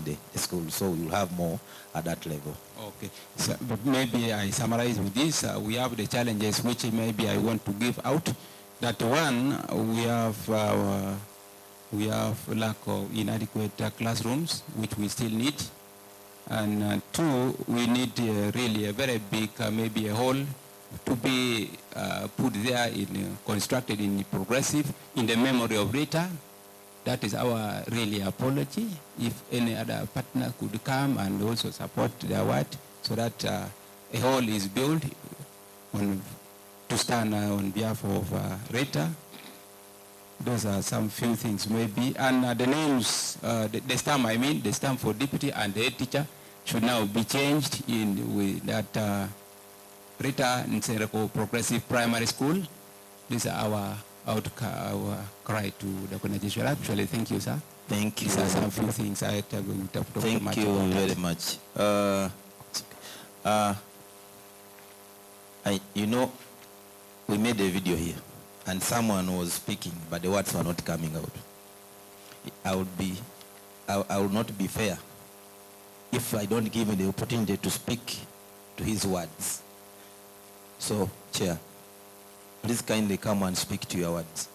the school, so we'll have more at that level. Okay, so, but maybe I summarize with this. We have the challenges which maybe I want to give out. That one, we have lack of inadequate classrooms, which we still need. And two, we need really a very big, maybe a hall to be put there, constructed in progressive, in the memory of Rita. That is our really apology. If any other partner could come and also support the award so that a hall is built to stand on behalf of Rita. Those are some few things maybe. And the names, the stamp, the stamp for deputy and the head teacher should now be changed with that Rita Nansereko Progressive Primary School. These are our cry to the organization. Actually, thank you, sir. Thank you. These are some few things I have to talk Thank you very much. We made a video here, and someone was speaking, but the words were not coming out. I would not be fair if I don't give him the opportunity to speak to his words. So, Chair, please kindly come and speak to your words.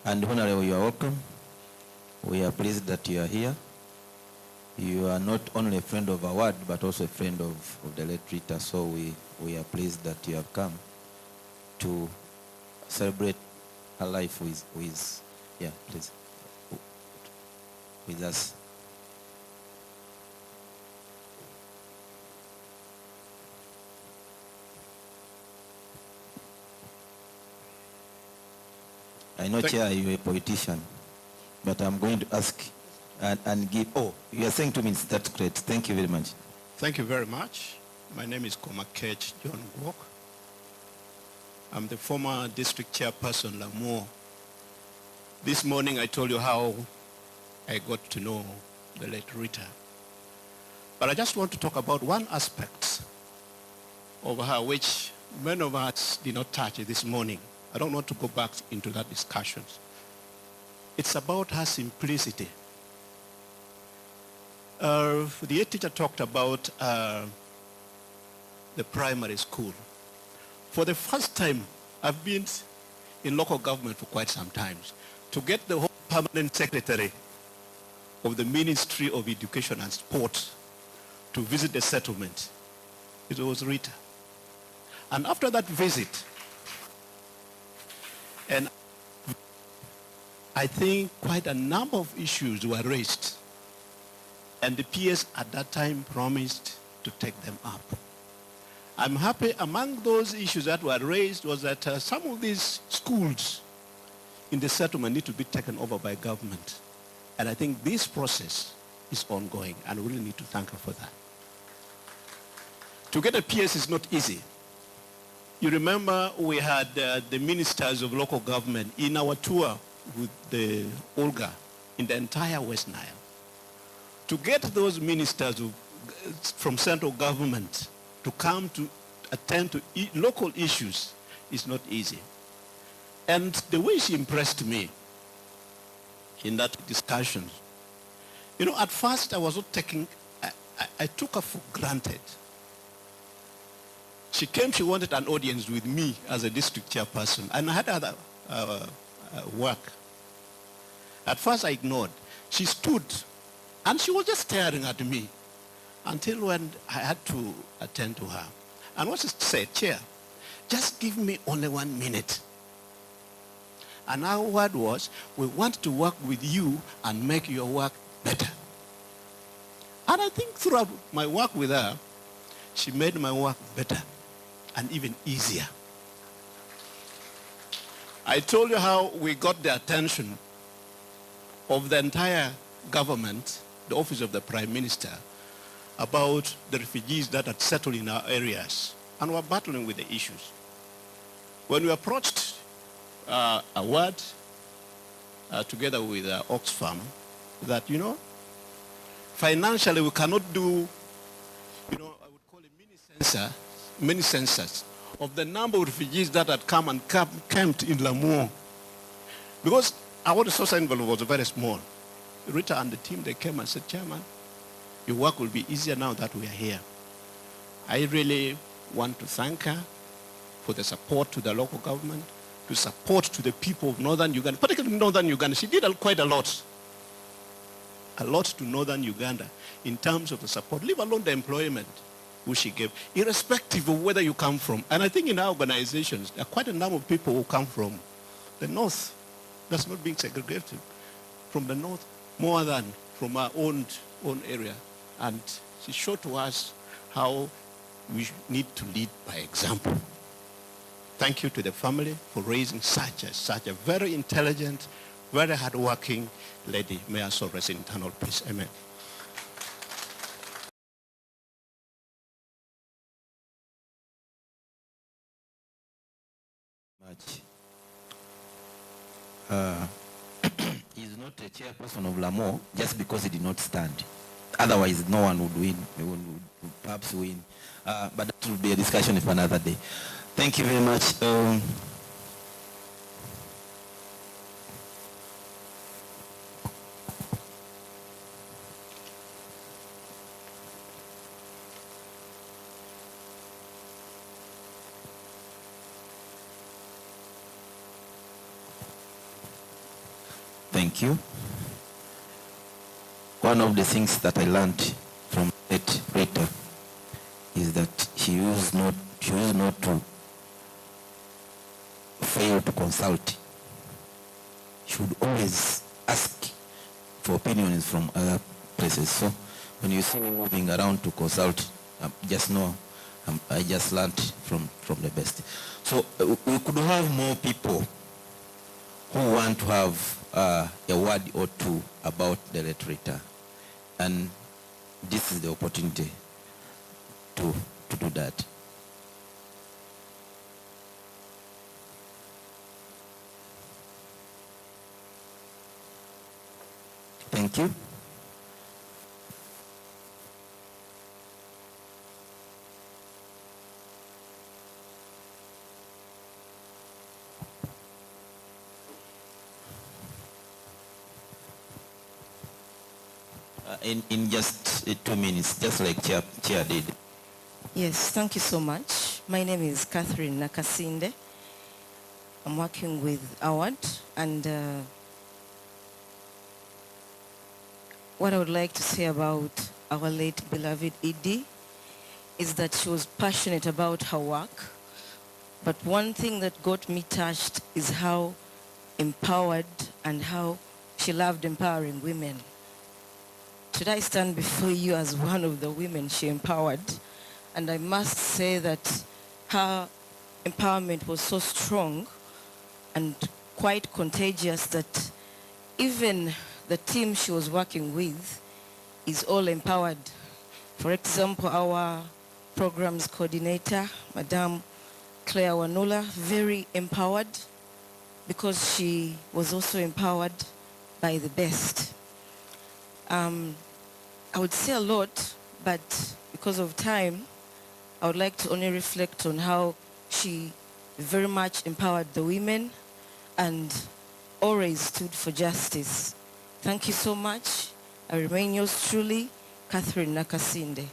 And Honorable, you are welcome. We are pleased that you are here. You are not only a friend of our ward, but also a friend of the late Rita. So we are pleased that you have come to celebrate her life with please, with us. I know, Chair, you're a politician, but I'm going to ask and give, you are saying 2 minutes, that's great. Thank you very much. Thank you very much. My name is Komakech John Gwok. I'm the former district chairperson, Lamour. This morning I told you how I got to know the late Rita. But I just want to talk about one aspect of her which many of us did not touch this morning I don't want to go back into that discussion. It's about her simplicity. The head teacher talked about the primary school. For the first time, I've been in local government for quite some time. To get the whole permanent secretary of the Ministry of Education and Sport to visit the settlement, it was Rita. And after that visit, and I think quite a number of issues were raised, and the PS at that time promised to take them up. I'm happy among those issues that were raised was that some of these schools in the settlement need to be taken over by government. And I think this process is ongoing, and we really need to thank her for that. To get a PS is not easy. You remember we had the ministers of local government in our tour with the Olga in the entire West Nile. To get those ministers from central government to come to attend to local issues is not easy. And the way she impressed me in that discussion, you know, at first I was not taking, I took her for granted. She came, she wanted an audience with me as a district chairperson, and I had other work. At first I ignored. She stood, and she was just staring at me until when I had to attend to her. And what she said, Chair, just give me only 1 minute. And our word was, we want to work with you and make your work better. And I think throughout my work with her, she made my work better and even easier. I told you how we got the attention of the entire government, the office of the Prime Minister, about the refugees that had settled in our areas and were battling with the issues. When we approached Award together with Oxfam, that, you know, financially we cannot do, you know, I would call it mini census of the number of refugees that had come and camped in Lamu. Because our resource envelope was very small. Rita and the team, they came and said, Chairman, your work will be easier now that we are here. I really want to thank her for the support to the local government, to support to the people of northern Uganda, particularly northern Uganda. She did quite a lot to northern Uganda in terms of the support, leave alone the employment which she gave, irrespective of whether you come from. And I think in our organizations, there are quite a number of people who come from the north. That's not being segregated. From the north, more than from our own area. And she showed to us how we need to lead by example. Thank you to the family for raising such a very intelligent, very hardworking lady. May her soul rest in eternal peace. Amen. He's not a chairperson of Lamo just because he did not stand. Otherwise, no one would win. No one would perhaps win. But that will be a discussion for another day. Thank you very much. Thank you. One of the things that I learned from Rita is that she used not to fail to consult. She would always ask for opinions from other places. So when you see me moving around to consult, just know I just learned from the best. So we could have more people who want to have a word or two about the literature. And this is the opportunity to do that. Thank you. In just 2 minutes, just like Chair did. Yes, thank you so much. My name is Catherine Nakasinde. I'm working with Award, and what I would like to say about our late beloved Edie is that she was passionate about her work, but one thing that got me touched is how empowered and how she loved empowering women. Today I stand before you as one of the women she empowered, and I must say that her empowerment was so strong and quite contagious that even the team she was working with is all empowered. For example, our programs coordinator, Madame Claire Wanula, very empowered because she was also empowered by the best. I would say a lot, but because of time, I would like to only reflect on how she very much empowered the women and always stood for justice. Thank you so much. I remain yours truly, Catherine Nakasinde.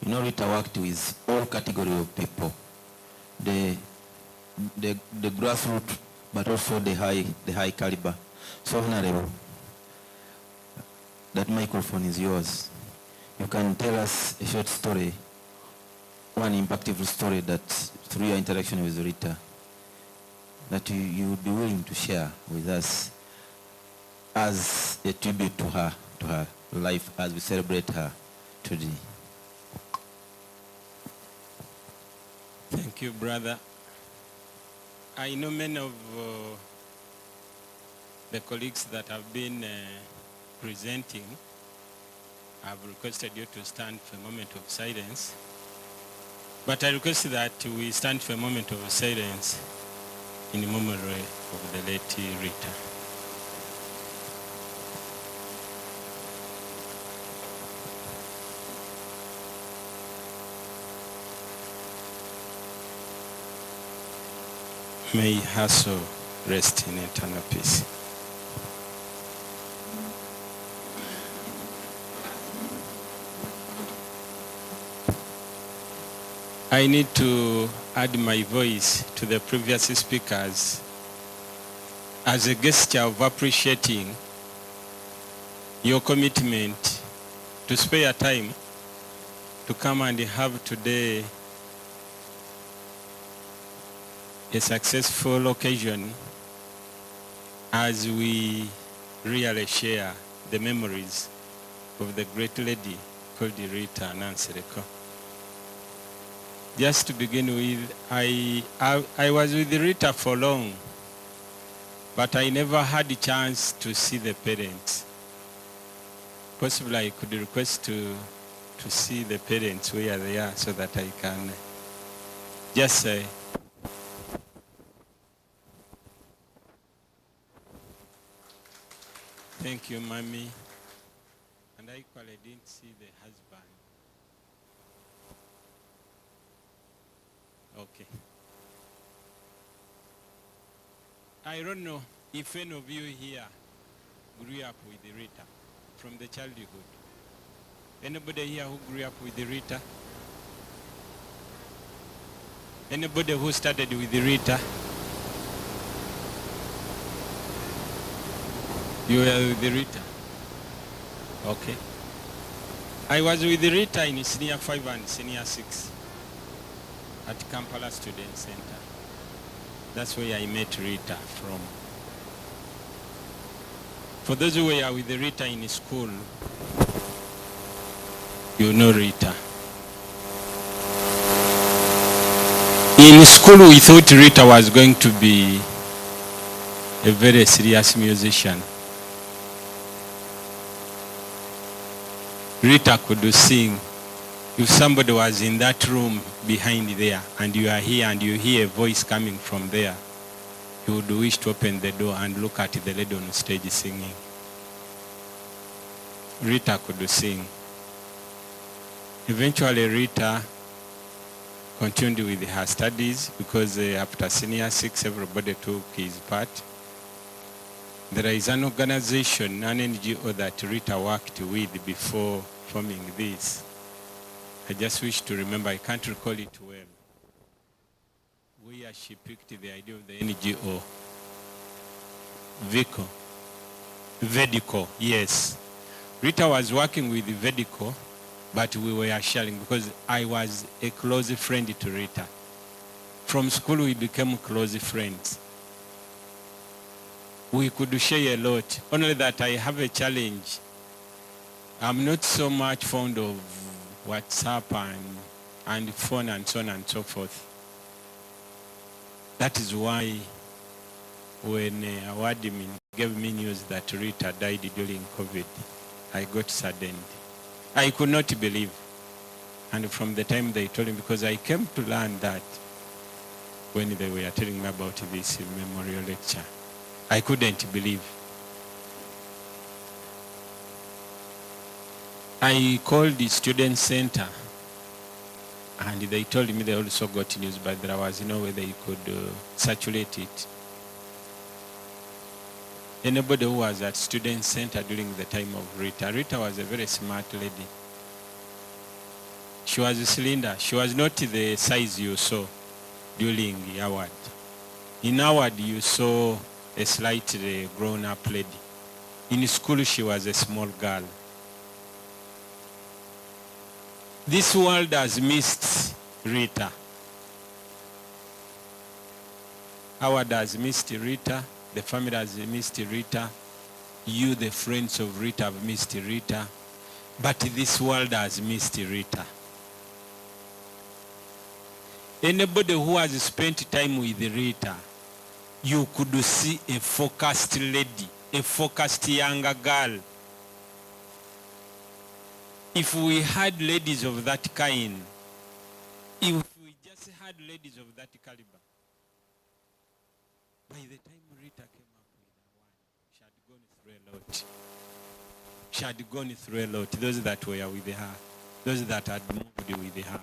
You know, Rita worked with all category of people, the grassroots, but also the high caliber. So, Honorable, that microphone is yours. You can tell us a short story, one impactful story that through your interaction with Rita, that you would be willing to share with us as a tribute to her life as we celebrate her today. Thank you, brother. I know many of the colleagues that have been presenting have requested you to stand for a moment of silence. But I request that we stand for a moment of silence in memory of the late Rita. May her soul rest in eternal peace. I need to add my voice to the previous speakers as a gesture of appreciating your commitment to spare time to come and have today a successful occasion as we really share the memories of the great lady called Rita Nansereko. Just to begin with, I was with Rita for long, but I never had a chance to see the parents. Possibly I could request to see the parents where they are so that I can just say, thank you, Mommy. And I equally didn't see the husband. Okay. I don't know if any of you here grew up with Rita from the childhood. Anybody here who grew up with Rita? Anybody who started with Rita? You were with Rita? Okay. I was with Rita in Senior 5 and Senior 6 at Kampala Student Center. That's where I met Rita from. For those who were with Rita in school, you know Rita. In school, we thought Rita was going to be a very serious musician. Rita could sing. If somebody was in that room behind there and you are here and you hear a voice coming from there, you would wish to open the door and look at the lady on stage singing. Rita could sing. Eventually, Rita continued with her studies because after senior 6, everybody took his part. There is an organization, an NGO that Rita worked with before forming this. I just wish to remember, I can't recall it well, where she picked the idea of the NGO. Vedico, yes. Rita was working with Vedico, but we were sharing because I was a close friend to Rita. From school, we became close friends. We could share a lot, only that I have a challenge. I'm not so much fond of WhatsApp and phone and so on and so forth. That is why when Awadimi gave me news that Rita died during COVID, I got saddened. I could not believe. And from the time they told me, because I came to learn that when they were telling me about this memorial lecture, I couldn't believe. I called the student center and they told me they also got news, but there was no way they could saturate it. Anybody who was at student center during the time of Rita was a very smart lady. She was slender. She was not the size you saw during Howard. In Howard, you saw a slightly grown-up lady. In school, she was a small girl. This world has missed Rita. Howard has missed Rita. The family has missed Rita. You, the friends of Rita, have missed Rita. But this world has missed Rita. Anybody who has spent time with Rita, you could see a focused lady, a focused younger girl. If we had ladies of that kind, if we just had ladies of that caliber, by the time Rita came up with her one, she had gone through a lot. Those that were with her, those that had moved with her.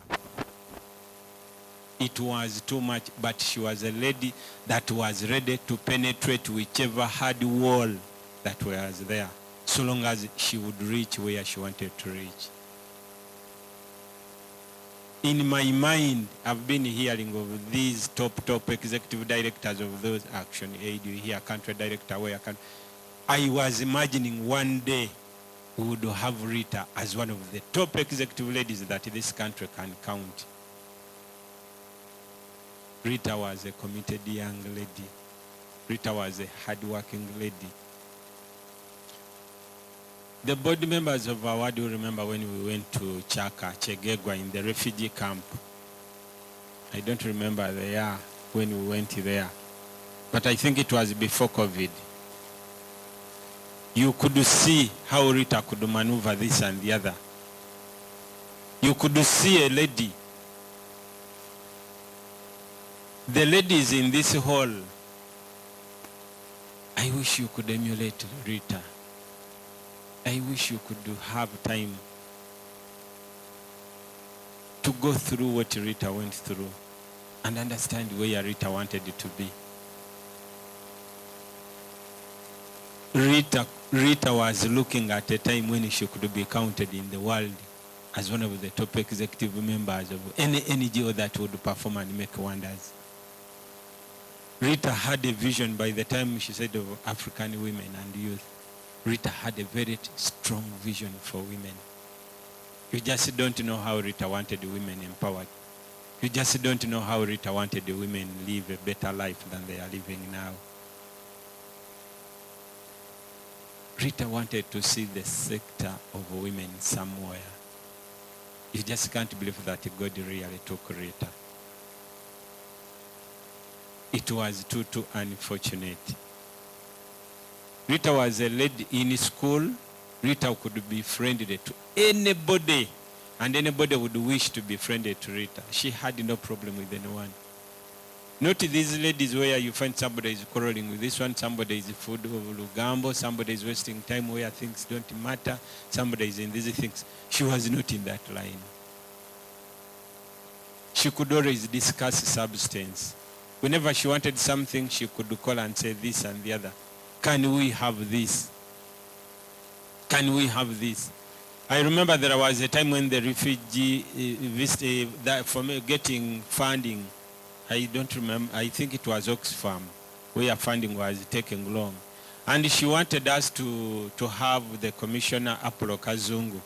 It was too much, but she was a lady that was ready to penetrate whichever hard wall that was there, so long as she would reach where she wanted to reach. In my mind, I've been hearing of these top executive directors of those Action Aid. You hear country director, I was imagining one day we would have Rita as one of the top executive ladies that this country can count. Rita was a committed young lady. Rita was a hard-working lady. The board members of our do remember when we went to Chegegwa in the refugee camp. I don't remember the year when we went there, but I think it was before COVID. You could see how Rita could maneuver this and the other. You could see a lady. The ladies in this hall, I wish you could emulate Rita. I wish you could have time to go through what Rita went through and understand where Rita wanted it to be. Rita was looking at a time when she could be counted in the world as one of the top executive members of any NGO that would perform and make wonders. Rita had a vision by the time she said of African women and youth. Rita had a very strong vision for women. You just don't know how Rita wanted women empowered. You just don't know how Rita wanted the women live a better life than they are living now. Rita wanted to see the sector of women somewhere. You just can't believe that God really took Rita. It was too unfortunate. Rita was a lady in school. Rita could be friendly to anybody, and anybody would wish to be friendly to Rita. She had no problem with anyone. Not these ladies where you find somebody is quarreling with this one, somebody is food of Lugambo, somebody is wasting time where things don't matter, somebody is in these things. She was not in that line. She could always discuss substance. Whenever she wanted something, she could call and say this and the other. Can we have this? Can we have this? I remember there was a time when the refugee that for me getting funding, I don't remember, I think it was Oxfam, where funding was taking long. And she wanted us to have the Commissioner Apollo Kazungu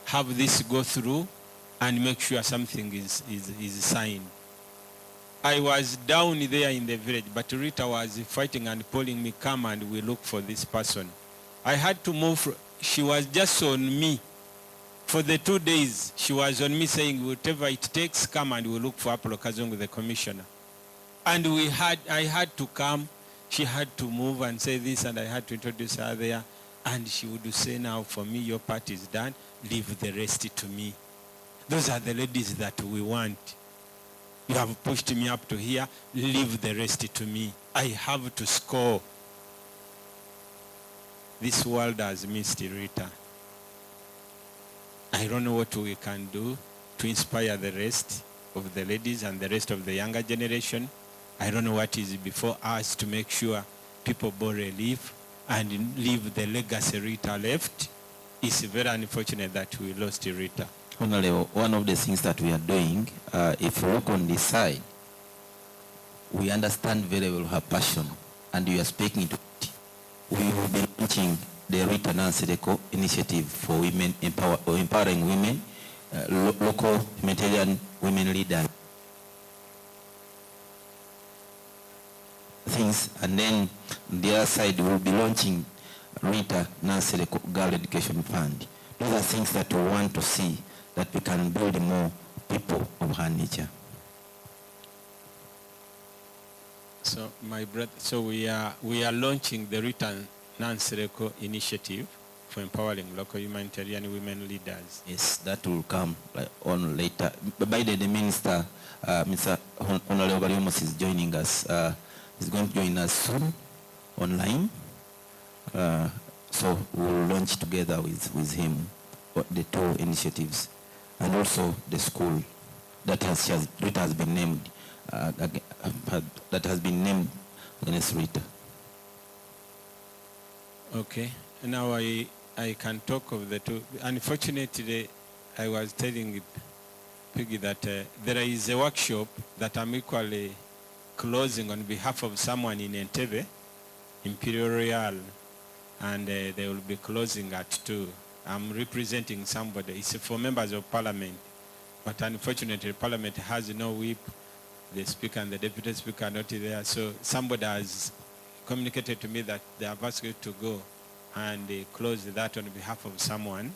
have this go through and make sure something is signed. I was down there in the village, but Rita was fighting and pulling me, come and we look for this person. I had to move, she was just on me. For the 2 days, she was on me saying, whatever it takes, come and we'll look for Apollo Kazungu, the commissioner. And I had to come, she had to move and say this, and I had to introduce her there. And she would say, now for me, your part is done, leave the rest to me. Those are the ladies that we want. You have pushed me up to here, leave the rest to me. I have to score. This world has missed Rita. I don't know what we can do to inspire the rest of the ladies and the rest of the younger generation. I don't know what is before us to make sure people bore a leaf and leave the legacy Rita left. It's very unfortunate that we lost Rita. Honorable, one of the things that we are doing, if you look on this side, we understand very well her passion, and you are speaking to it. We will be launching the Rita Nansereko initiative for women, empowering women, local humanitarian women leaders. Things, and then on the other side, we will be launching Rita Nansereko Girl Education Fund. Those are things that we want to see, that we can build more people of her nature. So my brother, so we are launching the Rita Nansereko initiative for empowering local humanitarian women leaders. Yes, that will come on later. By the minister, Mr. Honorable Barriomos is joining us. He's going to join us soon online. So we'll launch together with him the two initiatives, and also the school that Rita has been named, that has been named against Rita. Okay, now I can talk of the two. Unfortunately, I was telling Piggy that there is a workshop that I'm equally closing on behalf of someone in Entebbe, Imperial Royal, and they will be closing at 2. I'm representing somebody. It's for members of parliament, but unfortunately parliament has no whip. The speaker and the deputy speaker are not there, so somebody has communicated to me that they have asked you to go and close that on behalf of someone.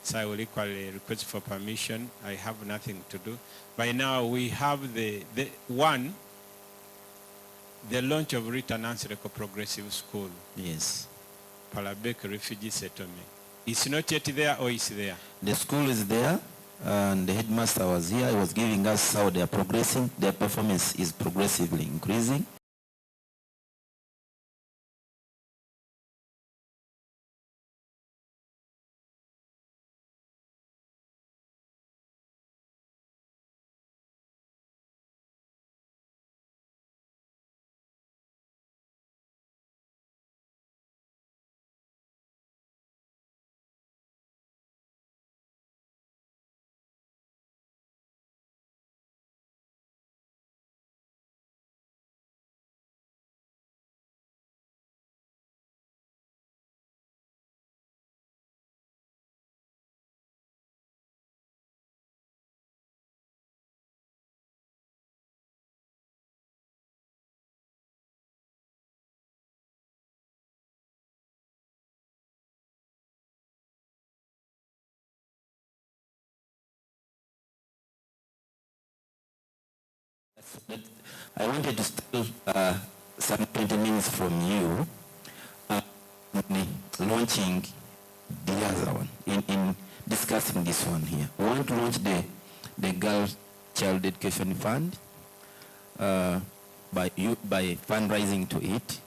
So I will equally request for permission. I have nothing to do. By now we have the launch of Rita Nansereko Progressive School. Yes. Palabek Refugee Settlement. It's not yet there, or is there? The school is there, and the headmaster was here. He was giving us how they are progressing. Their performance is progressively increasing. I wanted to steal some 20 minutes from you launching the other one, in discussing this one here. We want to launch the Girl Child Education Fund by fundraising to it.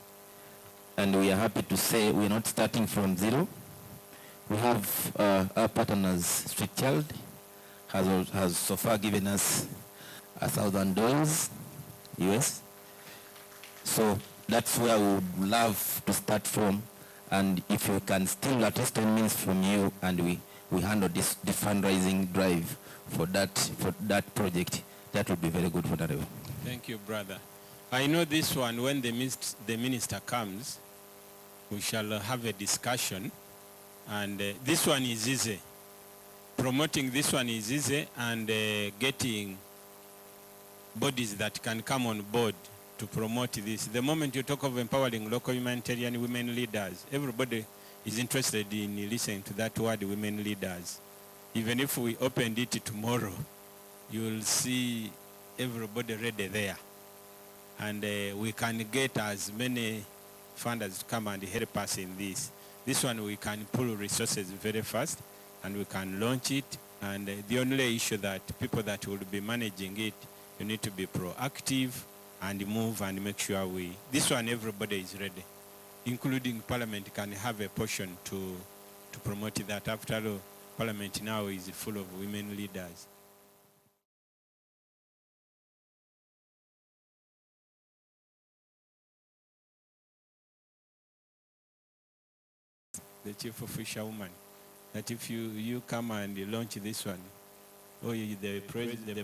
And we are happy to say we're not starting from zero. We have our partners, Street Child, has so far given us $1,000 US. So that's where we would love to start from. And if you can steal at least 10 minutes from you, and we handle the fundraising drive for that project, that would be very good for that. Thank you, brother. I know this one, when the minister comes, we shall have a discussion. And this one is easy. Promoting this one is easy, and getting bodies that can come on board to promote this. The moment you talk of empowering local humanitarian women leaders, everybody is interested in listening to that word, women leaders. Even if we opened it tomorrow, you will see everybody ready there. And we can get as many funders to come and help us in this. This one we can pull resources very fast, and we can launch it. And the only issue that people that will be managing it, you need to be proactive and move and make sure this one everybody is ready, including Parliament can have a portion to promote that. After all, Parliament now is full of women leaders. The chief official woman, that if you come and launch this one, or the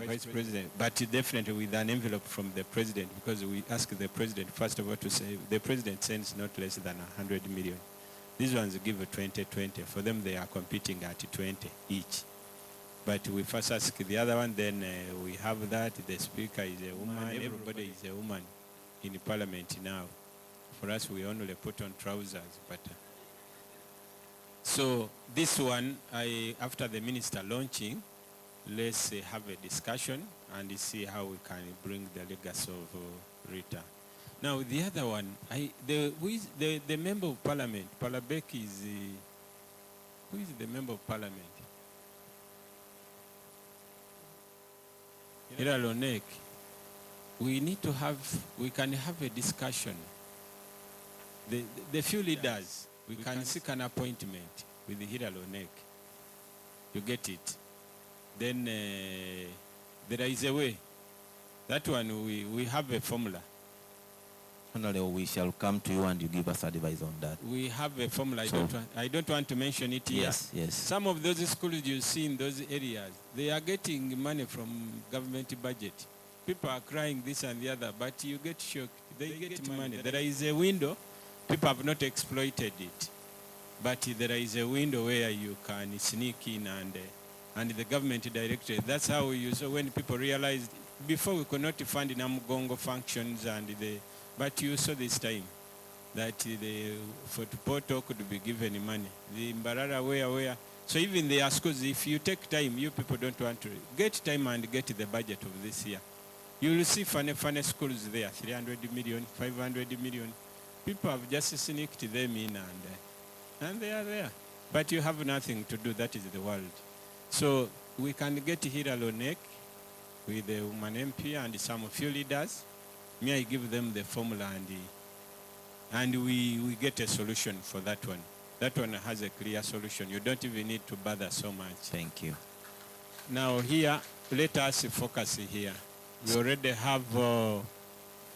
vice president, but definitely with an envelope from the president, because we ask the president first of all to say, the president sends not less than 100 million. These ones give 20-20. For them, they are competing at 20 each. But we first ask the other one, then we have that. The speaker is a woman. Everybody is a woman in the parliament now. For us, we only put on trousers. But so this one, after the minister launching, let's have a discussion and see how we can bring the legacy of Rita. Now the other one, the member of parliament, Palabek is, who is the member of parliament? Hira Lonek. We can have a discussion. The few leaders, we can seek an appointment with Hira Lonek. You get it? Then there is a way. That one, we have a formula. Finally, we shall come to you and you give us advice on that. We have a formula. I don't want to mention it here. Yes, yes. Some of those schools you see in those areas, they are getting money from government budget. People are crying this and the other, but you get shocked. They get money. There is a window. People have not exploited it. But there is a window where you can sneak in and the government directed. That's how we use. So when people realized, before we could not fund Namugongo functions but you saw this time that the Fotopoto could be given money. The Mbarara where. So even the schools, if you take time, you people don't want to get time and get the budget of this year. You will see funny schools there, 300 million, 500 million. People have just sneaked them in and they are there. But you have nothing to do. That is the world. So we can get Hira Lonek with the woman MP and some few leaders. May I give them the formula and we get a solution for that one. That one has a clear solution. You don't even need to bother so much. Thank you. Now here, let us focus here. We already have,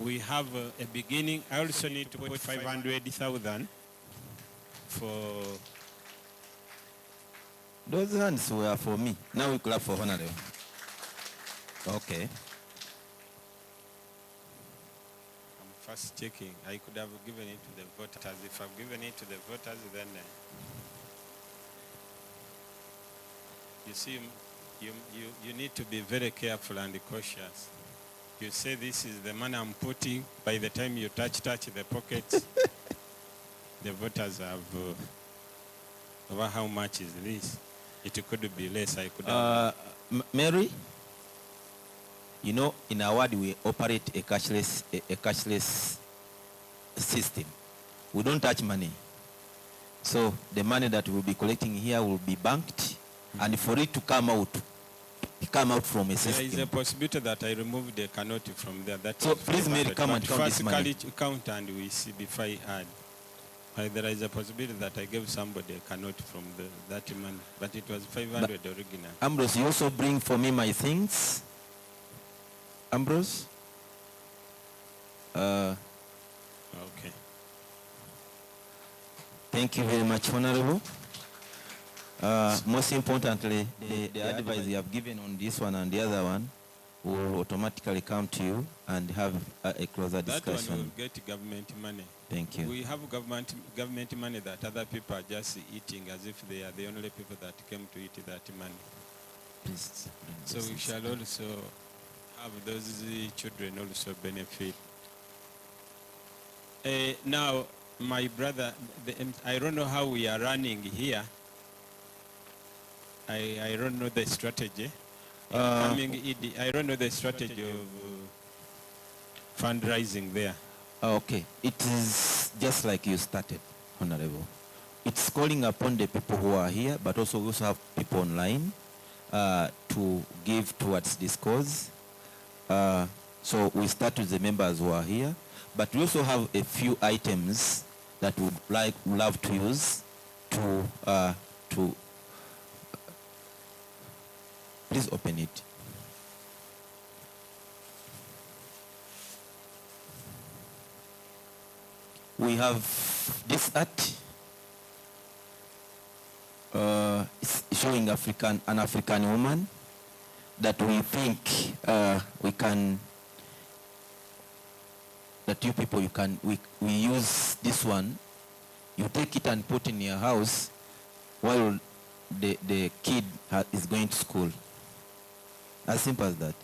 we have a beginning. I also need to put 500,000 for... Those hands were for me. Now we clap for Honorable. Okay. First checking. I could have given it to the voters. If I've given it to the voters, then you see, you need to be very careful and cautious. You say this is the money I'm putting. By the time you touch the pockets, the voters have over how much is this? It could be less. I could have. Mary, You know, in our ward, we operate a cashless system. We don't touch money. So the money that we'll be collecting here will be banked, and for it to come out from a system. There is a possibility that I remove the cannot from there. So please, Mary, come and count this money. Count and we see before I add. There is a possibility that I gave somebody a cannot from that money, but it was 500 original. Ambrose, you also bring for me my things. Ambrose? Okay. Thank you very much, Honorable. Most importantly, the advice you have given on this one and the other one will automatically come to you and have a closer discussion. That one will get government money. Thank you. We have government money that other people are just eating as if they are the only people that came to eat that money. Please. So we shall also have those children also benefit. Now, my brother, I don't know how we are running here. I don't know the strategy. I don't know the strategy of fundraising there. Okay, it is just like you started, Honorable. It's calling upon the people who are here, but also we also have people online to give towards this cause. So we start with the members who are here, but we also have a few items that we would love to use to please open it. We have this art. It's showing an African woman that we think we can, that you people, we use this one. You take it and put in your house while the kid is going to school. As simple as that.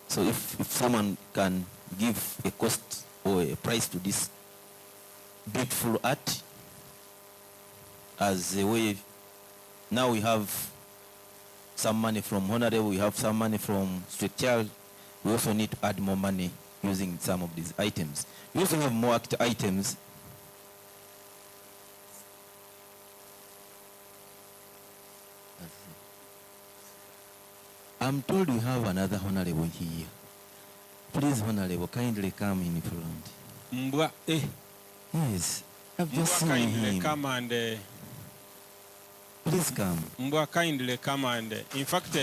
So if someone can give a cost or a price to this beautiful art as a way, now we have some money from Honorable, we have some money from Street Child. We also need to add more money using some of these items. We also have more items. I'm told we have another Honorable here. Please, Honorable, kindly come in front. Mbwa, Yes, I've just seen him. Come and please come. Mbwa, kindly come and in fact,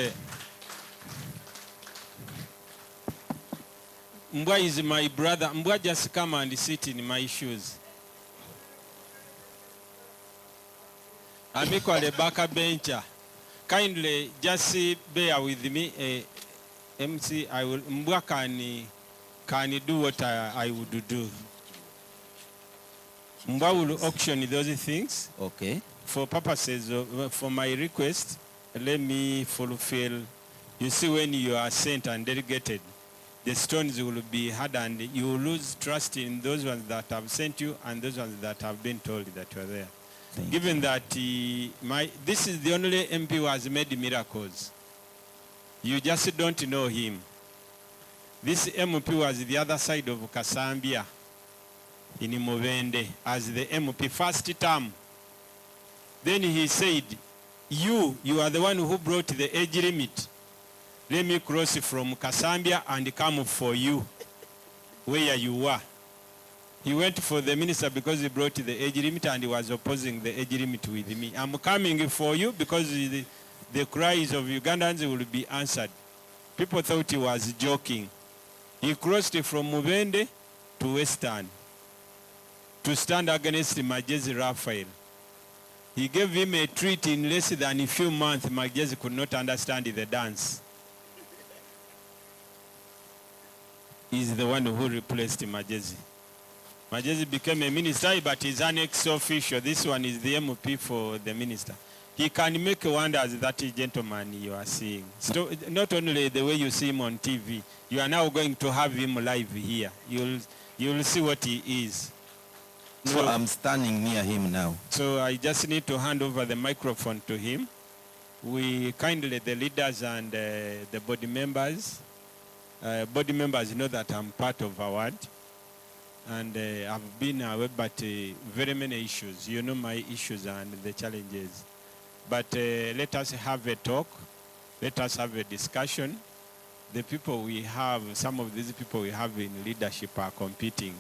Mbwa is my brother. Mbwa, just come and sit in my shoes. I'm equally back bencher. Kindly just bear with me, MC. I will. Mbwa can do what I would do. Mbwa will auction those things. Okay. For purposes of, for my request, let me fulfill. You see, when you are sent and delegated, the stones will be hard and you will lose trust in those ones that have sent you and those ones that have been told that you are there. Given that this is the only MP who has made miracles. You just don't know him. This MP was the other side of Kasambia in Movende as the MP first term. Then he said, you are the one who brought the age limit. Let me cross from Kasambia and come for you where you were. He went for the minister because he brought the age limit and he was opposing the age limit with me. I'm coming for you because the cries of Ugandans will be answered. People thought he was joking. He crossed from Mubende to Western to stand against Majezi Raphael. He gave him a treat in less than a few months. Majezi could not understand the dance. He's the one who replaced Majezi. Majezi became a minister, but he's an ex-official. This one is the MP for the minister. He can make wonders, that gentleman you are seeing. So not only the way you see him on TV, you are now going to have him live here. You'll see what he is. So I'm standing near him now. So I just need to hand over the microphone to him. We kindly, the leaders and the body members, Body members know that I'm part of Award, and I've been aware about very many issues. You know my issues and the challenges. But let us have a talk. Let us have a discussion. The people we have, some of these people we have in leadership are competing.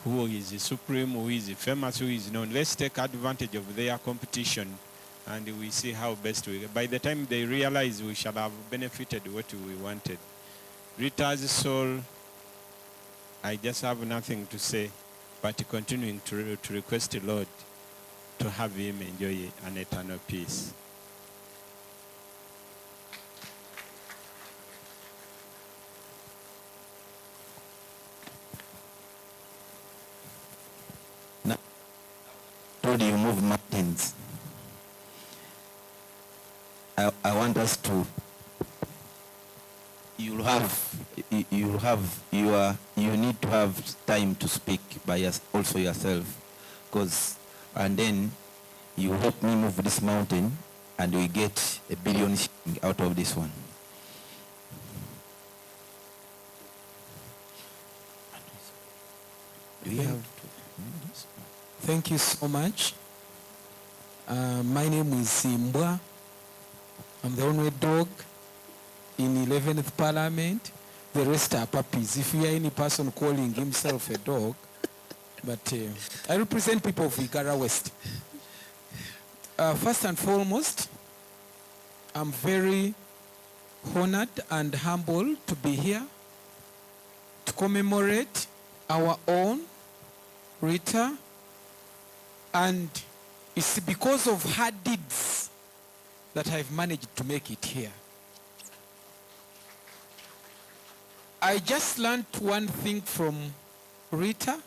Who is the supreme, who is famous, who is known. Let's take advantage of their competition, and we see how best we, by the time they realize, we shall have benefited what we wanted. Rita's soul, I just have nothing to say, but continuing to request the Lord to have him enjoy an eternal peace. Told you move mountains. I want us to, you need to have time to speak by also yourself, and then you help me move this mountain, and we get $1 billion out of this one. Do we have? Thank you so much. My name is Simbwa. I'm the only dog in 11th Parliament. The rest are puppies. If you are any person calling himself a dog, but I represent people of Igara West. First and foremost, I'm very honored and humbled to be here to commemorate our own Rita, and it's because of her deeds that I've managed to make it here. I just learned one thing from Rita,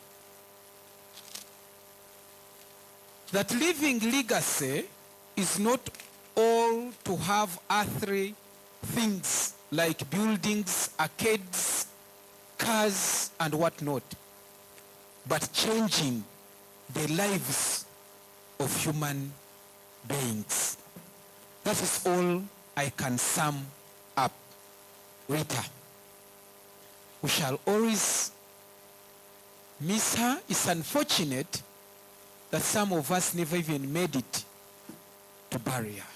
that leaving legacy is not all to have earthly things like buildings, arcades, cars, and whatnot, but changing the lives of human beings. That is all I can sum up. Rita, we shall always miss her. It's unfortunate that some of us never even made it to bury her.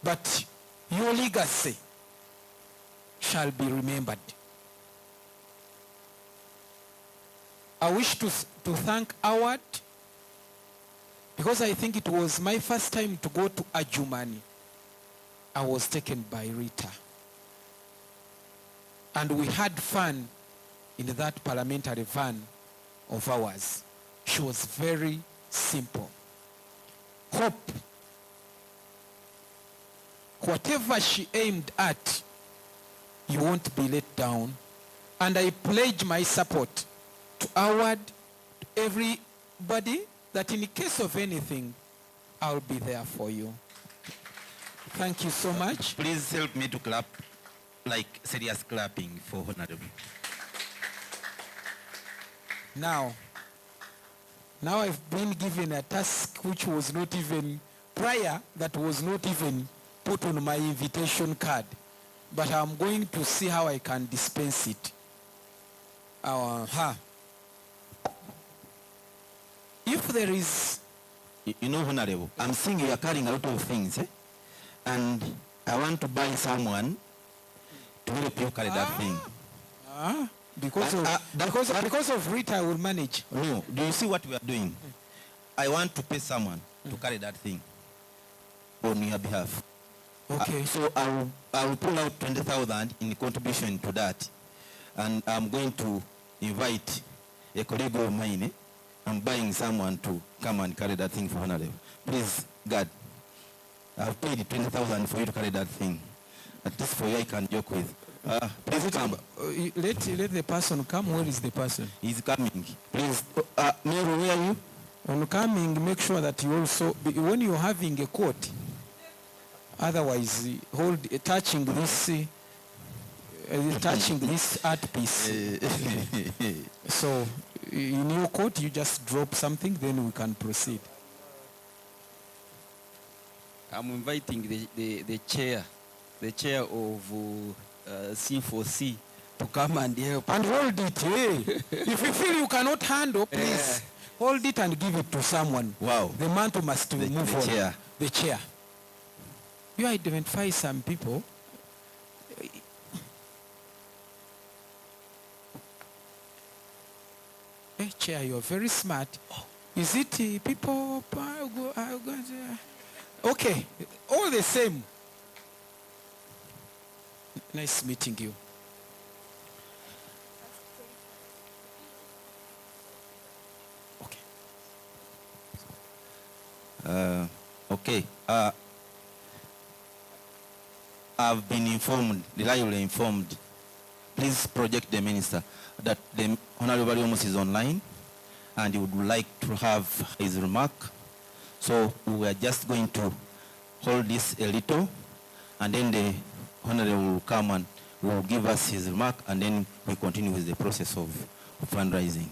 But your legacy shall be remembered. I wish to thank Howard, because I think it was my first time to go to Adjumani. I was taken by Rita. And we had fun in that parliamentary van of ours. She was very simple. Hope, whatever she aimed at, you won't be let down. And I pledge my support to Howard, to everybody, that in case of anything, I'll be there for you. Thank you so much. Please help me to clap, like serious clapping for Honorable. Now I've been given a task which was not even prior, that was not even put on my invitation card. But I'm going to see how I can dispense it. If there is... You know, Honorable, I'm seeing you are carrying a lot of things, and I want to buy someone to help you carry that thing. Because of Rita, I will manage. No, do you see what we are doing? I want to pay someone to carry that thing on your behalf. Okay. So I will pull out 20,000 in contribution to that, and I'm going to invite a colleague of mine. I'm buying someone to come and carry that thing for Honorable. Please, God, I've paid 20,000 for you to carry that thing. At least for you, I can joke with. Please come. Let the person come. Where is the person? He's coming. Please, Mary, where are you? On coming, make sure that you also, when you're having a coat, otherwise, touching this art piece. So, in your coat, you just drop something, then we can proceed. I'm inviting the chair of C4C to come and help. And hold it, hey. If you feel you cannot handle, please hold it and give it to someone. Wow. The mantle must move on. Chair. The chair. You identify some people. Hey, chair, you're very smart. Is it people? Okay, all the same. Nice meeting you. Okay. I've been informed, reliably informed. Please project the minister that the Honorable Almost is online and he would like to have his remark. So we are just going to hold this a little and then the Honorable will come and will give us his remark and then we continue with the process of fundraising.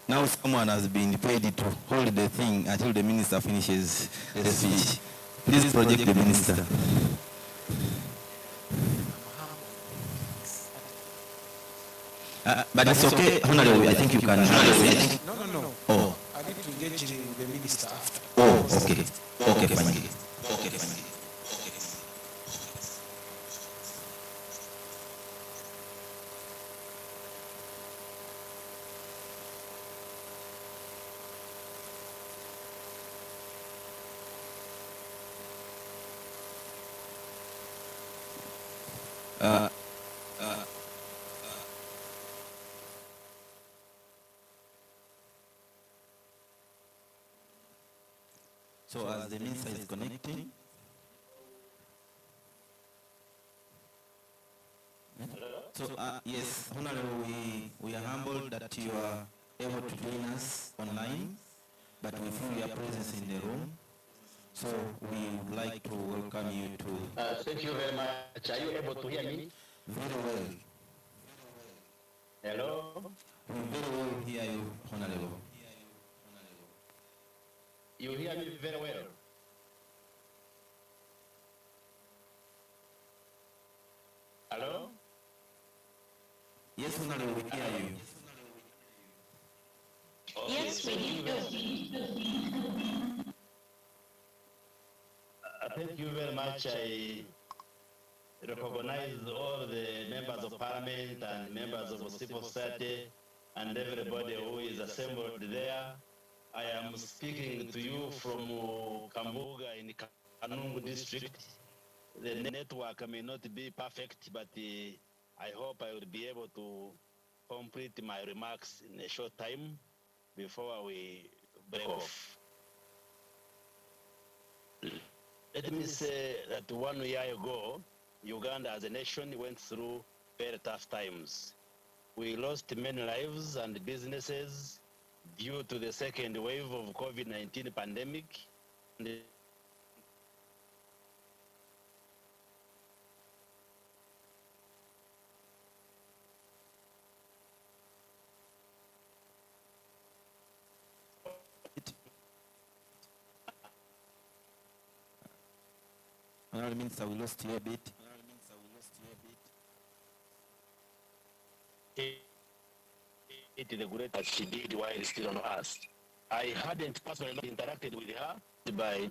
Now someone has been paid to hold the thing until the minister finishes the speech. Please project the minister. But it's okay, Honorable, I think you can handle it. No. Oh. I need to engage the minister after. Oh, okay. Okay, fine. Okay, fine. So as the minister is connecting, so yes, Honorable, we are humbled that you are able to join us online, but we feel your presence in the room. So we would like to welcome you to... Thank you very much. Are you able to hear me? Very well. Hello? We very well hear you, Honorable. You hear me very well? Hello? Yes, Honorable, we hear you. Okay, yes, we do. Thank you very much. I recognize all the members of parliament and members of civil society and everybody who is assembled there. I am speaking to you from Kambuga in Kanungu district. The network may not be perfect, but I hope I will be able to complete my remarks in a short time before we break off. Let me say that 1 year ago, Uganda as a nation went through very tough times. We lost many lives and businesses due to the second wave of COVID-19 pandemic. Honorable Minister, we lost you a bit. It is a great as she did while still on us. I hadn't personally interacted with her by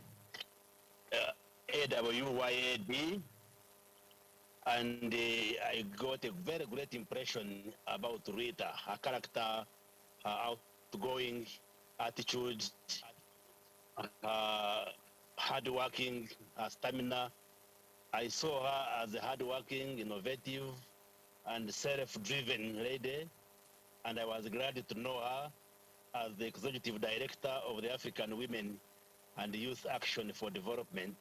AWYAD, and I got a very great impression about Rita, her character, her outgoing attitude, her hardworking, her stamina. I saw her as a hardworking, innovative, and self-driven lady, and I was glad to know her as the Executive Director of the African Women and Youth Action for Development,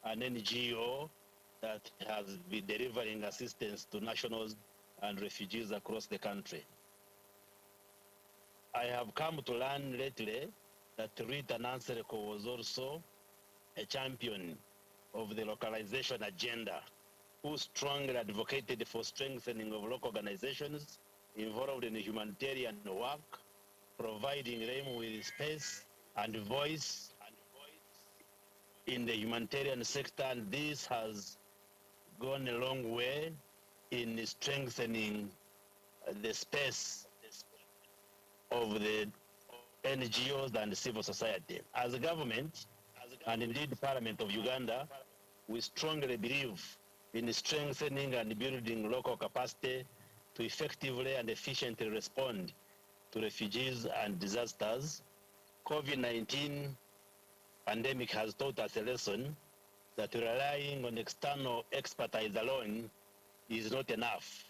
an NGO that has been delivering assistance to nationals and refugees across the country. I have come to learn lately that Rita Nansereko was also a champion of the localization agenda, who strongly advocated for strengthening of local organizations involved in humanitarian work, providing them with space and voice in the humanitarian sector, and this has gone a long way in strengthening the space of the NGOs and civil society. As a government, and indeed the Parliament of Uganda, we strongly believe in strengthening and building local capacity to effectively and efficiently respond to refugees and disasters. COVID-19 pandemic has taught us a lesson that relying on external expertise alone is not enough.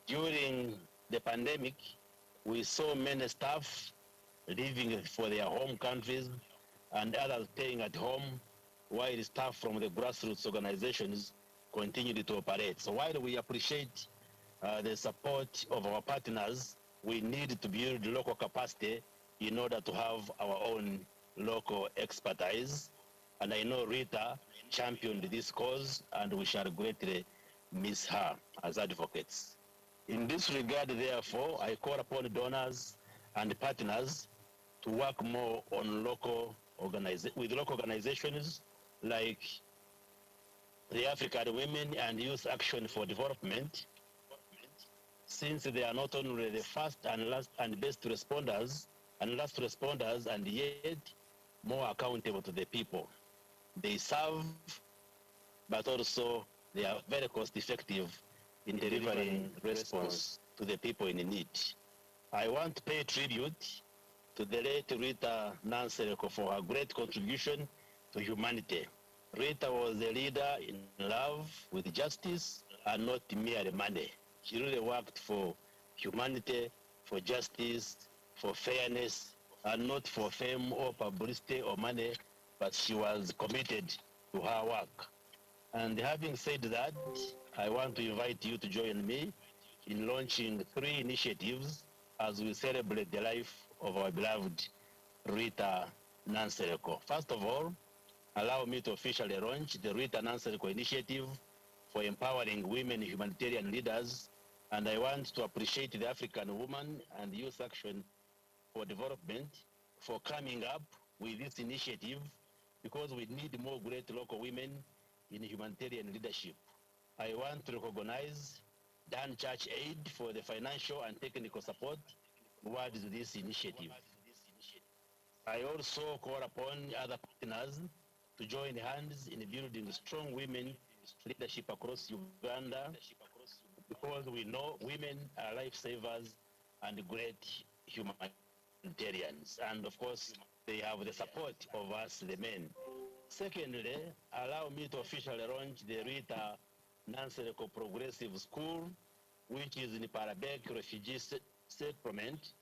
During the pandemic, we saw many staff leaving for their home countries and others staying at home while staff from the grassroots organizations continued to operate. So while we appreciate the support of our partners, we need to build local capacity in order to have our own local expertise. And I know Rita championed this cause, and we shall greatly miss her as advocates. In this regard, therefore, I call upon donors and partners to work more on with local organizations like the African Women and Youth Action for Development, since they are not only the first and last and best responders and last responders, and yet more accountable to the people. They serve, but also they are very cost effective in delivering response to the people in need. I want to pay tribute to the late Rita Nansereko for her great contribution to humanity. Rita was a leader in love with justice and not merely money. She really worked for humanity, for justice, for fairness, and not for fame or publicity or money, but she was committed to her work. And having said that, I want to invite you to join me in launching 3 initiatives as we celebrate the life of our beloved Rita Nansereko. First of all, allow me to officially launch the Rita Nansereko initiative for empowering women humanitarian leaders, and I want to appreciate the African Women and Youth Action for Development for coming up with this initiative, because we need more great local women in humanitarian leadership. I want to recognize Dan Church Aid for the financial and technical support towards this initiative. I also call upon other partners to join hands in building strong women leadership across Uganda, because we know women are lifesavers and great humanitarians. And of course, they have the support of us, the men. Secondly, allow me to officially launch the Rita Nansereko Progressive School, which is in Parabek Refugee Settlement,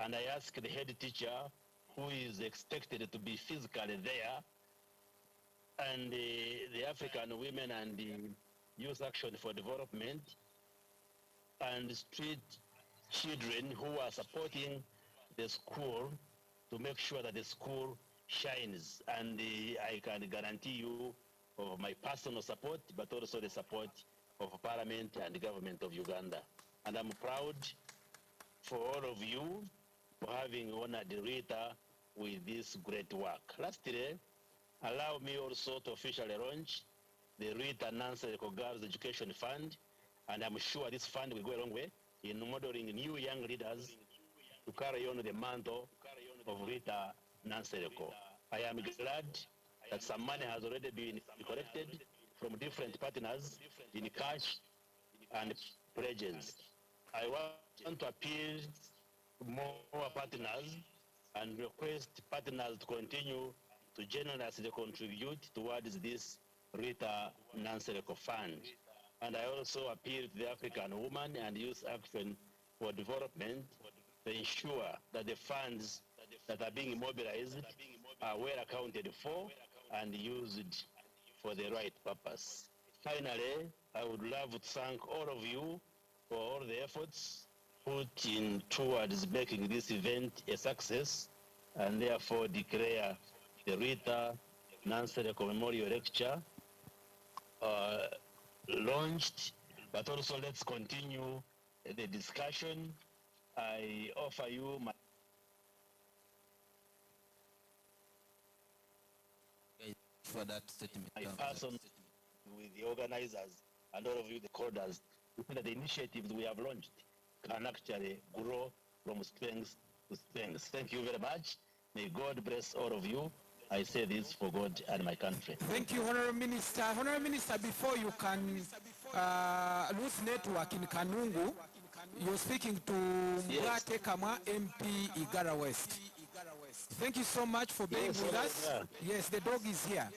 and I ask the head teacher, who is expected to be physically there, and the African Women and the Youth Action for Development, and street children who are supporting the school to make sure that the school shines. And I can guarantee you of my personal support, but also the support of Parliament and the government of Uganda. And I'm proud for all of you for having honored Rita with this great work. Lastly, allow me also to officially launch the Rita Nansereko Girls Education Fund, and I'm sure this fund will go a long way in modeling new young leaders to carry on the mantle of Rita Nansereko. I am glad that some money has already been collected from different partners in cash and pledges. I want to appeal to more partners and request partners to continue to generously contribute towards this Rita Nansereko Fund. And I also appeal to the African Women and Youth Action for Development to ensure that the funds that are being mobilized are well accounted for and used for the right purpose. Finally, I would love to thank all of you for all the efforts put in towards making this event a success, and therefore declare the Rita Nansereko Memorial Lecture launched. But also let's continue the discussion. I offer you my for that statement. My person with the organizers and all of you, the coders, we think that the initiatives we have launched can actually grow from strength to strength. Thank you very much. May God bless all of you. I say this for God and my country. Thank you, Honorable Minister. Honorable Minister, before you can lose network in Kanungu, you're speaking to Mwate Kamwa MP Igara West. Thank you so much for being with us. Yes, the dog is here.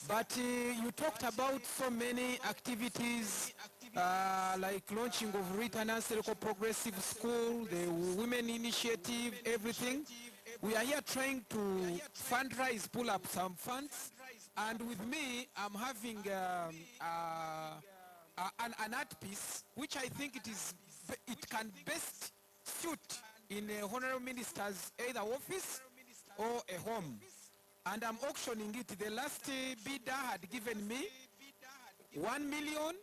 But you talked about so many activities like launching of Rita Nansereko Progressive School, the Women Initiative, everything. We are here trying to fundraise, pull up some funds. And with me, I'm having an art piece, which I think it can best suit in a honorable minister's either office or a home. And I'm auctioning it. The last bidder had given me 1 million.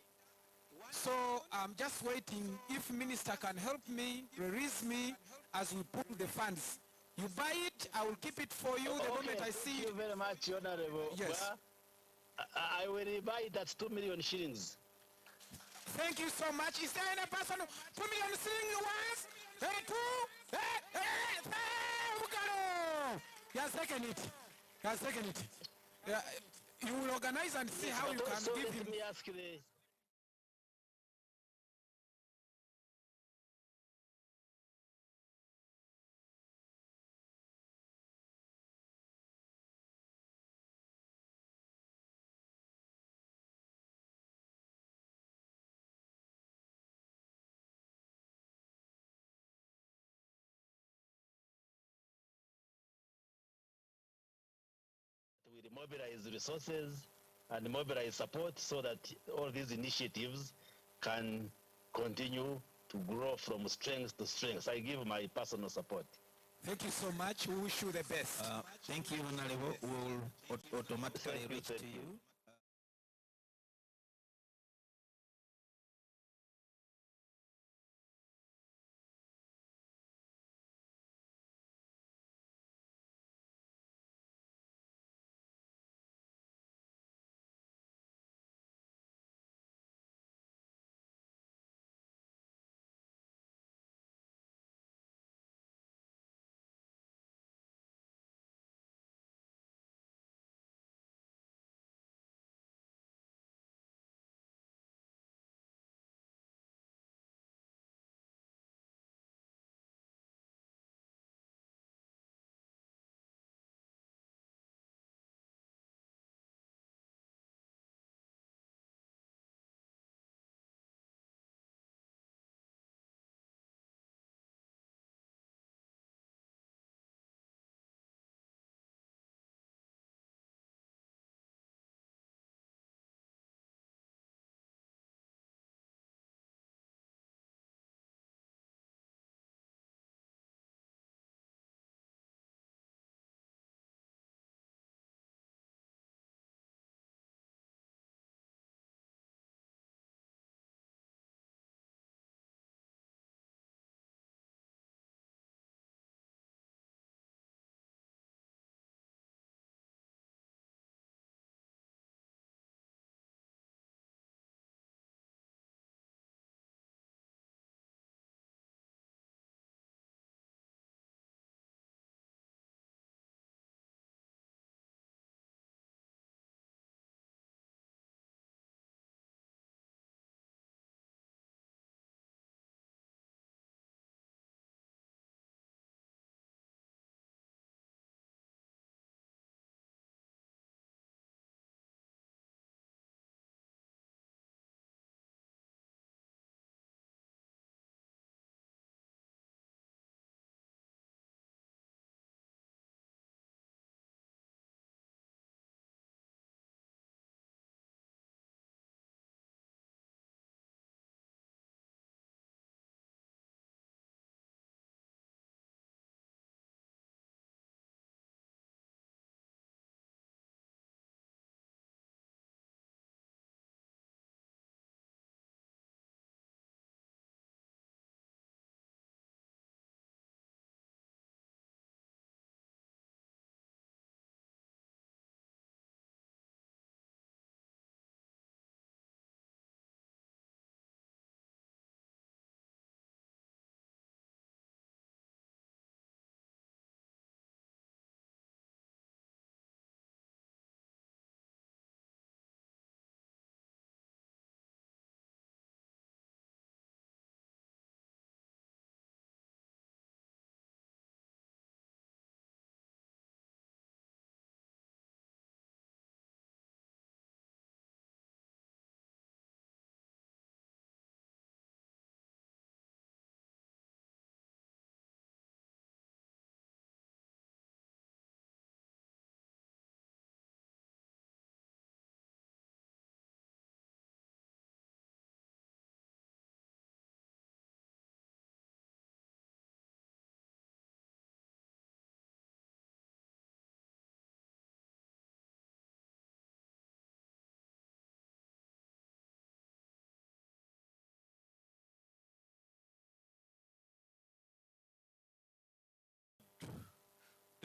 So I'm just waiting if minister can help me, release me as we pull the funds. You buy it, I will keep it for you the moment I see it. Thank you very much, Honorable. Yes. Well, I will buy that 2 million shillings. Thank you so much. Is there any person 2 million shillings once? Hey, two? Hey, he has taken it. He has taken it. You will organize and see how you can give him. Let me ask the we mobilize resources and mobilize support so that all these initiatives can continue to grow from strength to strength. I give my personal support. Thank you so much. We wish you the best. Thank you, Honorable. We'll automatically reach to you.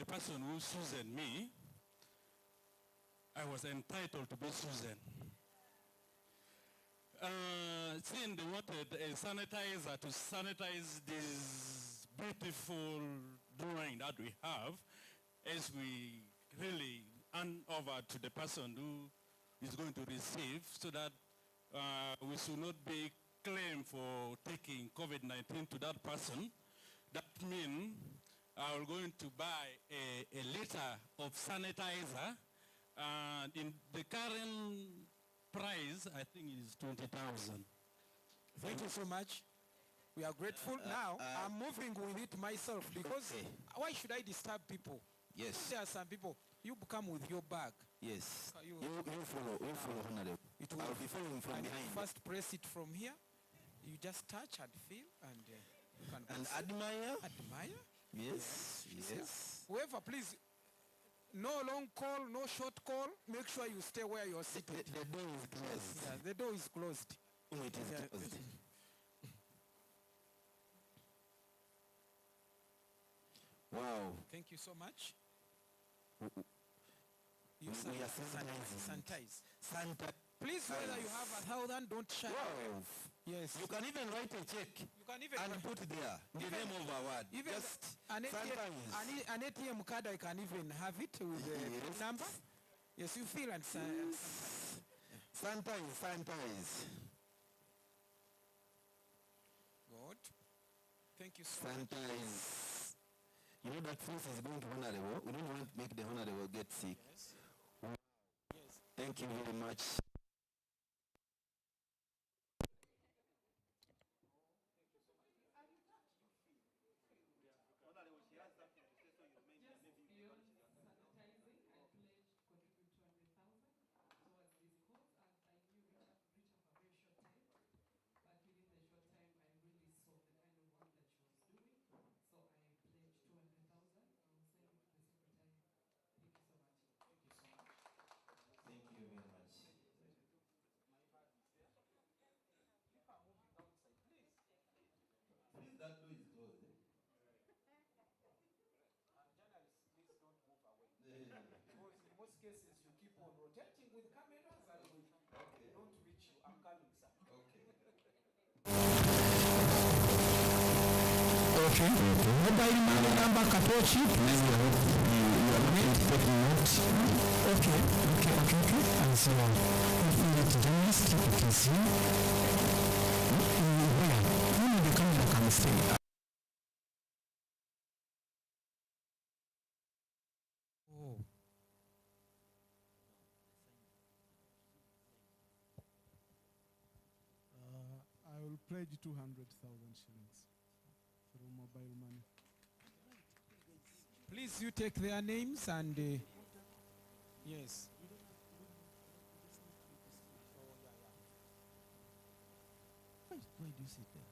person who chosen me, I was entitled to be chosen. Since they wanted a sanitizer to sanitize this beautiful drawing that we have, as we really hand over to the person who is going to receive, so that we should not be claimed for taking COVID-19 to that person. That means I'm going to buy a liter of sanitizer, and in the current price, I think it is 20,000. Thank you so much. We are grateful. Now, I'm moving with it myself because why should I disturb people? Yes. There are some people, you come with your bag. Yes. You follow, Honorable. I'll be following from behind. First press it from here. You just touch and feel and you can and admire. Admire? Yes, yes. Whoever, please, no long call, no short call. Make sure you stay where you're seated. The door is closed. Yeah, the door is closed. Oh, it is closed. Wow. Thank you so much. We are sanitizing. Sanitize. Please, whether you have 1,000, don't shy. Wow. Yes. You can even write a check and put there the name of our word. Even just an sometimes. an ATM card, I can even have it with the number. Yes, you feel and sanitize. Good. Thank you so much. Sanitize. You know that face is going to Honorable. We don't want to make the Honorable get sick. Yes. Yes. Thank you very much. That door is closed. And journalists, please don't move away. Because in most cases, you keep on rotating with cameras and we don't reach you. I'm coming, sir. Okay. Okay. Mobile money number Katochi. You are not taking notes. Okay. And so, if you journalist, you can see. The camera can stay. Oh. I will pledge 200,000 shillings through mobile money. Please, you take their names and yes. Why do you sit there?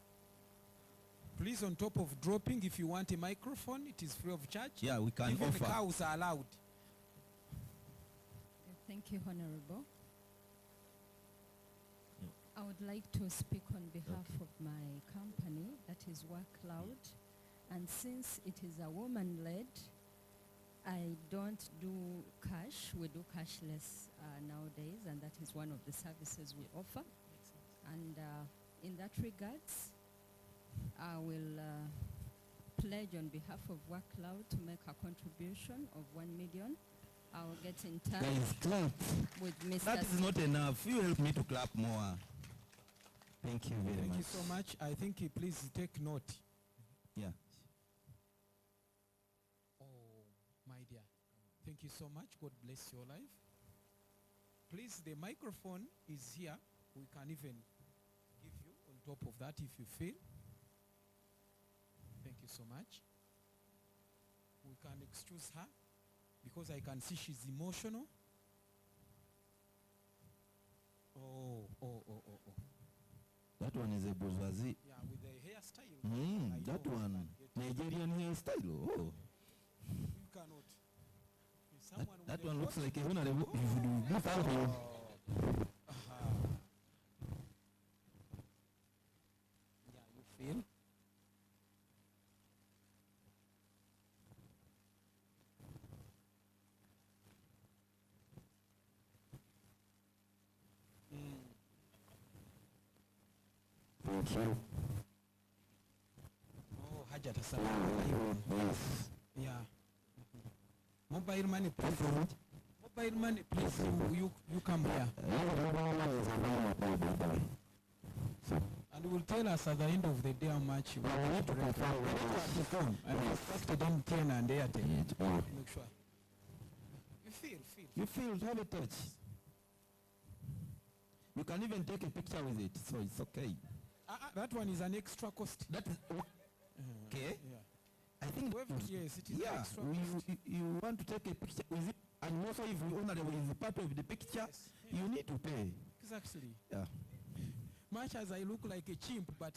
Please, on top of dropping, if you want a microphone, it is free of charge. Yeah, we can Even offer. cows are allowed. Thank you, Honorable. I would like to speak on behalf of my company, that is Work Loud. And since it is a woman-led, I don't do cash. We do cashless nowadays, and that is one of the services we offer. And in that regards, I will pledge on behalf of Work Loud to make a contribution of 1 million. I will get in touch Guys, clap. with Mr. That is not enough. You help me to clap more. Thank you very much. Thank you so much. I think please take note. Yeah. Oh, my dear. Thank you so much. God bless your life. Please, the microphone is here. We can even give you on top of that if you feel. Thank you so much. We can excuse her because I can see she's emotional. Oh. That one is a bourgeoisie. Yeah, with the hairstyle. That one. Nigerian hairstyle. Oh. You cannot. That one looks like a honorable. Yeah, you feel? Thank you. Oh, Hajat Salam. Yes. Yeah. Mobile money, please. Mobile money, please. You come here. And will tell us at the end of the day how much you want to confirm the phone. And expect them 10 and 8. Make sure. You feel, have a touch. You can even take a picture with it, so it's okay. That one is an extra cost. That is okay. Yeah. I think yes, it is yeah, extra you want to take a picture with it, and also if the owner is part of the picture, you need to pay. Exactly. Yeah. Much as I look like a chimp, but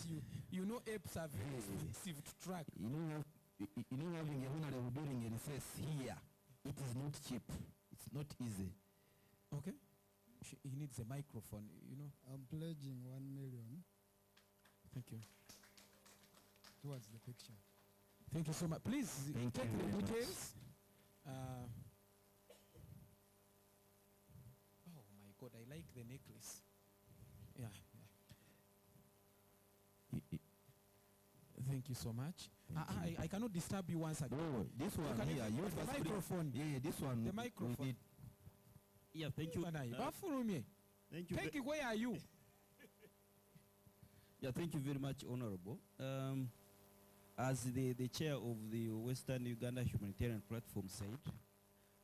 you know apes are very expensive to track. You know having a owner during a recess here, it is not cheap. It's not easy. Okay. He needs a microphone, you know. I'm pledging 1 million. Thank you. Towards the picture. Thank you so much. Please take the details. Oh my God, I like the necklace. Yeah. Thank you so much. I cannot disturb you once again. No, this one here, use the microphone. Yeah, this one. The microphone. Yeah, thank you. Thank you. Thank you. Where are you? Yeah, thank you very much, Honorable. As the chair of the Western Uganda Humanitarian Platform said,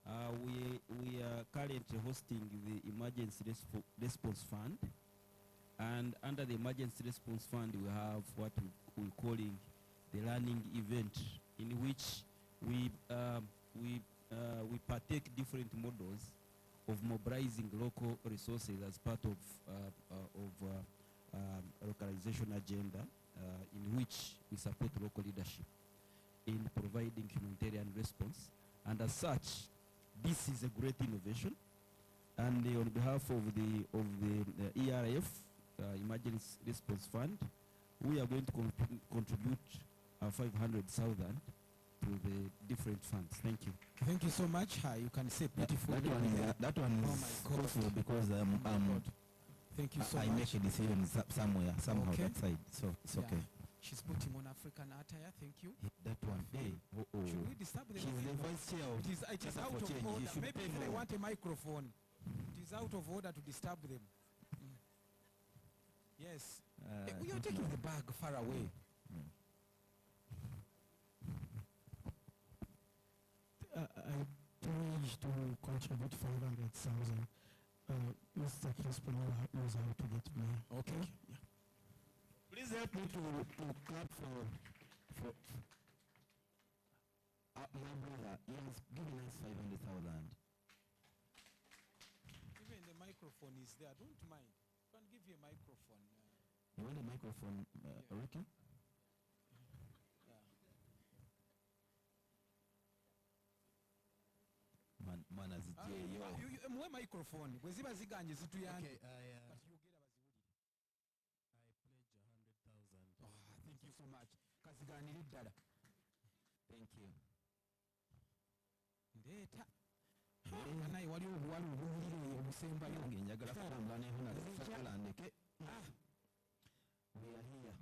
we are currently hosting the Emergency Response Fund. And under the Emergency Response Fund, we have what we're calling the learning event, in which we partake different models of mobilizing local resources as part of localization agenda, in which we support local leadership in providing humanitarian response. And as such, this is a great innovation. And on behalf of the ERF, Emergency Response Fund, we are going to contribute 500,000 to the different funds. Thank you. Thank you so much. You can say beautiful. That one is possible because thank you so I much. make a decision somehow Okay. that side, so it's okay. She's putting on African attire. Thank you. That one. Hey. Should we disturb them? She's the vice chair of It is Chapter out for of Change. You order. should Maybe pay if they more. want a microphone, it is out of order to disturb them. Yes. We are taking the bag far away. I pledge to contribute 500,000. Mr. Crispin knows how to get me. Okay. Yeah. Please help me to clap for my brother. He has given us 500,000. Even the microphone is there. Don't mind. You can give you a microphone. You want a microphone, Ricky? Man as it Mwe microphone. Bweziba ziganje zituyande. Okay, I pledge 100,000. Thank you so much. Kaziganira ddala. Thank you. Ndeeta. Naye waliwo obuliro obusembayo. Njagala kutambula n'ehuna ndeke. We are here.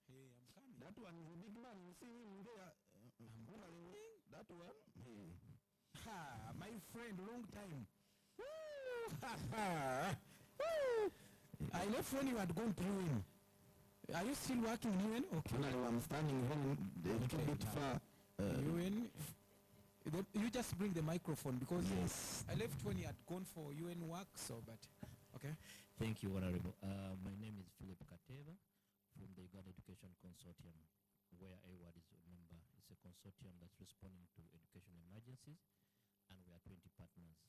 Hey, I'm coming. That one is a big man. You see him there. That one. Hey. Ha, my friend, long time. I left when you had gone through him. Are you still working in UN? Okay. No, I'm standing a little bit far. UN. You just bring the microphone because yes, I left when you had gone for UN work. So, but okay. Thank you, Honorable. My name is Philip Kateva from the Uganda Education Consortium, where AWAD is a member. It's a consortium that's responding to education emergencies, and we are 20 partners.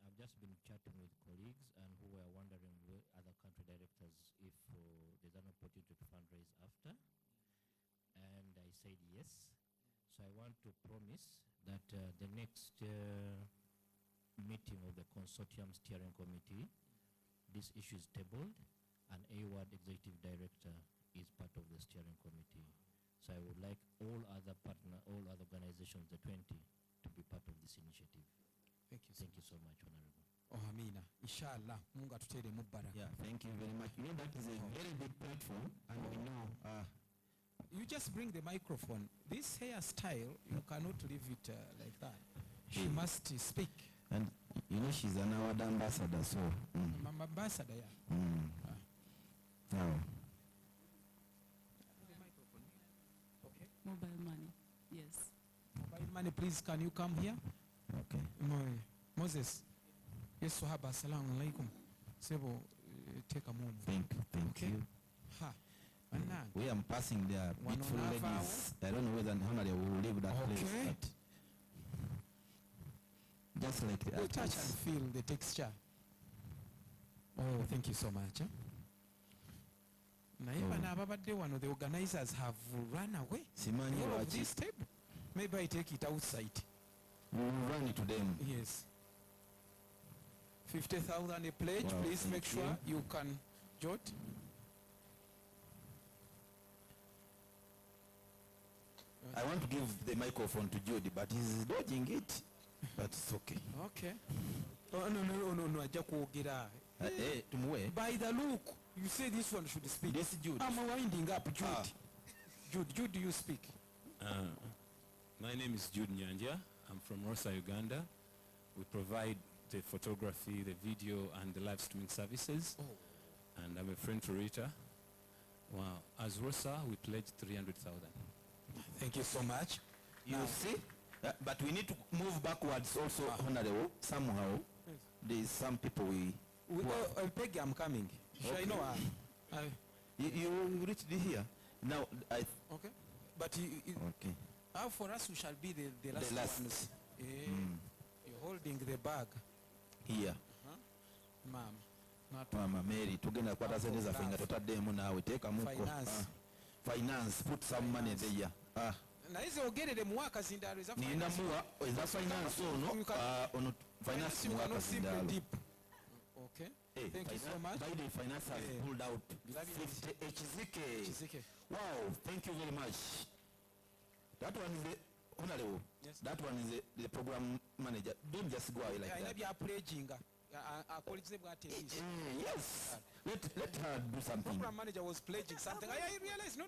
I've just been chatting with colleagues and who were wondering with other country directors if there's an opportunity to fundraise after, and I said yes. So I want to promise that the next meeting of the consortium steering committee, this issue is tabled, and AWAD executive director is part of the steering committee. So I would like all other organizations, the 20, to be part of this initiative. Thank you. Thank you so much, Honorable. Oh, amina. Inshallah. Mungu atutere mu baraka. Yeah, thank you very much. You know, that is a very big platform, and we know. You just bring the microphone. This hairstyle, you cannot leave it like that. She must speak. And you know, she's an award ambassador, so. Mama ambassador, yeah. Now. Mobile money, yes. Mobile money, please, can you come here? Okay. Moses. Yes, Sahaba, assalamu alaikum. Sebo, take a moment. Thank you. Ha. We are passing there. Beautiful ladies. I don't know whether Honorable will leave that place. But just like the we touch and feel the texture. Oh, thank you so much. The organizers have run away. All of this table. Maybe I take it outside. We will run it to them. Yes. 50,000 a pledge. Wow, please make sure you can jot. I want to give the microphone to Judy, but he's dodging it. But it's okay. Okay. Oh, no. By the look, you say this one should speak. This Jude. I'm winding up, Jude. Jude, you speak. My name is Jude Nyanja. I'm from Rosa, Uganda. We provide the photography, the video, and the live streaming services. Oh. And I'm a friend to Rita. Wow. As Rosa, we pledged 300,000. Thank you so much. You see? But we need to move backwards also, Honorable, somehow. Yes. There's some people we Peggy, I'm coming. Okay. I know you reached here. Now, okay. But okay. For us, we shall be the last ones. You're holding the bag. Here. Mama Mary, tugenda kwata sente zaffe nga totaddemu naawe teekamuko. Finance, put some money there. Naize ogerere muwaka zindalo eza finance. Nina muwa eza finance ono finance muwaka zindalo. Okay. Thank you so much. By the finance has pulled out 50 HZK. Wow, thank you very much. That one is the honorable. Yes. That one is the program manager. Don't just go away like that. Yes. Let her do something. Program manager was pledging something. I realized. No.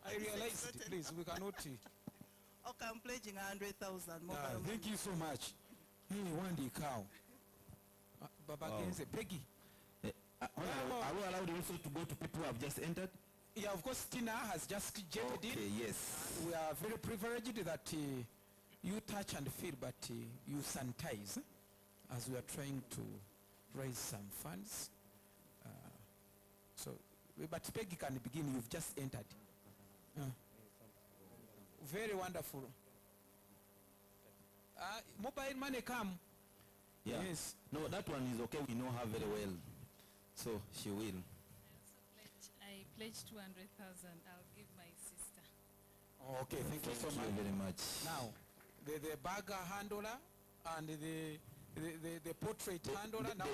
I realized it. Please, we cannot. Okay, I'm pledging 100,000 more. Thank you so much. Hey, Wandy cow. Baba Genze, Peggy. Are we allowed also to go to people who have just entered? Yeah, of course, Tina has just jetted in. Okay, yes. We are very privileged that you touch and feel, but you sanitize as we are trying to raise some funds. But Peggy can begin. You've just entered. Very wonderful. Mobile money come. Yeah. Yes. No, that one is okay. We know her very well. So she will. I pledged 200,000. I'll give my sister. Okay, thank you so very much. Now, the bag handler and the portrait handler, now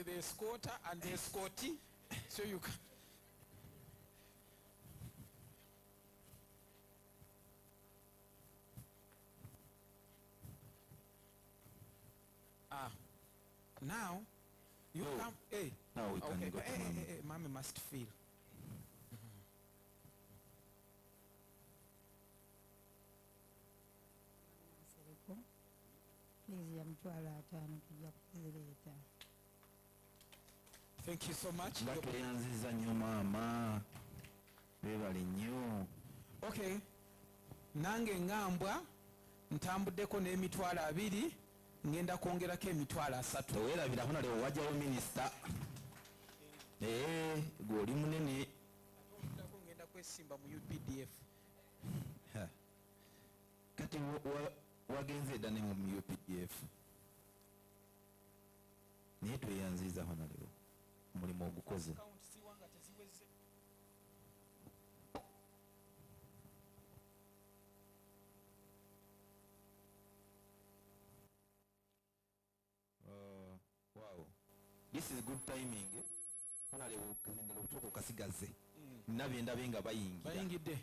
the escorter and the escortee, so you can. Now, you come. Hey. Now we can go to Mama. Mama must feel. Thank you so much. Okay. Nange ngambwa ntambuddeko n'emitwalo 2 ngenda kwongerako emitwalo 3. Teweerabira hona lewo wajjawo minisita. Gwe oli munene. Ngenda kwesimba mu UPDF. Kati wagenze dda ne mu UPDF. Naye tweyanziza hona lewo omulimu ogukoze. Wow. This is good timing. Hona lewo kazindala okutuuka okasigaze. Nabyendabye nga bayingira. Bayingidde.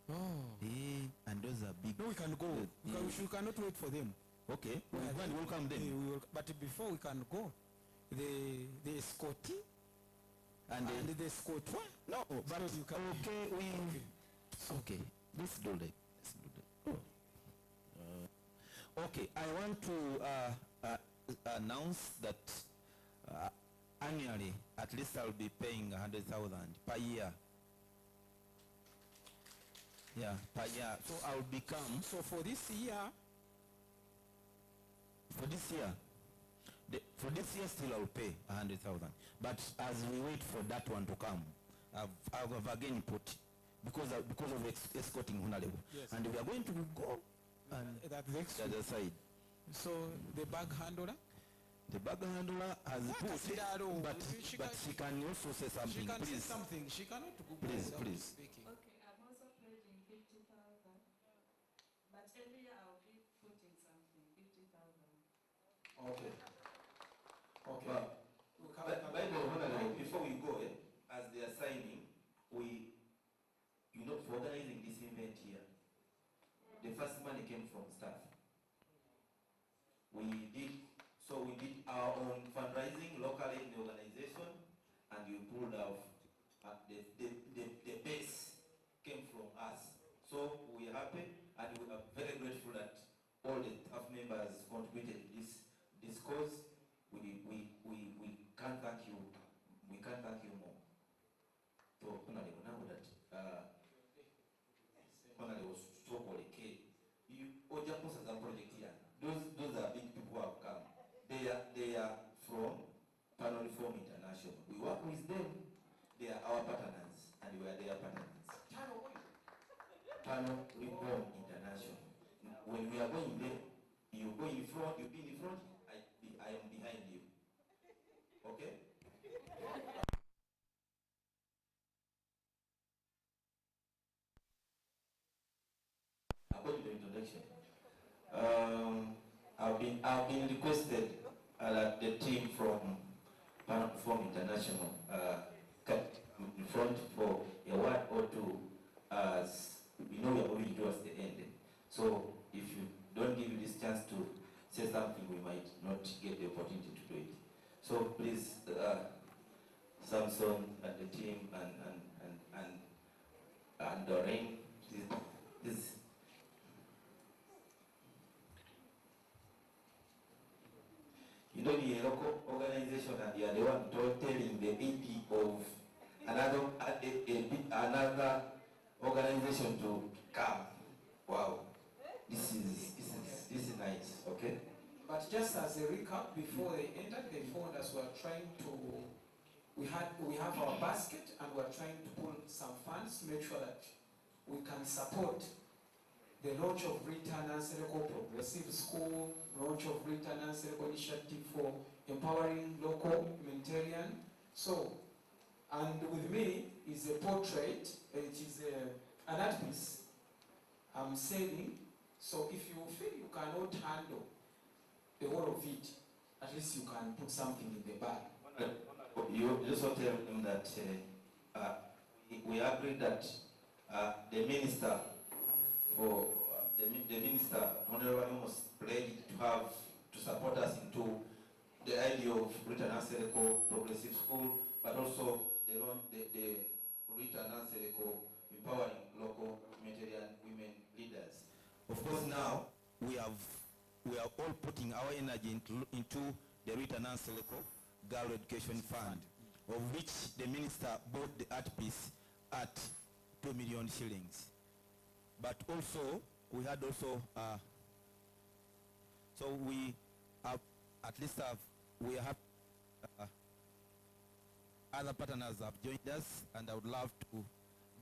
And those are big. No, we can go. We cannot wait for them. Okay, we will go and welcome them. But before we can go, the escortee and the escortwa. No, but you can. Okay, okay. Let's do that. Okay, I want to announce that annually, at least I'll be paying 100,000 per year. Yeah, per year. So I'll become. So for this year. For this year still I'll pay 100,000. But as we wait for that one to come, I've again put because of escorting Honorable. Yes. And we are going to go and the other side. So the bag handler? The bag handler has put it, but she can also say something. She can please. say something. She cannot go Please. speaking. Okay, I'm also pledging 50,000, but every year I'll be putting something, 50,000. Okay. By the way, before we go, as they are signing, for organizing this event here, the first money came from staff. We did our own fundraising locally in the organization, and we pulled out the base came from us. So we are happy, and we are very grateful that all the staff members contributed to this cause. We can't thank you. We can't thank you more. So honorable, now that honorable stroke or the K, you project here. Those are big people who have come. They are from Panel Reform International. We work with them. They are our partners, and we are their partners. Panel Reform International. When we are going there, you go in front, you be in front, I am behind you. Okay? About the introduction, I've been requested that the team from Panel Reform International come in front for a word or two, as we know we are going towards the end. So if you don't give you this chance to say something, we might not get the opportunity to do it. So please, Samson and the team and Doreen, please. You know, the local organization, and you are the one telling the EP of another organization to come. Wow, this is nice. Okay. But just as a recap, before they entered, they phoned us. We have our basket, and we're trying to pull some funds to make sure that we can support the launch of Rita Nansereko Progressive School, launch of Rita Nansereko Initiative for empowering local humanitarian. So, and with me is a portrait. It is an art piece I'm selling. So if you feel you cannot handle the whole of it, at least you can put something in the bag. You also tell them that we agreed that the minister Honorable was pledged to support us into the idea of Rita Nansereko Progressive School, but also the Rita Nansereko empowering local humanitarian women leaders. Of course, now we are all putting our energy into the Rita Nansereko Girl Education Fund, of which the minister bought the art piece at 2 million shillings. But also, we had also, so we have, at least we have other partners have joined us, and I would love to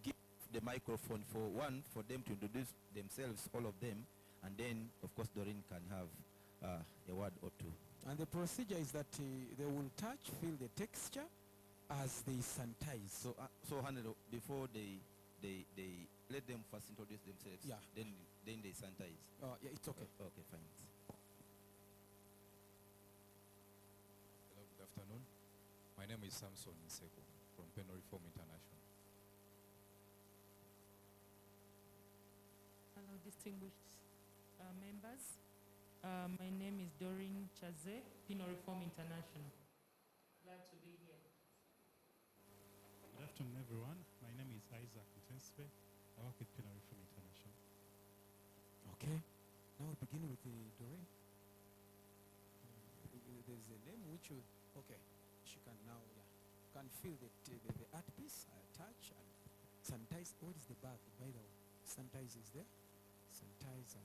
give the microphone for them to introduce themselves, all of them, and then, of course, Doreen can have a word or two. And the procedure is that they will touch, feel the texture as they sanitize. So, before they let them first introduce themselves. Yeah. Then they sanitize. Yeah, it's okay. Okay, fine. Hello, good afternoon. My name is Samson Nansereko from Penal Reform International. Hello, distinguished members. My name is Doreen Chaze, Penal Reform International. Glad to be here. Good afternoon, everyone. My name is Isaac Ntenspe. I work with Penal Reform International. Okay. Now we begin with Doreen. There's a name which you, okay, she can now, can feel the art piece, touch, and sanitize. What is the bag, by the way? Sanitize is there. Sanitize and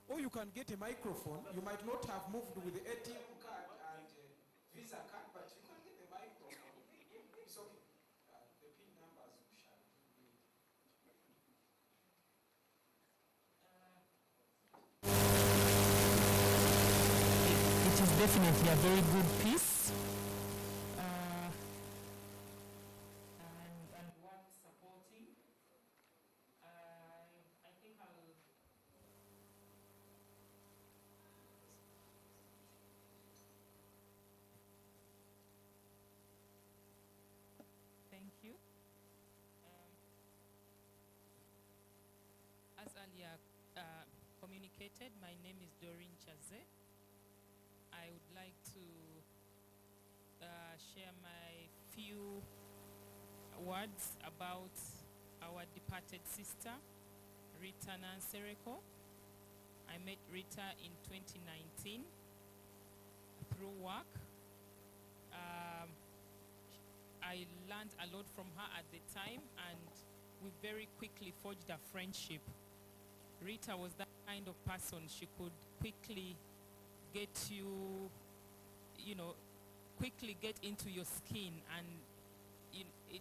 or you can get a microphone. You might not have moved with the ATM card and Visa card, but you can get the microphone. It's okay. The PIN numbers shall be. It is definitely a very good piece. And worth supporting. I think I'll. Thank you. As earlier communicated, my name is Doreen Chaze. I would like to share my few words about our departed sister, Rita Nansereko. I met Rita in 2019 through work. I learned a lot from her at the time, and we very quickly forged a friendship. Rita was that kind of person. She could quickly get you, quickly get into your skin, and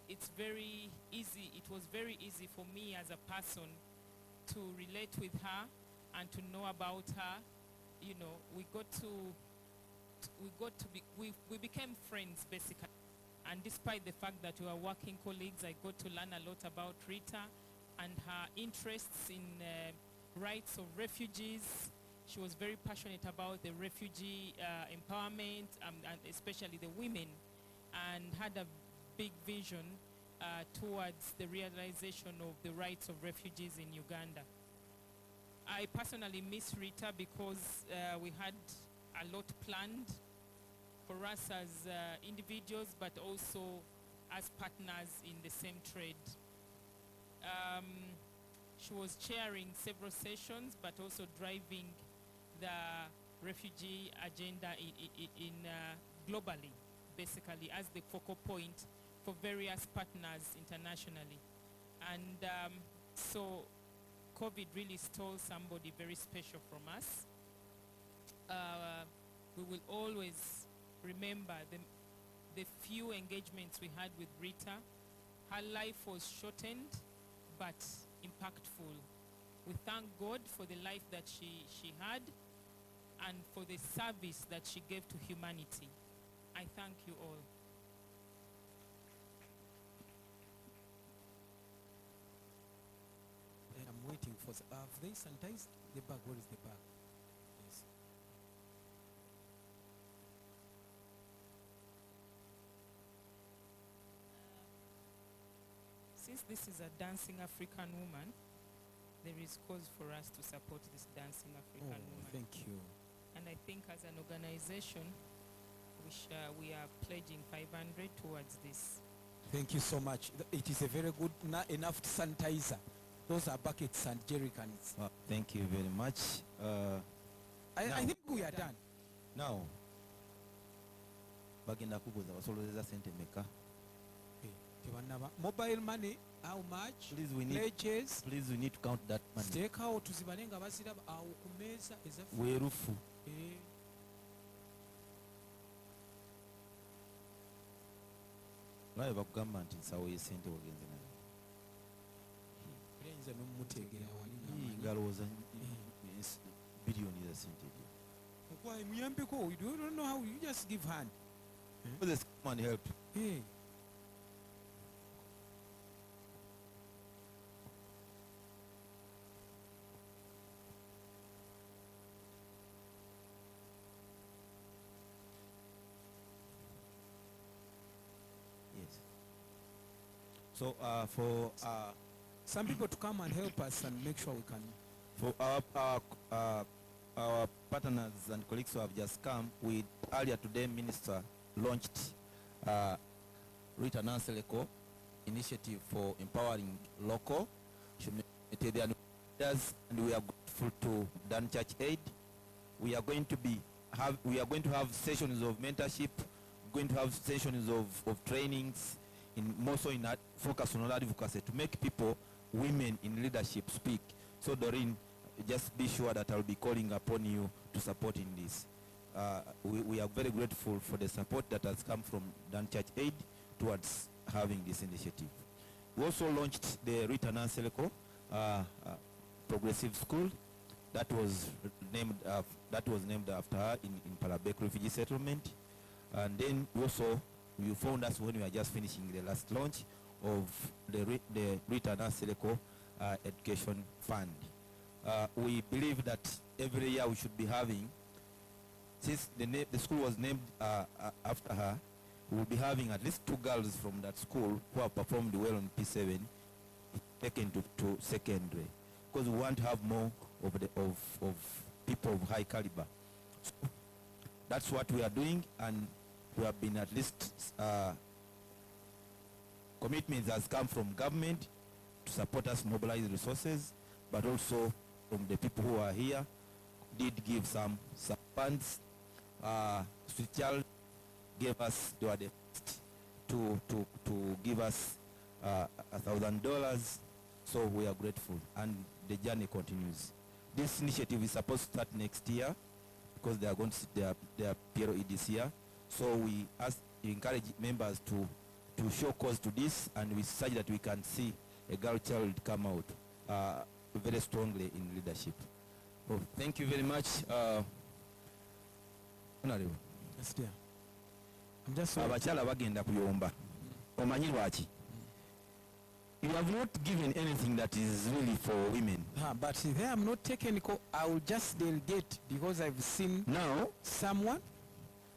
it's very easy. It was very easy for me as a person to relate with her and to know about her. We became friends basically. And despite the fact that we were working colleagues, I got to learn a lot about Rita and her interests in rights of refugees. She was very passionate about the refugee empowerment, and especially the women, and had a big vision towards the realization of the rights of refugees in Uganda. I personally miss Rita because we had a lot planned for us as individuals, but also as partners in the same trade. She was chairing several sessions, but also driving the refugee agenda in globally, basically, as the focal point for various partners internationally. And so COVID really stole somebody very special from us. We will always remember the few engagements we had with Rita. Her life was shortened but impactful. We thank God for the life that she had and for the service that she gave to humanity. I thank you all. I'm waiting for. Have they sanitized the bag? What is the bag? Yes. Since this is a dancing African woman, there is cause for us to support this dancing African woman. Thank you. And I think as an organization, we are pledging 500 towards this. Thank you so much. It is a very good enough sanitizer. Those are buckets and jerry cans. Thank you very much. I think we are done. Now, bagenda kubuza basolozeza sente meka. Mobile money, how much? Please, we need to count that money. Take out tuzibalenga basiraba awo kumeza ezafu. Werufu. Naye bakugamba nti nsawo y'esente wagenze nayo. Lenza n'omutegera wali. Ngalowooza biliyoni za sente ebyo. Okwaye muyambeko, you don't know how, you just give hand. Let's come and help. So for some people to come and help us and make sure we can. For our partners and colleagues who have just come, we earlier today Minister launched Rita Nansereko initiative for empowering local humanitarian leaders, and we are grateful to Dan Church Aid. We are going to have sessions of mentorship, going to have sessions of trainings, more so in that focus on advocacy to make people, women in leadership, speak. So Doreen, just be sure that I'll be calling upon you to support in this. We are very grateful for the support that has come from Dan Church Aid towards having this initiative. We also launched the Rita Nansereko Progressive School that was named after her in Palabek Refugee Settlement. And then also you found us when we were just finishing the last launch of the Rita Nansereko Education Fund. We believe that every year we should be having, since the school was named after her, we will be having at least 2 girls from that school who have performed well on P7 taken to secondary, because we want to have more of people of high caliber. So that's what we are doing, and we have been at least commitments has come from government to support us mobilize resources, but also from the people who are here did give some funds. Sweet Child gave us, they were the first to give us $1,000. So we are grateful, and the journey continues. This initiative is supposed to start next year because they are going to sit their PROE this year. So we encourage members to show cause to this, and we such that we can see a girl child come out very strongly in leadership. Oh, thank you very much. Honorable. Yes, dear. I'm just abakyala bagenda kuyomba omanyi lwaki? You have not given anything that is really for women. But there I'm not technical. I will just delegate because I've seen now someone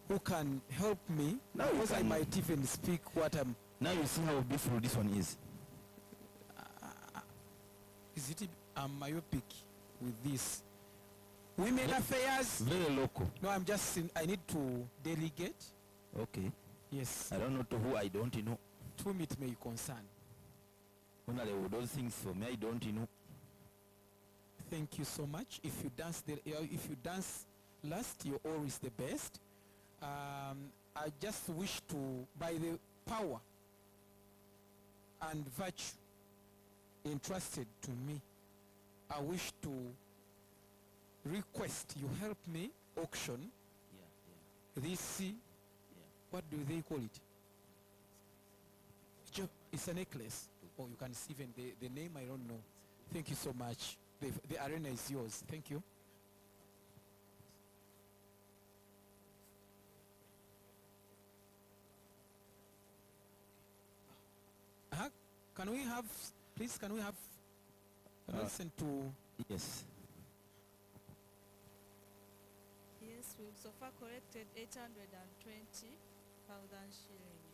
who can help me. Now because I might even speak what I'm. Now you see how beautiful this one is. Is it myopic with this? Women affairs. Very local. No, I'm just. I need to delegate. Okay. Yes. I don't know to who I don't know. To whom it may concern. Honorable, those things for me I don't know. Thank you so much. If you dance last, you're always the best. I just wish to, by the power and virtue entrusted to me, I wish to request you help me auction this, what do they call it? It's a necklace. Or you can see even the name, I don't know. Thank you so much. The arena is yours. Thank you. Can we have, please, can we have listen to... Yes. Yes, we've so far collected 820,000 shillings.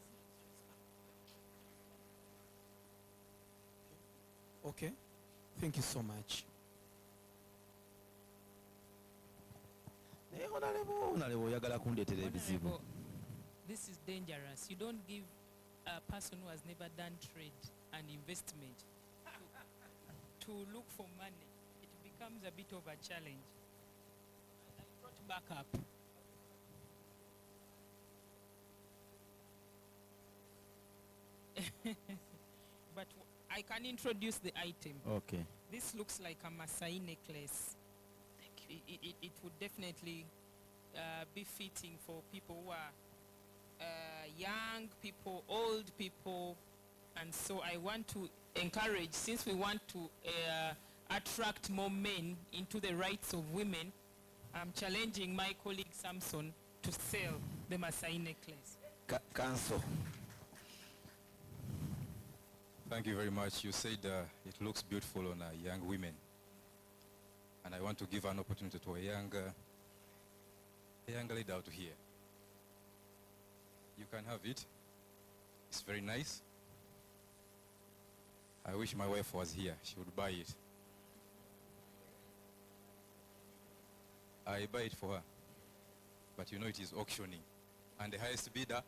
Okay. Thank you so much. Honorable, this is dangerous. You don't give a person who has never done trade an investment to look for money. It becomes a bit of a challenge. I brought back up. But I can introduce the item. Okay. This looks like a Maasai necklace. It would definitely be fitting for people who are young people, old people. And so I want to encourage, since we want to attract more men into the rights of women, I'm challenging my colleague Samson to sell the Maasai necklace. Council. Thank you very much. You said it looks beautiful on young women. And I want to give an opportunity to a young lady out here. You can have it. It's very nice. I wish my wife was here. She would buy it. I buy it for her. But you know it is auctioning. And the highest bidder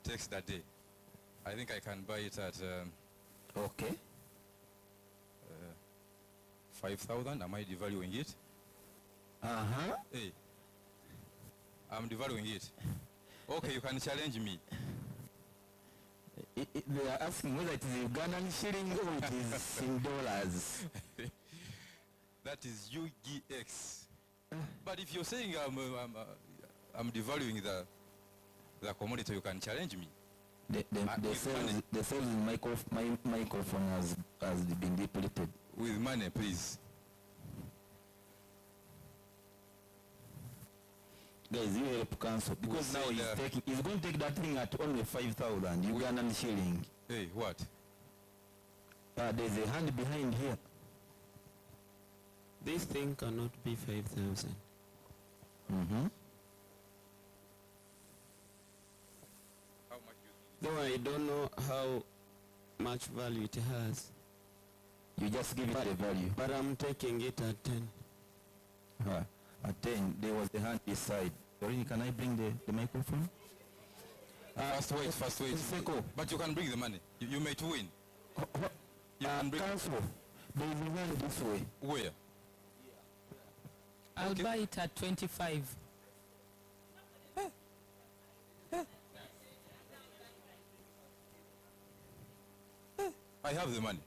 takes that day. I think I can buy it at Okay. 5,000. Am I devaluing it? Uh-huh. Hey, I'm devaluing it. Okay, you can challenge me. They are asking whether it is Ugandan shilling or it is in dollars. That is UGX. But if you're saying I'm devaluing the commodity, you can challenge me. The sales microphone has been depleted. With money, please. Guys, you help cancel because now he's going to take that thing at only 5,000 Ugandan shilling. Hey, what? There's a hand behind here. This thing cannot be 5,000. Mm-hmm. How much Though I don't know how much value it has. You just give it a value. But I'm taking it at 10. At 10, there was the hand this side. Sorry, can I bring the microphone? First wait. But you can bring the money. You may to win. You can bring. Cancel. There is a hand this way. Where? I'll buy it at 25. I have the money.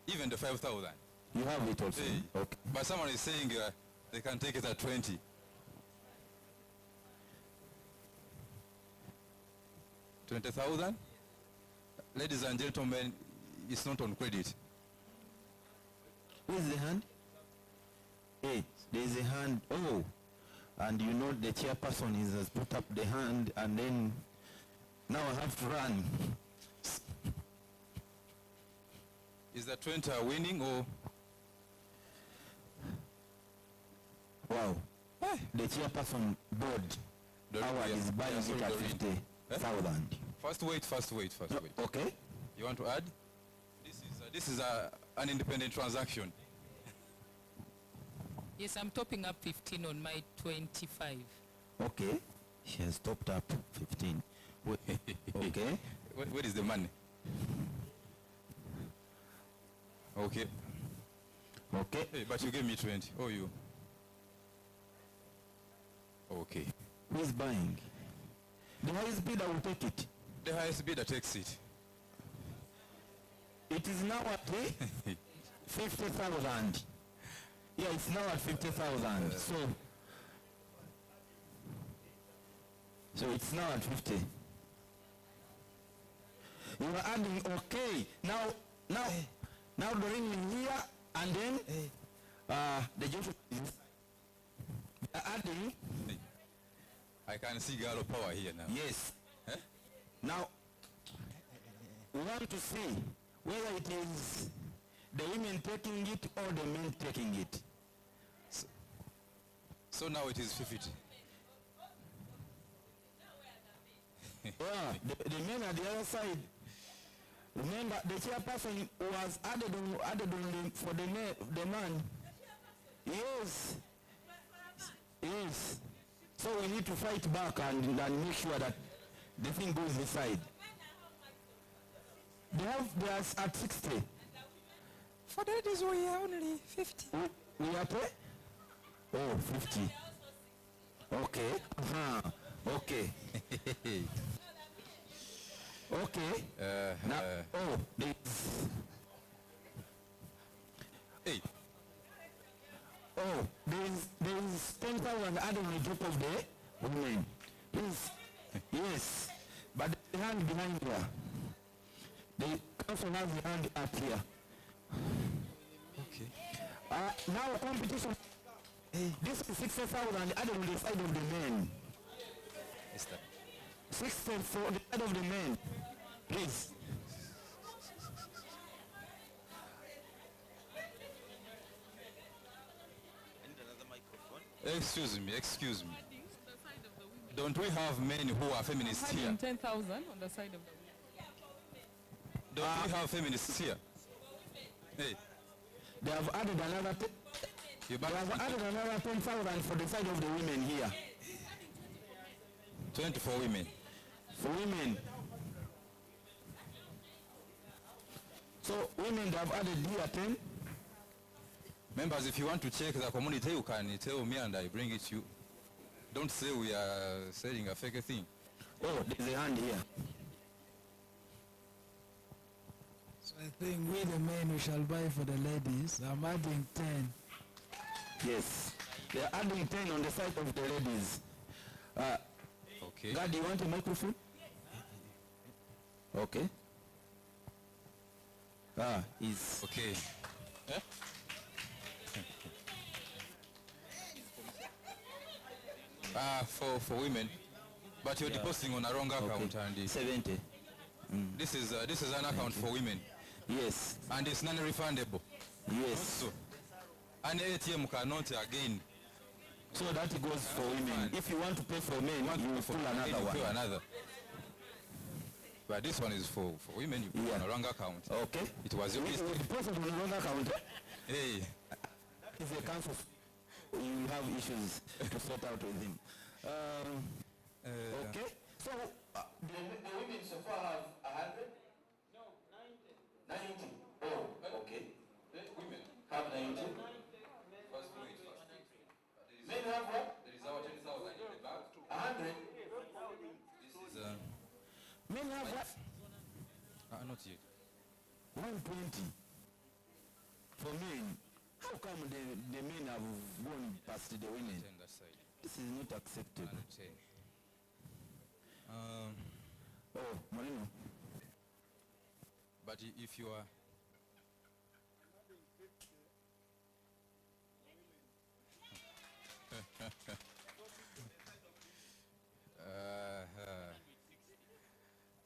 Even the 5,000. You have it also. Hey. Okay. But someone is saying they can take it at 20. 20,000? Ladies and gentlemen, it's not on credit. Where's the hand? Hey, there's a hand. Oh, and you know the chairperson has put up the hand, and then now I have to run. Is the 20 winning or? Wow. The chairperson board Howard is buying it at 50,000. First wait. Okay. You want to add? This is an independent transaction. Yes, I'm topping up 15 on my 25. Okay. She has topped up 15. Okay. Where is the money? Okay. Hey, but you gave me 20. Oh, you. Okay. Who is buying? The highest bidder will take it. The highest bidder takes it. It is now at 50,000. Yeah, it's now at 50,000. So it's now at 50. You are adding, okay. Now the ring is here, and then the judge is adding. I can see girl power here now. Yes. Now, we want to see whether it is the women taking it or the men taking it. So now it is 50. Yeah, the men at the other side. Remember, the chairperson was added on for the man. Yes. So we need to fight back and make sure that the thing goes inside. They are at 60. For the ladies, we are only 50. We are pay? Oh, 50. Okay. Okay. Okay. Now, hey. Oh, there's 10,000 added on the top of the women. Yes. But the hand behind here. The council has the hand up here. Okay. Now competition. This is 60,000 added on the side of the men. 60 for the side of the men. Please. Excuse me. Don't we have men who are feminists here? 10,000 on the side of the women. Don't we have feminists here? Hey. They have added another You They have added another 10,000 for the side of the women here. 20 for women. For women. So women they have added here 10. Members, if you want to check the community, you can tell me and I bring it to you. Don't say we are selling a fake thing. Oh, there's a hand here. So I think we the men we shall buy for the ladies. I'm adding 10. Yes. They are adding 10 on the side of the ladies. Okay. God, do you want a microphone? Okay. Is okay. Eh? For women, but you're depositing on a wrong account, and 70. This is an account for women. Yes. And it's non-refundable. Yes. Also, an ATM cannot again. So that goes for women. If you want to pay for men, you will pull another one. Another. But this one is for women. You put on a wrong account. Okay. It was your mistake. You deposit on a wrong account. Hey. If a council, you will have issues to sort out with him. Okay. So the women so far have 100? No, 90. 90. Oh, okay. Women have 90. First do it first. Men have what? There is our 10,000 in the back. 100. This is Men have what? not yet. 120. For men. How come the men have gone past the women? This is not acceptable. Oh, Moreno. But if you are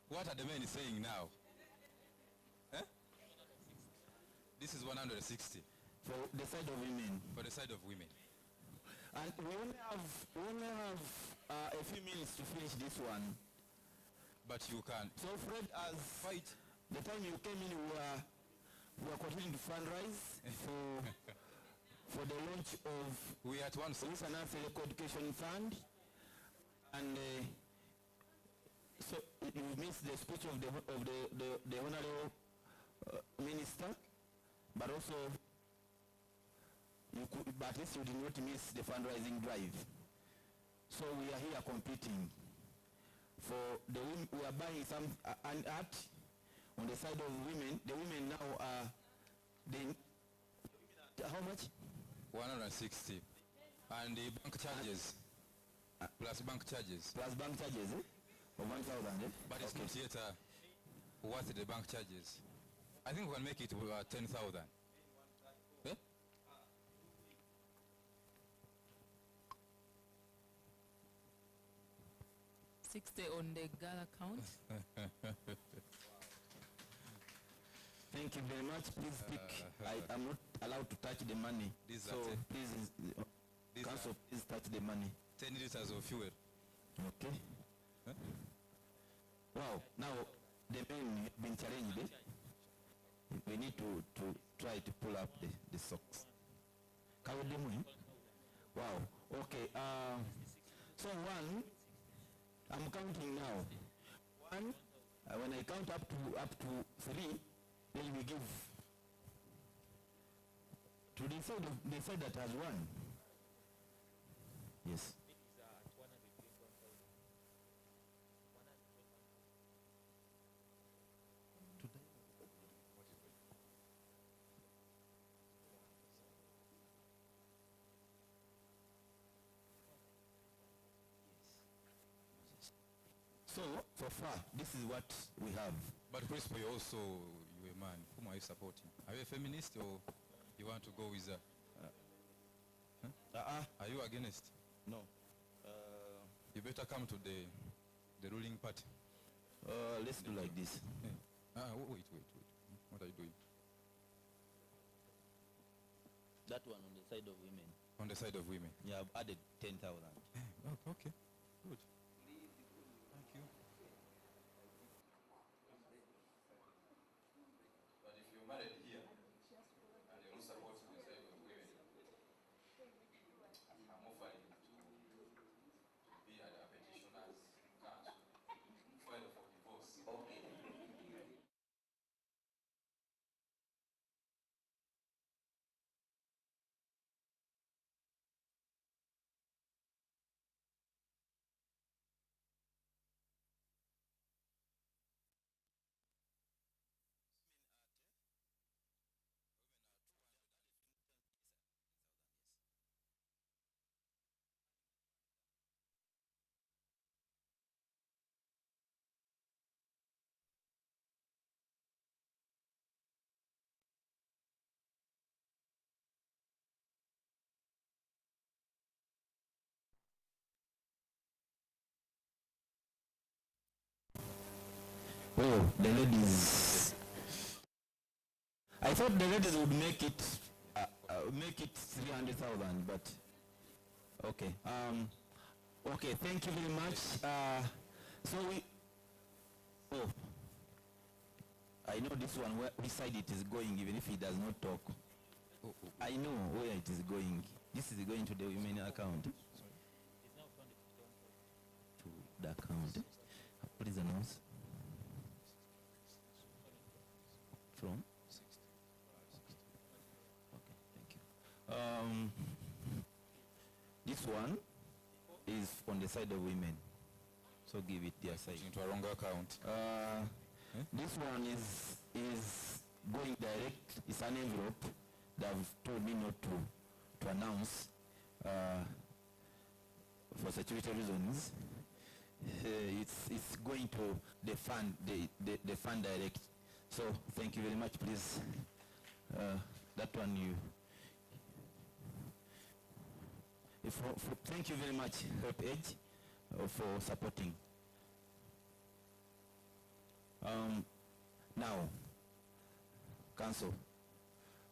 what are the men saying now? Eh? This is 160. For the side of women. For the side of women. And we only have a few minutes to finish this one. But you can. So Fred, as fight, the time you came in, we were continuing to fundraise for the launch of we at one Nansereko Education Fund, and so you missed the speech of the honorable minister, but also you could, but at least you did not miss the fundraising drive. So we are here competing for the women. We are buying some an art on the side of women. The women now are how much? 160. And the bank charges. Plus bank charges. Plus bank charges, for 1,000, But it's not yet worth the bank charges. I think we can make it 10,000. Eh? $60 on the girl account. Thank you very much. Please speak. I am not allowed to touch the money. So please, council, please touch the money. 10 liters of fuel. Okay. Huh? Wow. Now the men have been challenged. We need to try to pull up the socks. Wow. Okay. So one, I'm counting now. One. When I count up to 3. Then we give to the side that has one. Yes. So far, this is what we have. But Principal, you're a man. Whom are you supporting? Are you a feminist or you want to go with a... Are you against? No. You better come to the ruling party. Let's do like this. Yeah. Wait. What are you doing? That one on the side of women. On the side of women? Yeah, I've added 10,000. Okay. Good. Thank you. But if you're married here and you're not supporting the side of women, Oh, the ladies. I thought the ladies would make it 300,000, but okay. Okay, thank you very much. So I know this one, which side it is going, even if he does not talk. I know where it is going. This is going to the women account. To the account. Please announce. From? Okay, thank you. This one is on the side of women. So give it their side. Into a wrong account. This one is going direct. It's an envelope. They've told me not to announce for security reasons. It's going to the fund, the fund direct. So thank you very much, please. That one thank you very much, Help Edge, for supporting. Now, Council,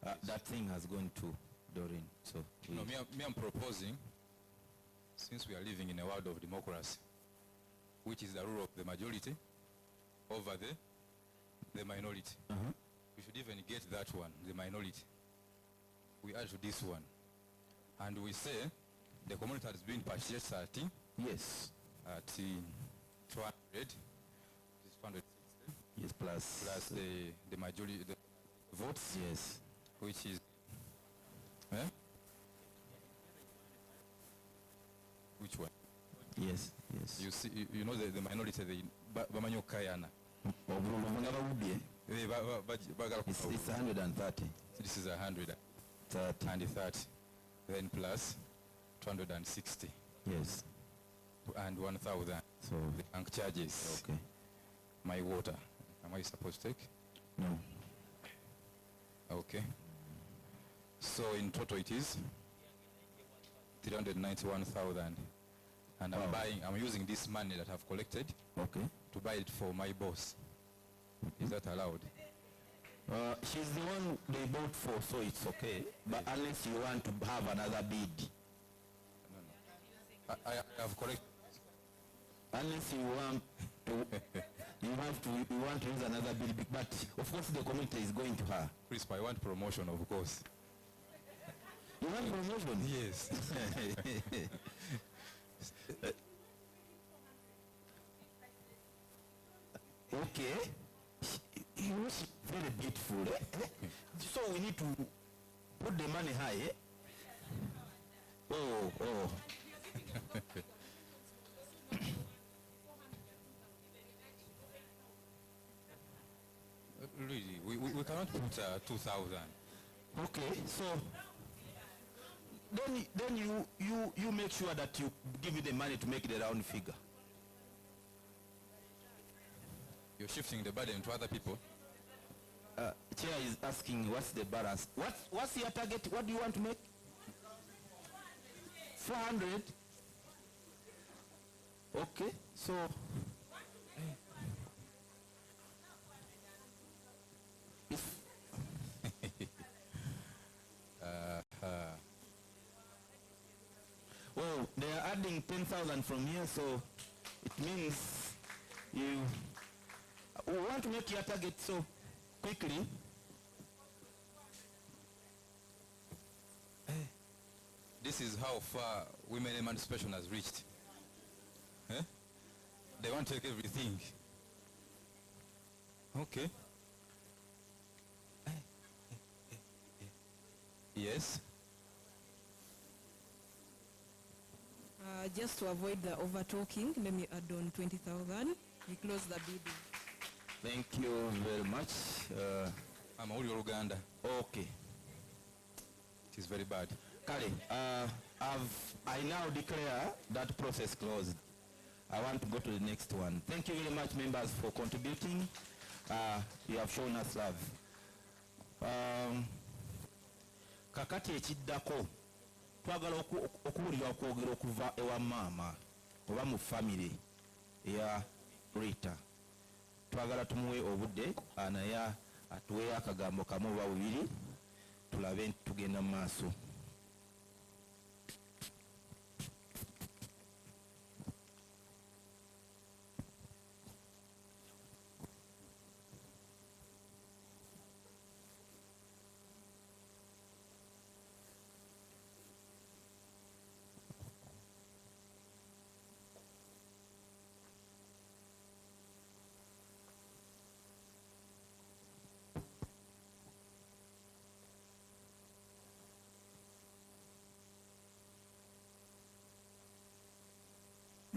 that thing has gone to Doreen. So no, me I'm proposing, since we are living in a world of democracy, which is the rule of the majority over the minority. We should even get that one, the minority. We add to this one, and we say the community has been purchased at yes at 200. This 260. Yes, plus the majority the votes. Yes, which is which one? Yes. You see, you know the minority, the bamanyo kayana. It's 130. This is 130. Then plus 260. Yes. And 1,000. So the bank charges. Okay. My water. Am I supposed to take? No. Okay. So in total it is 391,000. And I'm using this money that I've collected to buy it for my boss. Is that allowed? She's the one they bought for, so it's okay. But unless you want to have another bid. No. I have collected. Unless you want to, you want to use another bid. But of course the community is going to her. Crisp, I want promotion, of course. You want promotion? Yes. Okay. He was very beautiful. So we need to put the money high. Oh. Really, we cannot put 2,000. Okay, so then you make sure that you give me the money to make the round figure. You're shifting the burden to other people. Chair is asking what's the balance. What's your target? What do you want to make? 400. Okay, so well, they are adding 10,000 from here, so it means you want to make your target so quickly. This is how far women emancipation has reached. They want to take everything. Okay. Yes. Just to avoid the over talking, let me add on 20,000. We close the bidding. Thank you very much. I'm all Uganda. Okay. It is very bad. Kale, I now declare that process closed. I want to go to the next one. Thank you very much, members, for contributing. You have shown us love. Kakati ekiddako twagala okuwulira okwogera okuva ewa maama oba mu family ya Rita. twagala tumuwe obudde naye atuwe akagambo kamu oba bubiri tulabe tugenda mu maaso.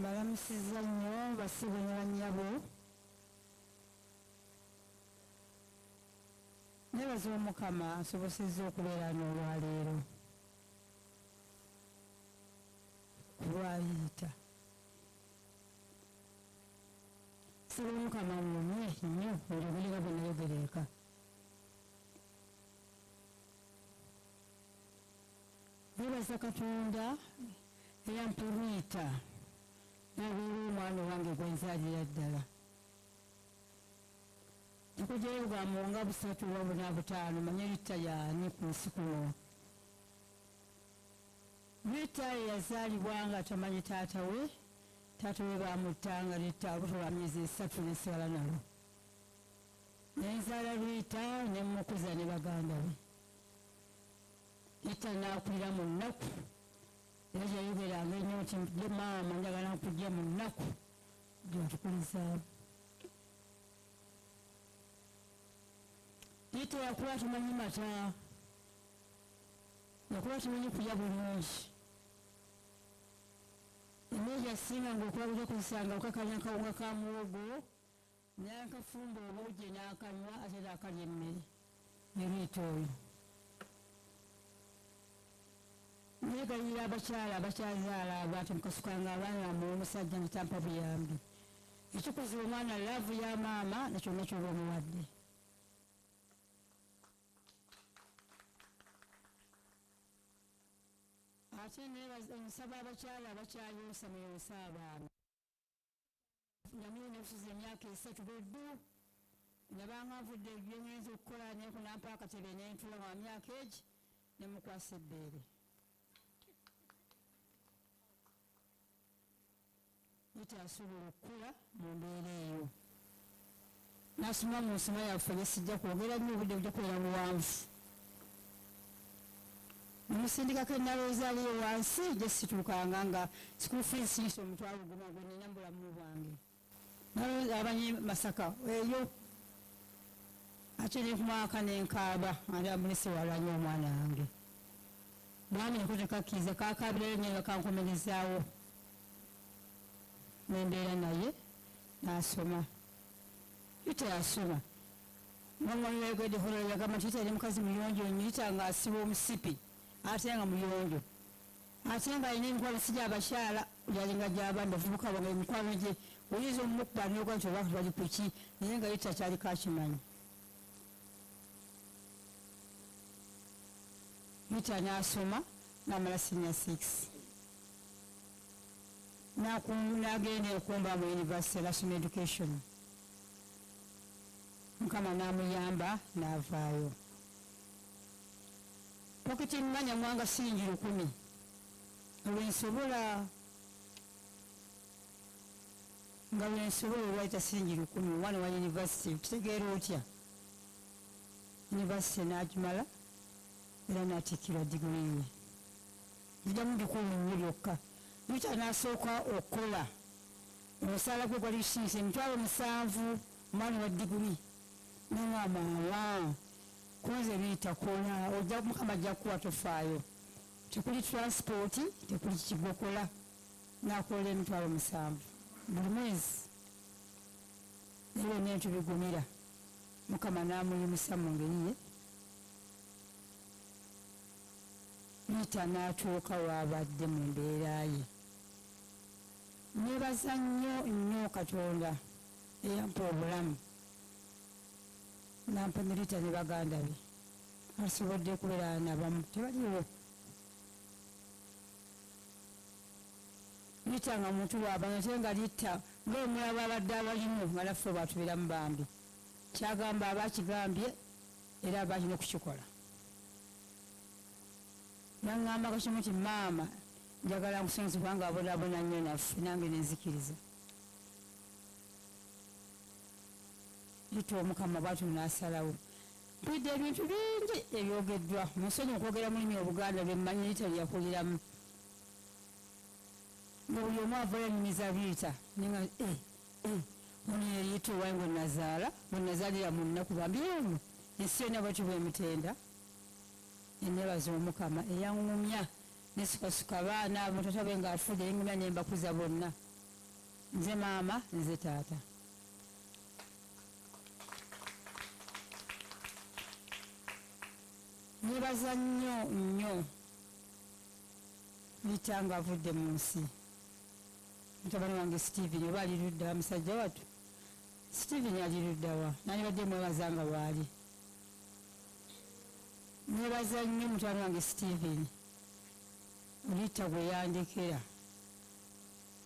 Mbalamusiza nnyo basibe ne bannyabo. Nebaza Omukama asobosezza okubeera n'olwaleero kulwayita. Saba Omukama mwumye nnyo olyogerera bwe nayogereka. Nebaza Katonda eyampa Rita n'abeera omwana wange gwenzaalira ddala. Nkugyayo bwa muwonga busatu oba buna butaano manye Rita y'ani ku nsi kuno. Rita yazaalibwa nga tamanyi taata we. Taata we bamuttanga Rita olubuto lwa myezi 3 n'esigala nalo. Nenzaala Rita ne mukuza ne baganda be. Rita n'akulira mu nnaku. Era yayogeranga ennyo nti ye maama njagala nkujja mu nnaku gy'otukulizaamu. Rita yakuba tumanyi mata, yakuba tumanyi kulya bulungi. Emmere yasinganga okuba bujakozesanga okakanya akawunga ka muwogo n'akafumba obuugi n'akanywa ate era akalya emmere. Ne Rita oyo neegayirira abakyala abakyazaala abantu mukasukanga abaana mu omusajja netampa buyambi. Ekikuza omwana laavu ya maama nekyonna kyoba omuwadde. Ate nsaba abakyala abakyayonsa muyonsa abaana. Namye nefuza emyaka 3 beddu nabanga nvudde ebyengenza okukola nekunampa akatebe nentula wa myaka egi nemukwasa ebbeere. Rita asobola okukula mu mbeera eyo. N'asoma mu nsoma yaffe nesijja kwogera nnyo obudde bujja kubeera buwanvu. Nemusindikako ennaloozaaliyo wansi gye situukanga nga school fees nsi omutwalo gumu gwe nina mu bulamu bwange. Abanyi Masaka eyo ate nekumwaka nenkaaba andi ambulesi walwanye omwana wange. Mwami niko tekakkiriza kakabirayo nyo nga kankomerezaawo. Nembeera naye n'asoma. Rita yasoma. Mwamwami wegedde holo yagamba nti Rita yali mukazi muyonjo nnyo. Rita nga asiba omusipi ate nga muyonjo. Ate nga alina emikwano si gy'abakyala yalinga gy'abaana bavubuka nga emikwano gye oyinza omukkuba n'okuba nti oba bali ku ki naye nga Rita kyaliko akimanyi. Rita n'asoma n'amala senior 6. N'agenda okumba mu University National Education. Mukama n'amuyamba n'avaayo. Pocket mmanya mwanga siringi 10. Olwensobola nga lwensobola olwayita siringi 10 omwana wa university kitegeera otya. University n'agimala era n'atikkirwa diguli ye. Nzijjamu 10 lyokka. Rita n'asooka okukola. Omusaala gwe gwali gusiise $7,000 omwana wa diguli. N'omwama kunze Rita kola ojja Mukama ajja kuwa tofaayo. Tekuli transport, tekuli kigokola. N'akola $7,000 buli mwezi. Ebyo n'ebintu bigumira. Mukama n'amuyimusa mu ngeri ye. Rita n'atuuka w'abadde mu mbeera ye. Nebaza nnyo Katonda eyampa obulamu. Nampa ne Rita ne baganda be. Asobodde kubeera nabamu tebaliwo. Rita nga muntu w'abantu ate nga Rita ng'omulaba abadde abalimu nga naffe bwatubeeramu bambi kyagamba abakigambye era abalina okukikola naŋŋamba kakimu nti maama njagala nkusonzi kubanga abonabona nnyo naffe nange nenzikiriza Rita omukama bwatu n'asalawo mpulidde ebintu bingi ebyogeddwa munsonyi okwogera mulimi Obuganda lwemmanyi Rita lyeyakuliramu nga buli omu avayo anyumiza Rita ninga ono ye Rita owange gwe nazaala gwe nazaalira mu nnaku bambi eno ensi yonna bwatu bw'emitenda ennebaza omukama eyaŋŋumya nesikasuka abaana mutata bwe ng'afudde eŋŋumya nembakuza bonna nze maama nze taata nebaza nnyo nnyo Rita nga avudde mu nsi mutabani wange Stephen oba ali luddawa musajja watu Stephen ali luddawa nandibadde mwebaza nga waali nebaza nnyo mutabani wange Stephen Rita gwe yandekera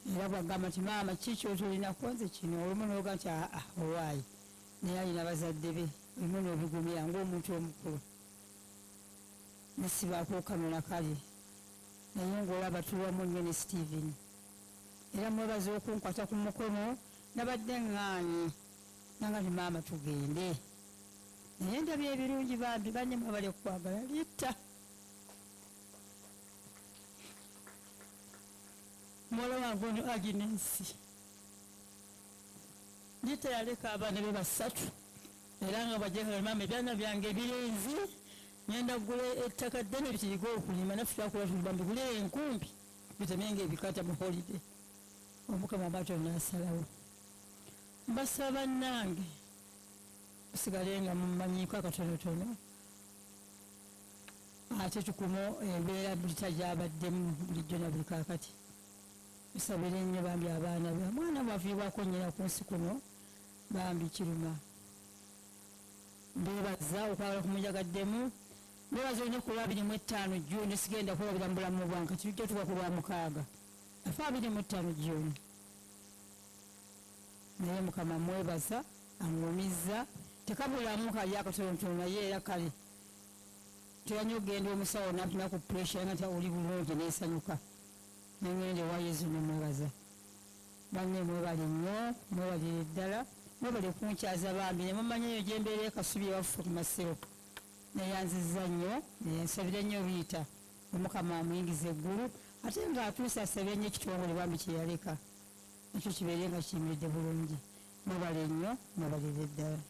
era bwagamba nti maama kikyotolinaku nze kino olumu noga nti owaayi naye alina bazadde be olumu n'obigumira ng'omuntu omukulu nesibaako kamera kale naye ng'olaba tulwamu nnyo ne Stephen era mwebaza okunkwata ku mukono nabadde ŋŋaanyi nanga nti maama tugende naye ndabye ebirungi bambi bannye mwabale kukwagala Rita muwala wange ono Aginesi Rita yaleka abaana be basatu era nga bajjekala maama ebyana byange ebirenzi ngenda gula ettaka ddene bitiriga okulima naffe twakola tuliba mbigule enkumbi bitemenge ebikata mu holiday omukama bwatyo nasalawo mbasaba nange usigale nga mumanyiiko akatonotono ate tukumo embeera buli tajyabaddemu bulijjo na buli kakati musabire nnyo bambi abaana be mwana bwafiibwako nnyina ku nsi kuno bambi kiruma mbebaza okwagala kumujagaddemu mbebaza olunaku lwa 25 Juni sigenda kwolabira mu bulamu bwange tujja tuba ku lwa 6 afe 25 Juni naye mukama mwebaza aŋŋumiza tekabulamu kali akatonotono naye era kale tuyanye okugenda omusawo nampima ku pressure nga nti oli bulungi nesanyuka nengende wa Yesu nemwebaza banne mwebali nnyo mwebalire ddala mwebali kunkyaza bambi nemumanyi eyo gyembeera ekasubi ewaffe ku masiro neyanziza nnyo nensabira nnyo Rita omukama amuyingiza eggulu ate ng'atuuse asabye nnyo ekitongole bambi kyeyaleka ekyo kibeere nga kiyimiridde bulungi mwebale nnyo mwebalire ddala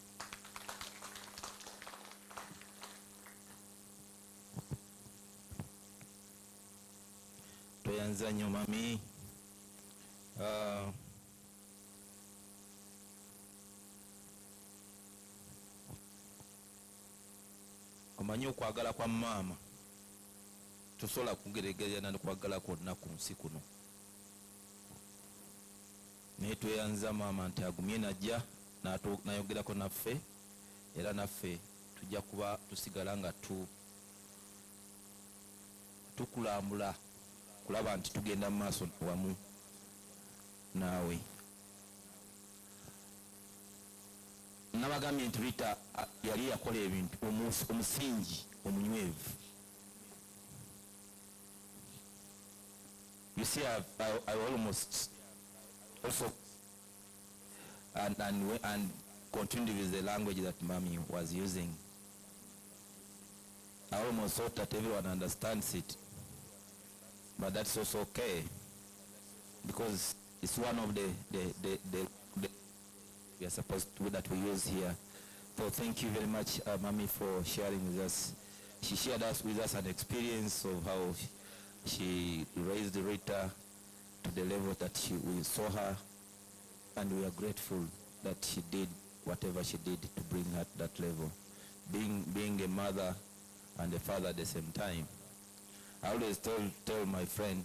toyanza nnyo mami omanyi okwagala kwa maama tosobola kugeregerana nokwagala kwonna ku nsi kuno naye tweyanza maama nti agumye najja nayogerako naffe era naffe tujja kuba tusigala nga tukulambula kulaba nti tugenda mu maaso wamu naawe nabagambye nti Rita yali yakola ebintu omusingi omunywevu you see I almost also and continued with the language that mommy was using. I almost thought that everyone understands it, but that's also okay because it's one of the we are supposed to that we use here. So thank you very much, mommy, for sharing with us. She shared with us an experience of how she raised Rita to the level that we saw her, and we are grateful that she did whatever she did to bring her to that level, being a mother and a father at the same time. I always tell my friend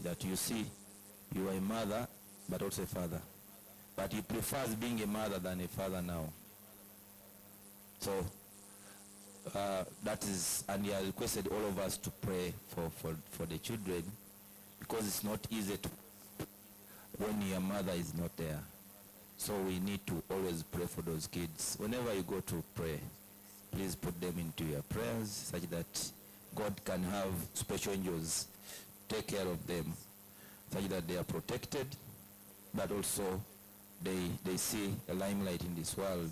that, you see, you are a mother but also a father, but he prefers being a mother than a father now. So that is, and he has requested all of us to pray for the children, because it's not easy to when your mother is not there. So we need to always pray for those kids. Whenever you go to pray, please put them into your prayers such that God can have special angels take care of them, such that they are protected, but also they see a limelight in this world.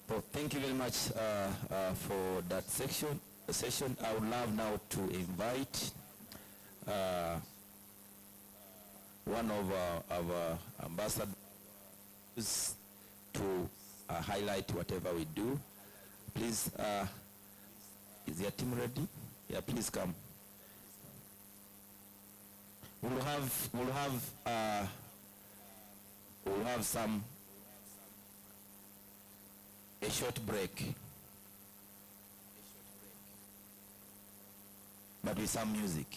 So thank you very much for that session. I would love now to invite one of our ambassadors to highlight whatever we do. Please, is your team ready? Yeah, please come. We'll have a short break, but with some music.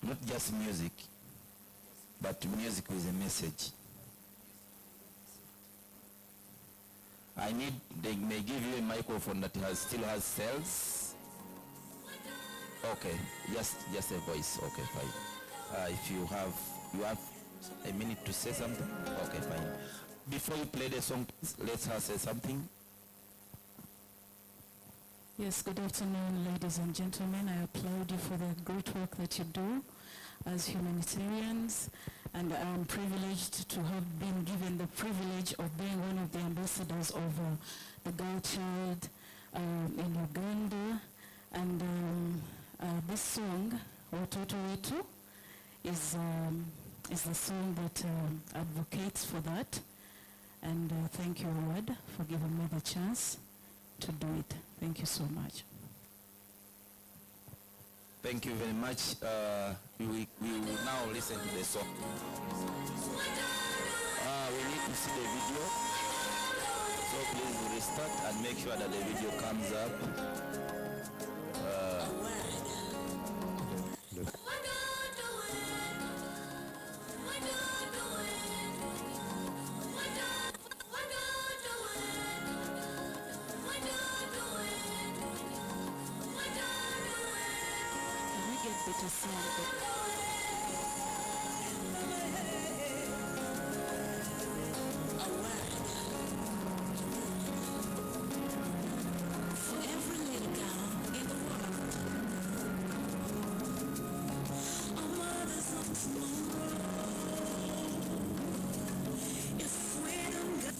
Not just music, but music with a message. They may give you a microphone that still has cells. Okay, just a voice. Okay, fine. If you have a minute to say something. Okay, fine. Before you play the song, let's her say something. Yes, good afternoon, ladies and gentlemen. I applaud you for the great work that you do as humanitarians, and I'm privileged to have been given the privilege of being one of the ambassadors of the girl child in Uganda. And this song, Watoto Wetu, is the song that advocates for that. And thank you, Lord, for giving me the chance to do it. Thank you so much. Thank you very much. We will now listen to the song. We need to see the video. So please restart and make sure that the video comes up. Better sound, for every little girl in the world, our mothers of tomorrow. If freedom got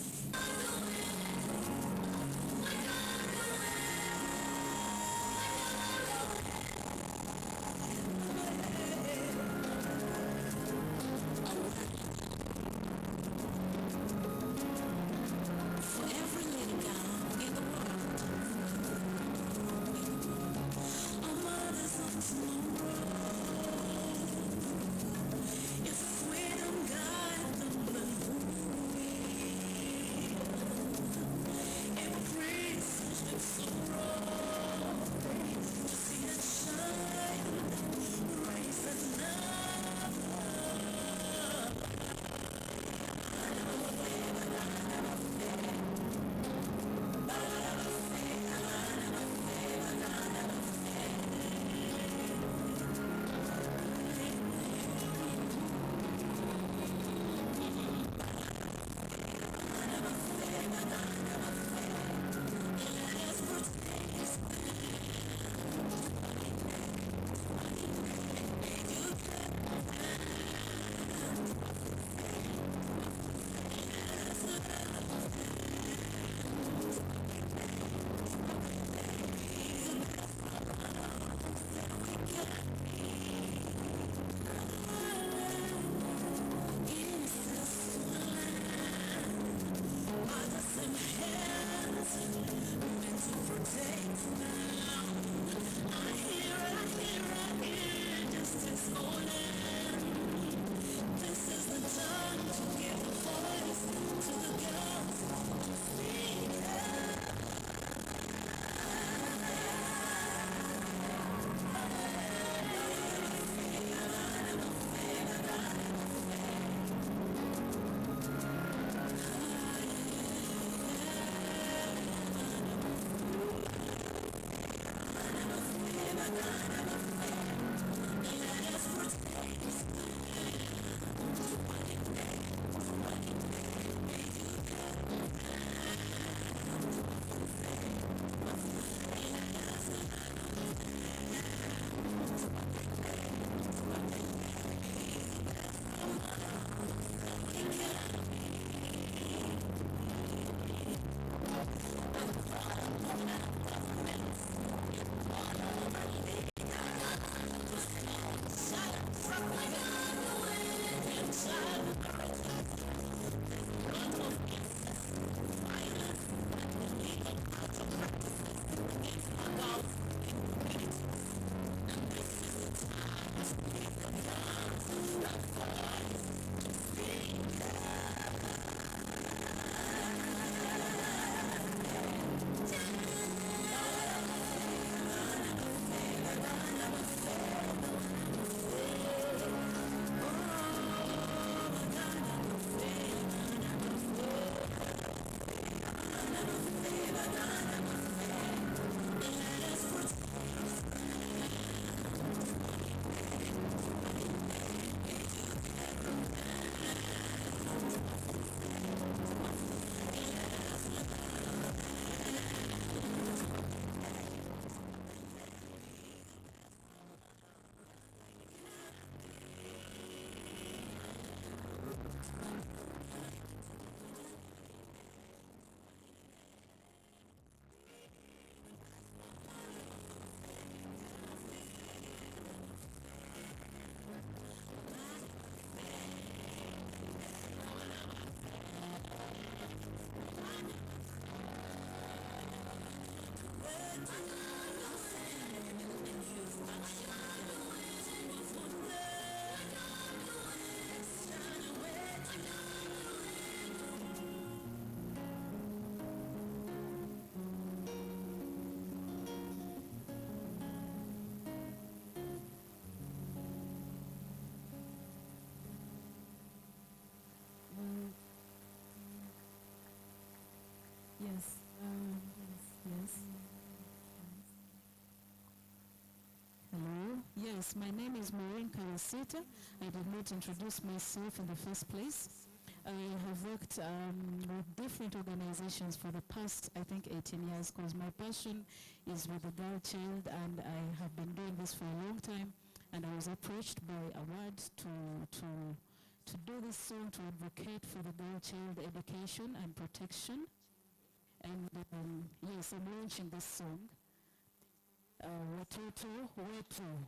Yes. Yes. Hello. Yes, my name is Maureen Karasita. I did not introduce myself in the first place. I have worked with different organizations for the past, I think, 18 years, because my passion is with the girl child, and I have been doing this for a long time. And I was approached by Award to do this song to advocate for the girl child education and protection. And yes, I'm launching this song. Watoto wetu.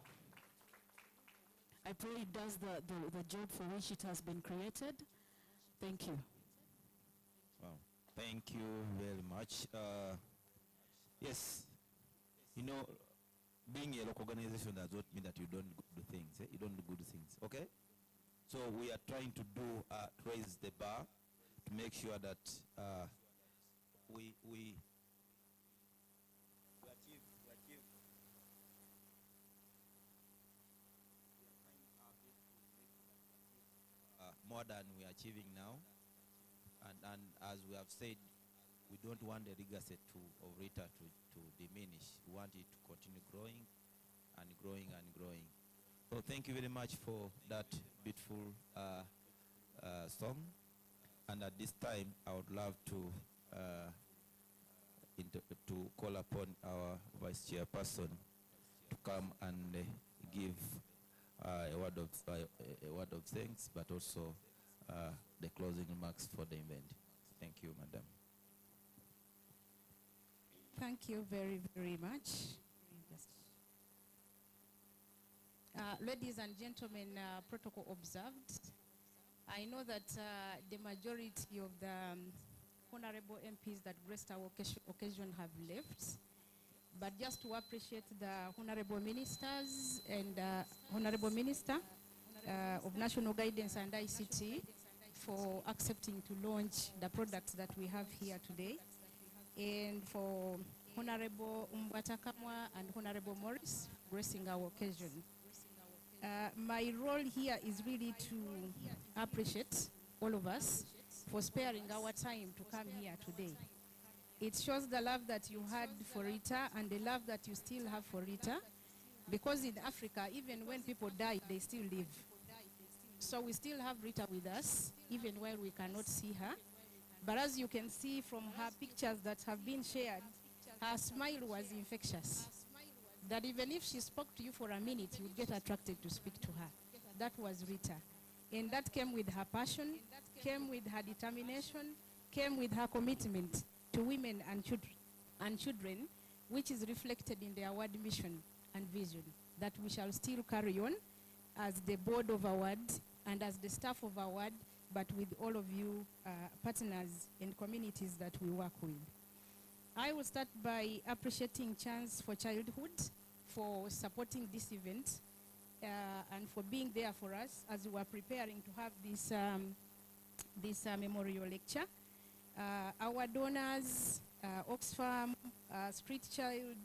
I pray it does the job for which it has been created. Thank you. Wow. Thank you very much. Yes, you know, being a local organization does not mean that you don't do things. You don't do good things, okay? So we are trying to do, raise the bar to make sure that we achieve more than we are achieving now. And as we have said, we don't want the legacy of Rita to diminish. We want it to continue growing and growing and growing. So thank you very much for that beautiful song. And at this time, I would love to call upon our vice chairperson to come and give a word of thanks, but also the closing remarks for the event. Thank you, Madam. Thank you very, very much. Ladies and gentlemen, protocol observed. I know that the majority of the honorable MPs that graced our occasion have left, but just to appreciate the honorable ministers and honorable minister of National Guidance and ICT for accepting to launch the products that we have here today, and for Honorable Mbatakamwa and Honorable Morris gracing our occasion. My role here is really to appreciate all of us for sparing our time to come here today. It shows the love that you had for Rita and the love that you still have for Rita, because in Africa, even when people die, they still live. So we still have Rita with us, even while we cannot see her. But as you can see from her pictures that have been shared, her smile was infectious. That even if she spoke to you for a minute, you would get attracted to speak to her. That was Rita. And that came with her passion, came with her determination, came with her commitment to women and children, which is reflected in the award mission and vision that we shall still carry on as the board of award and as the staff of award, but with all of you partners and communities that we work with. I will start by appreciating Chance for Childhood for supporting this event and for being there for us as we are preparing to have this memorial lecture. Our donors, Oxfam, Street Child,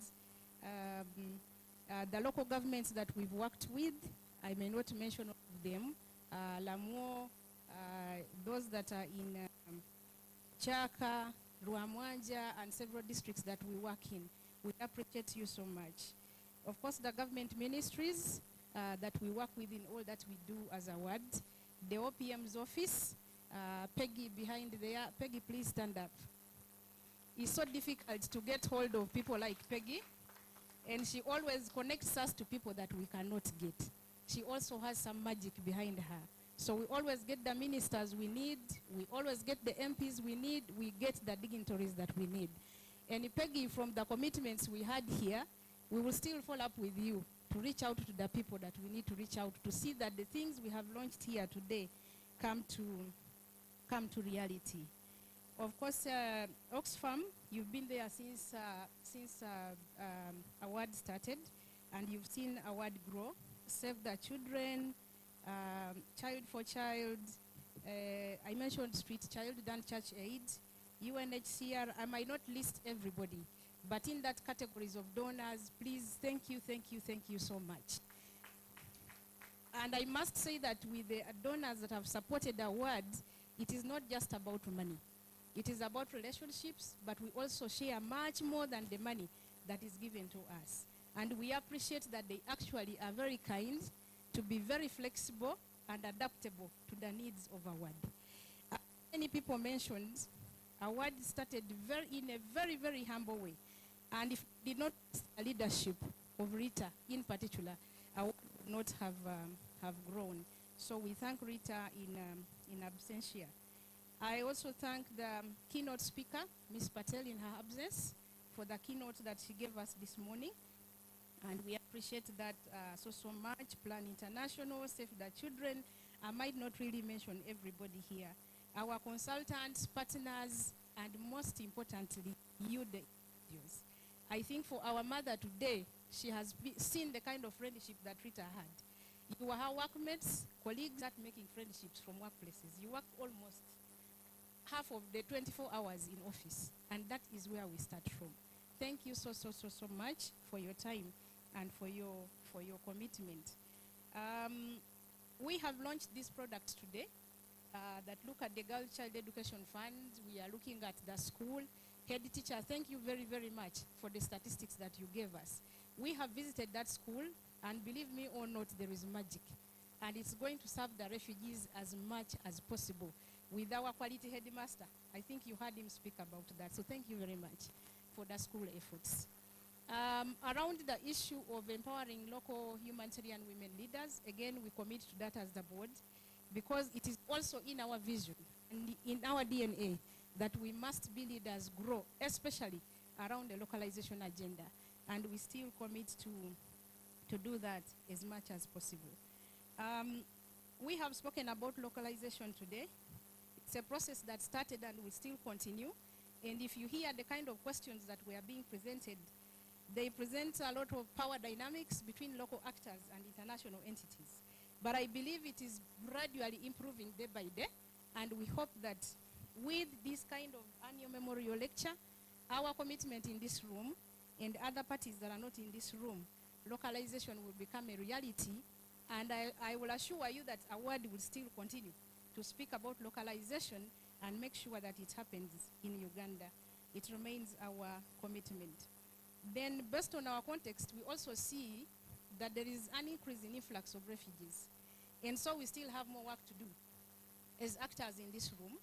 the local governments that we've worked with, I may not mention all of them, Lamuo, those that are in Chaka, Ruamwanja, and several districts that we work in. We appreciate you so much. Of course, the government ministries that we work with in all that we do as a ward, the OPM's office, Peggy behind there. Peggy, please stand up. It's so difficult to get hold of people like Peggy, and she always connects us to people that we cannot get. She also has some magic behind her. So we always get the ministers we need, we always get the MPs we need, we get the dignitaries that we need. And Peggy, from the commitments we had here, we will still follow up with you to reach out to the people that we need to reach out to see that the things we have launched here today come to reality. Of course, Oxfam, you've been there since award started, and you've seen award grow. Save the Children, Child for Child, I mentioned Street Child, done Church Aid, UNHCR. I might not list everybody, but in that categories of donors, please, thank you so much. And I must say that with the donors that have supported the awards, it is not just about money. It is about relationships, but we also share much more than the money that is given to us. And we appreciate that they actually are very kind to be very flexible and adaptable to the needs of award. Many people mentioned award started in a very, very humble way. And if it did not leadership of Rita in particular, award would not have grown. So we thank Rita in absentia. I also thank the keynote speaker, Ms. Patel, in her absence, for the keynote that she gave us this morning. And we appreciate that so much. Plan International, Save the Children. I might not really mention everybody here. Our consultants, partners, and most importantly, you, the individuals. I think for our mother today, she has seen the kind of friendship that Rita had. You were her workmates, colleagues that making friendships from workplaces. You work almost half of the 24 hours in office, and that is where we start from. Thank you so much for your time and for your commitment. We have launched this product today that look at the Girl Child Education Fund. We are looking at the school. Head teacher, thank you very, very much for the statistics that you gave us. We have visited that school, and believe me or not, there is magic. And it's going to serve the refugees as much as possible. With our quality headmaster, I think you heard him speak about that. So thank you very much for the school efforts. Around the issue of empowering local humanitarian women leaders, again, we commit to that as the board, because it is also in our vision and in our DNA that we must be leaders grow, especially around the localization agenda. And we still commit to do that as much as possible. We have spoken about localization today. It's a process that started and will still continue. And if you hear the kind of questions that were being presented, they present a lot of power dynamics between local actors and international entities. But I believe it is gradually improving day by day, and we hope that with this kind of annual memorial lecture, our commitment in this room and other parties that are not in this room, localization will become a reality. And I will assure you that award will still continue to speak about localization and make sure that it happens in Uganda. It remains our commitment. Then, based on our context, we also see that there is an increase in influx of refugees. And so we still have more work to do as actors in this room,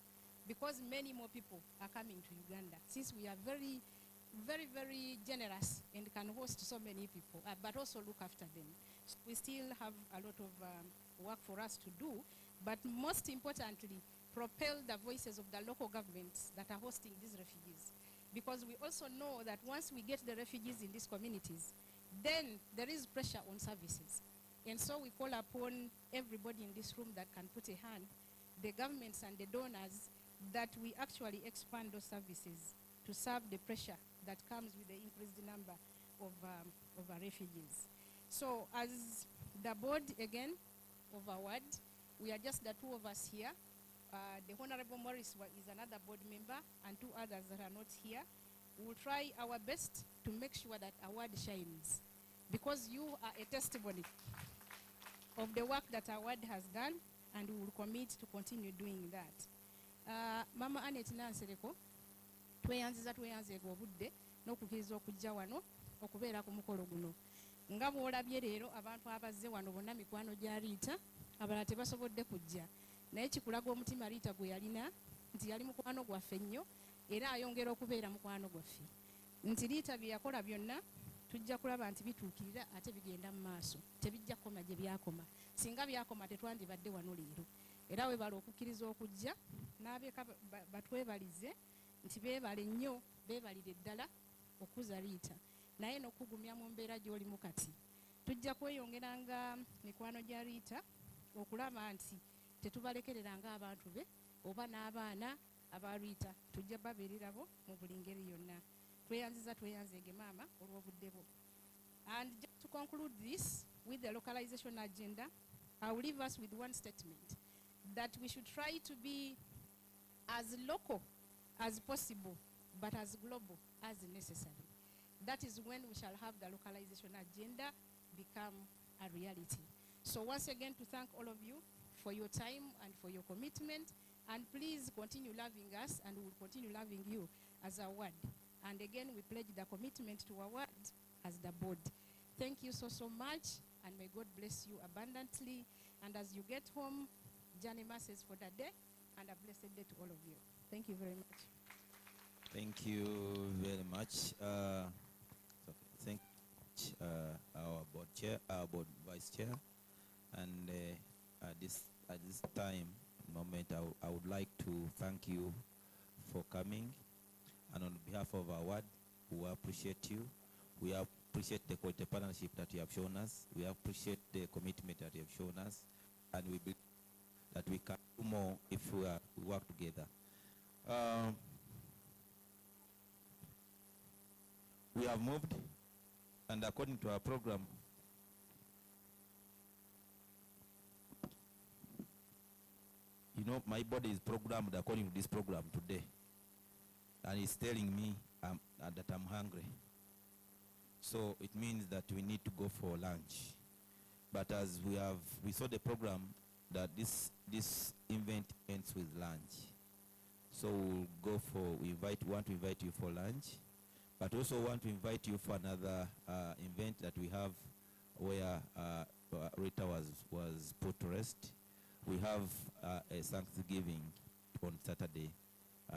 because many more people are coming to Uganda, since we are very, very, very generous and can host so many people, but also look after them. So we still have a lot of work for us to do, but most importantly, propel the voices of the local governments that are hosting these refugees. Because we also know that once we get the refugees in these communities, then there is pressure on services. And so we call upon everybody in this room that can put a hand, the governments and the donors, that we actually expand those services to serve the pressure that comes with the increased number of refugees. So as the board, again, of award, we are just the two of us here. The Honorable Morris is another board member, and two others that are not here. We will try our best to make sure that award shines, because you are a testimony of the work that award has done, and we will commit to continue doing that. Mama Annette Nansereko, tweyanziza obudde n'okukkiriza okujja wano okubeera ku mukolo guno. Nga bw'olabye leero abantu abazze wano bonna mikwano gya Rita, abalala tebasobodde kujja. Naye kikulaga omutima Rita gwe yalina, nti yali mukwano gwaffe nnyo, era ayongera okubeera mukwano gwaffe. Nti Rita bye yakola byonna tujja kulaba nti bituukirira ate bigenda mu maaso, tebijja kukoma gye byakoma. Singa byakoma tetwandibadde wano leero. Era webala okukkiriza okujja, n'abeeka batwebalize nti beebale nnyo, beebalire ddala okuza Rita. Naye n'okugumya mu mbeera gy'olimu kati. Tujja kweyongeranga mikwano gya Rita okulaba nti tetubalekereranga abantu be oba n'abaana aba Rita tujja babeererabo mu buli ngeri yonna. Tweyanzege maama olw'obudde bwo. And just to conclude this with the localization agenda, I will leave us with one statement, that we should try to be as local as possible, but as global as necessary. That is when we shall have the localization agenda become a reality. So once again, to thank all of you for your time and for your commitment, and please continue loving us, and we will continue loving you as a ward. And again, we pledge the commitment to our ward as the board. Thank you so much, and may God bless you abundantly. And as you get home, journey masses for the day, and a blessed day to all of you. Thank you very much. Thank you very much. Thank our board chair, our board vice chair, and at this moment, I would like to thank you for coming, and on behalf of our ward, we appreciate you. We appreciate the quality partnership that you have shown us. We appreciate the commitment that you have shown us, and we believe that we can do more if we work together. We have moved, and according to our program, you know, my body is programmed according to this program today, and it's telling me that I'm hungry. So it means that we need to go for lunch. But as we saw the program that this event ends with lunch. So we'll go for, want to invite you for lunch, but also want to invite you for another event that we have where Rita was put to rest. We have a Thanksgiving on Saturday.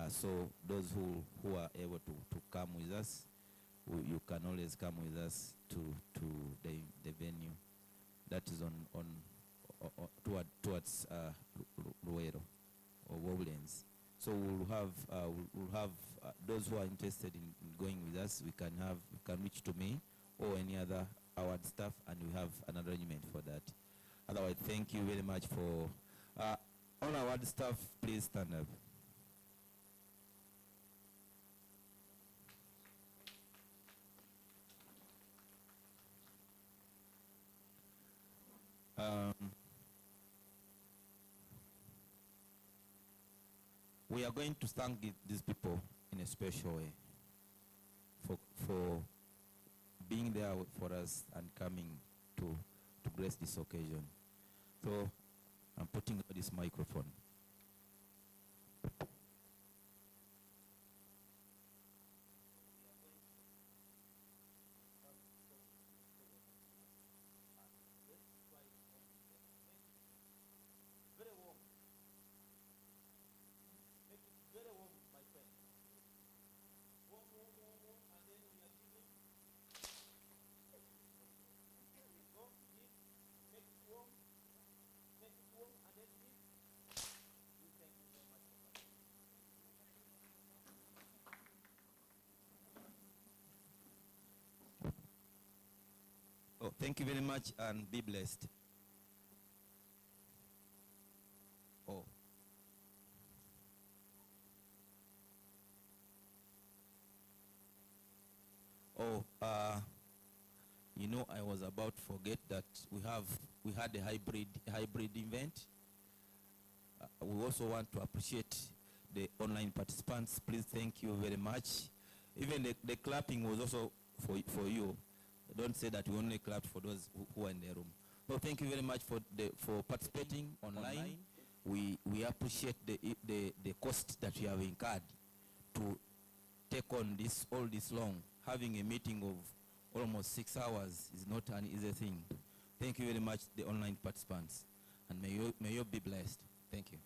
So those who are able to come with us, you can always come with us to the venue that is towards Ruero or Wobblens. So we'll have those who are interested in going with us. We can reach to me or any other award staff, and we have an arrangement for that. Otherwise, thank you very much for all our award staff. Please stand up. We are going to thank these people in a special way for being there for us and coming to grace this occasion. So I'm putting this microphone. Oh, thank you very much, and be blessed. Oh. Oh, you know, I was about to forget that we had a hybrid event. We also want to appreciate the online participants. Please, thank you very much. Even the clapping was also for you. Don't say that we only clapped for those who are in the room. So thank you very much for participating online. We appreciate the cost that you have incurred to take on all this long. Having a meeting of almost 6 hours is not an easy thing. Thank you very much, the online participants, and may you be blessed. Thank you.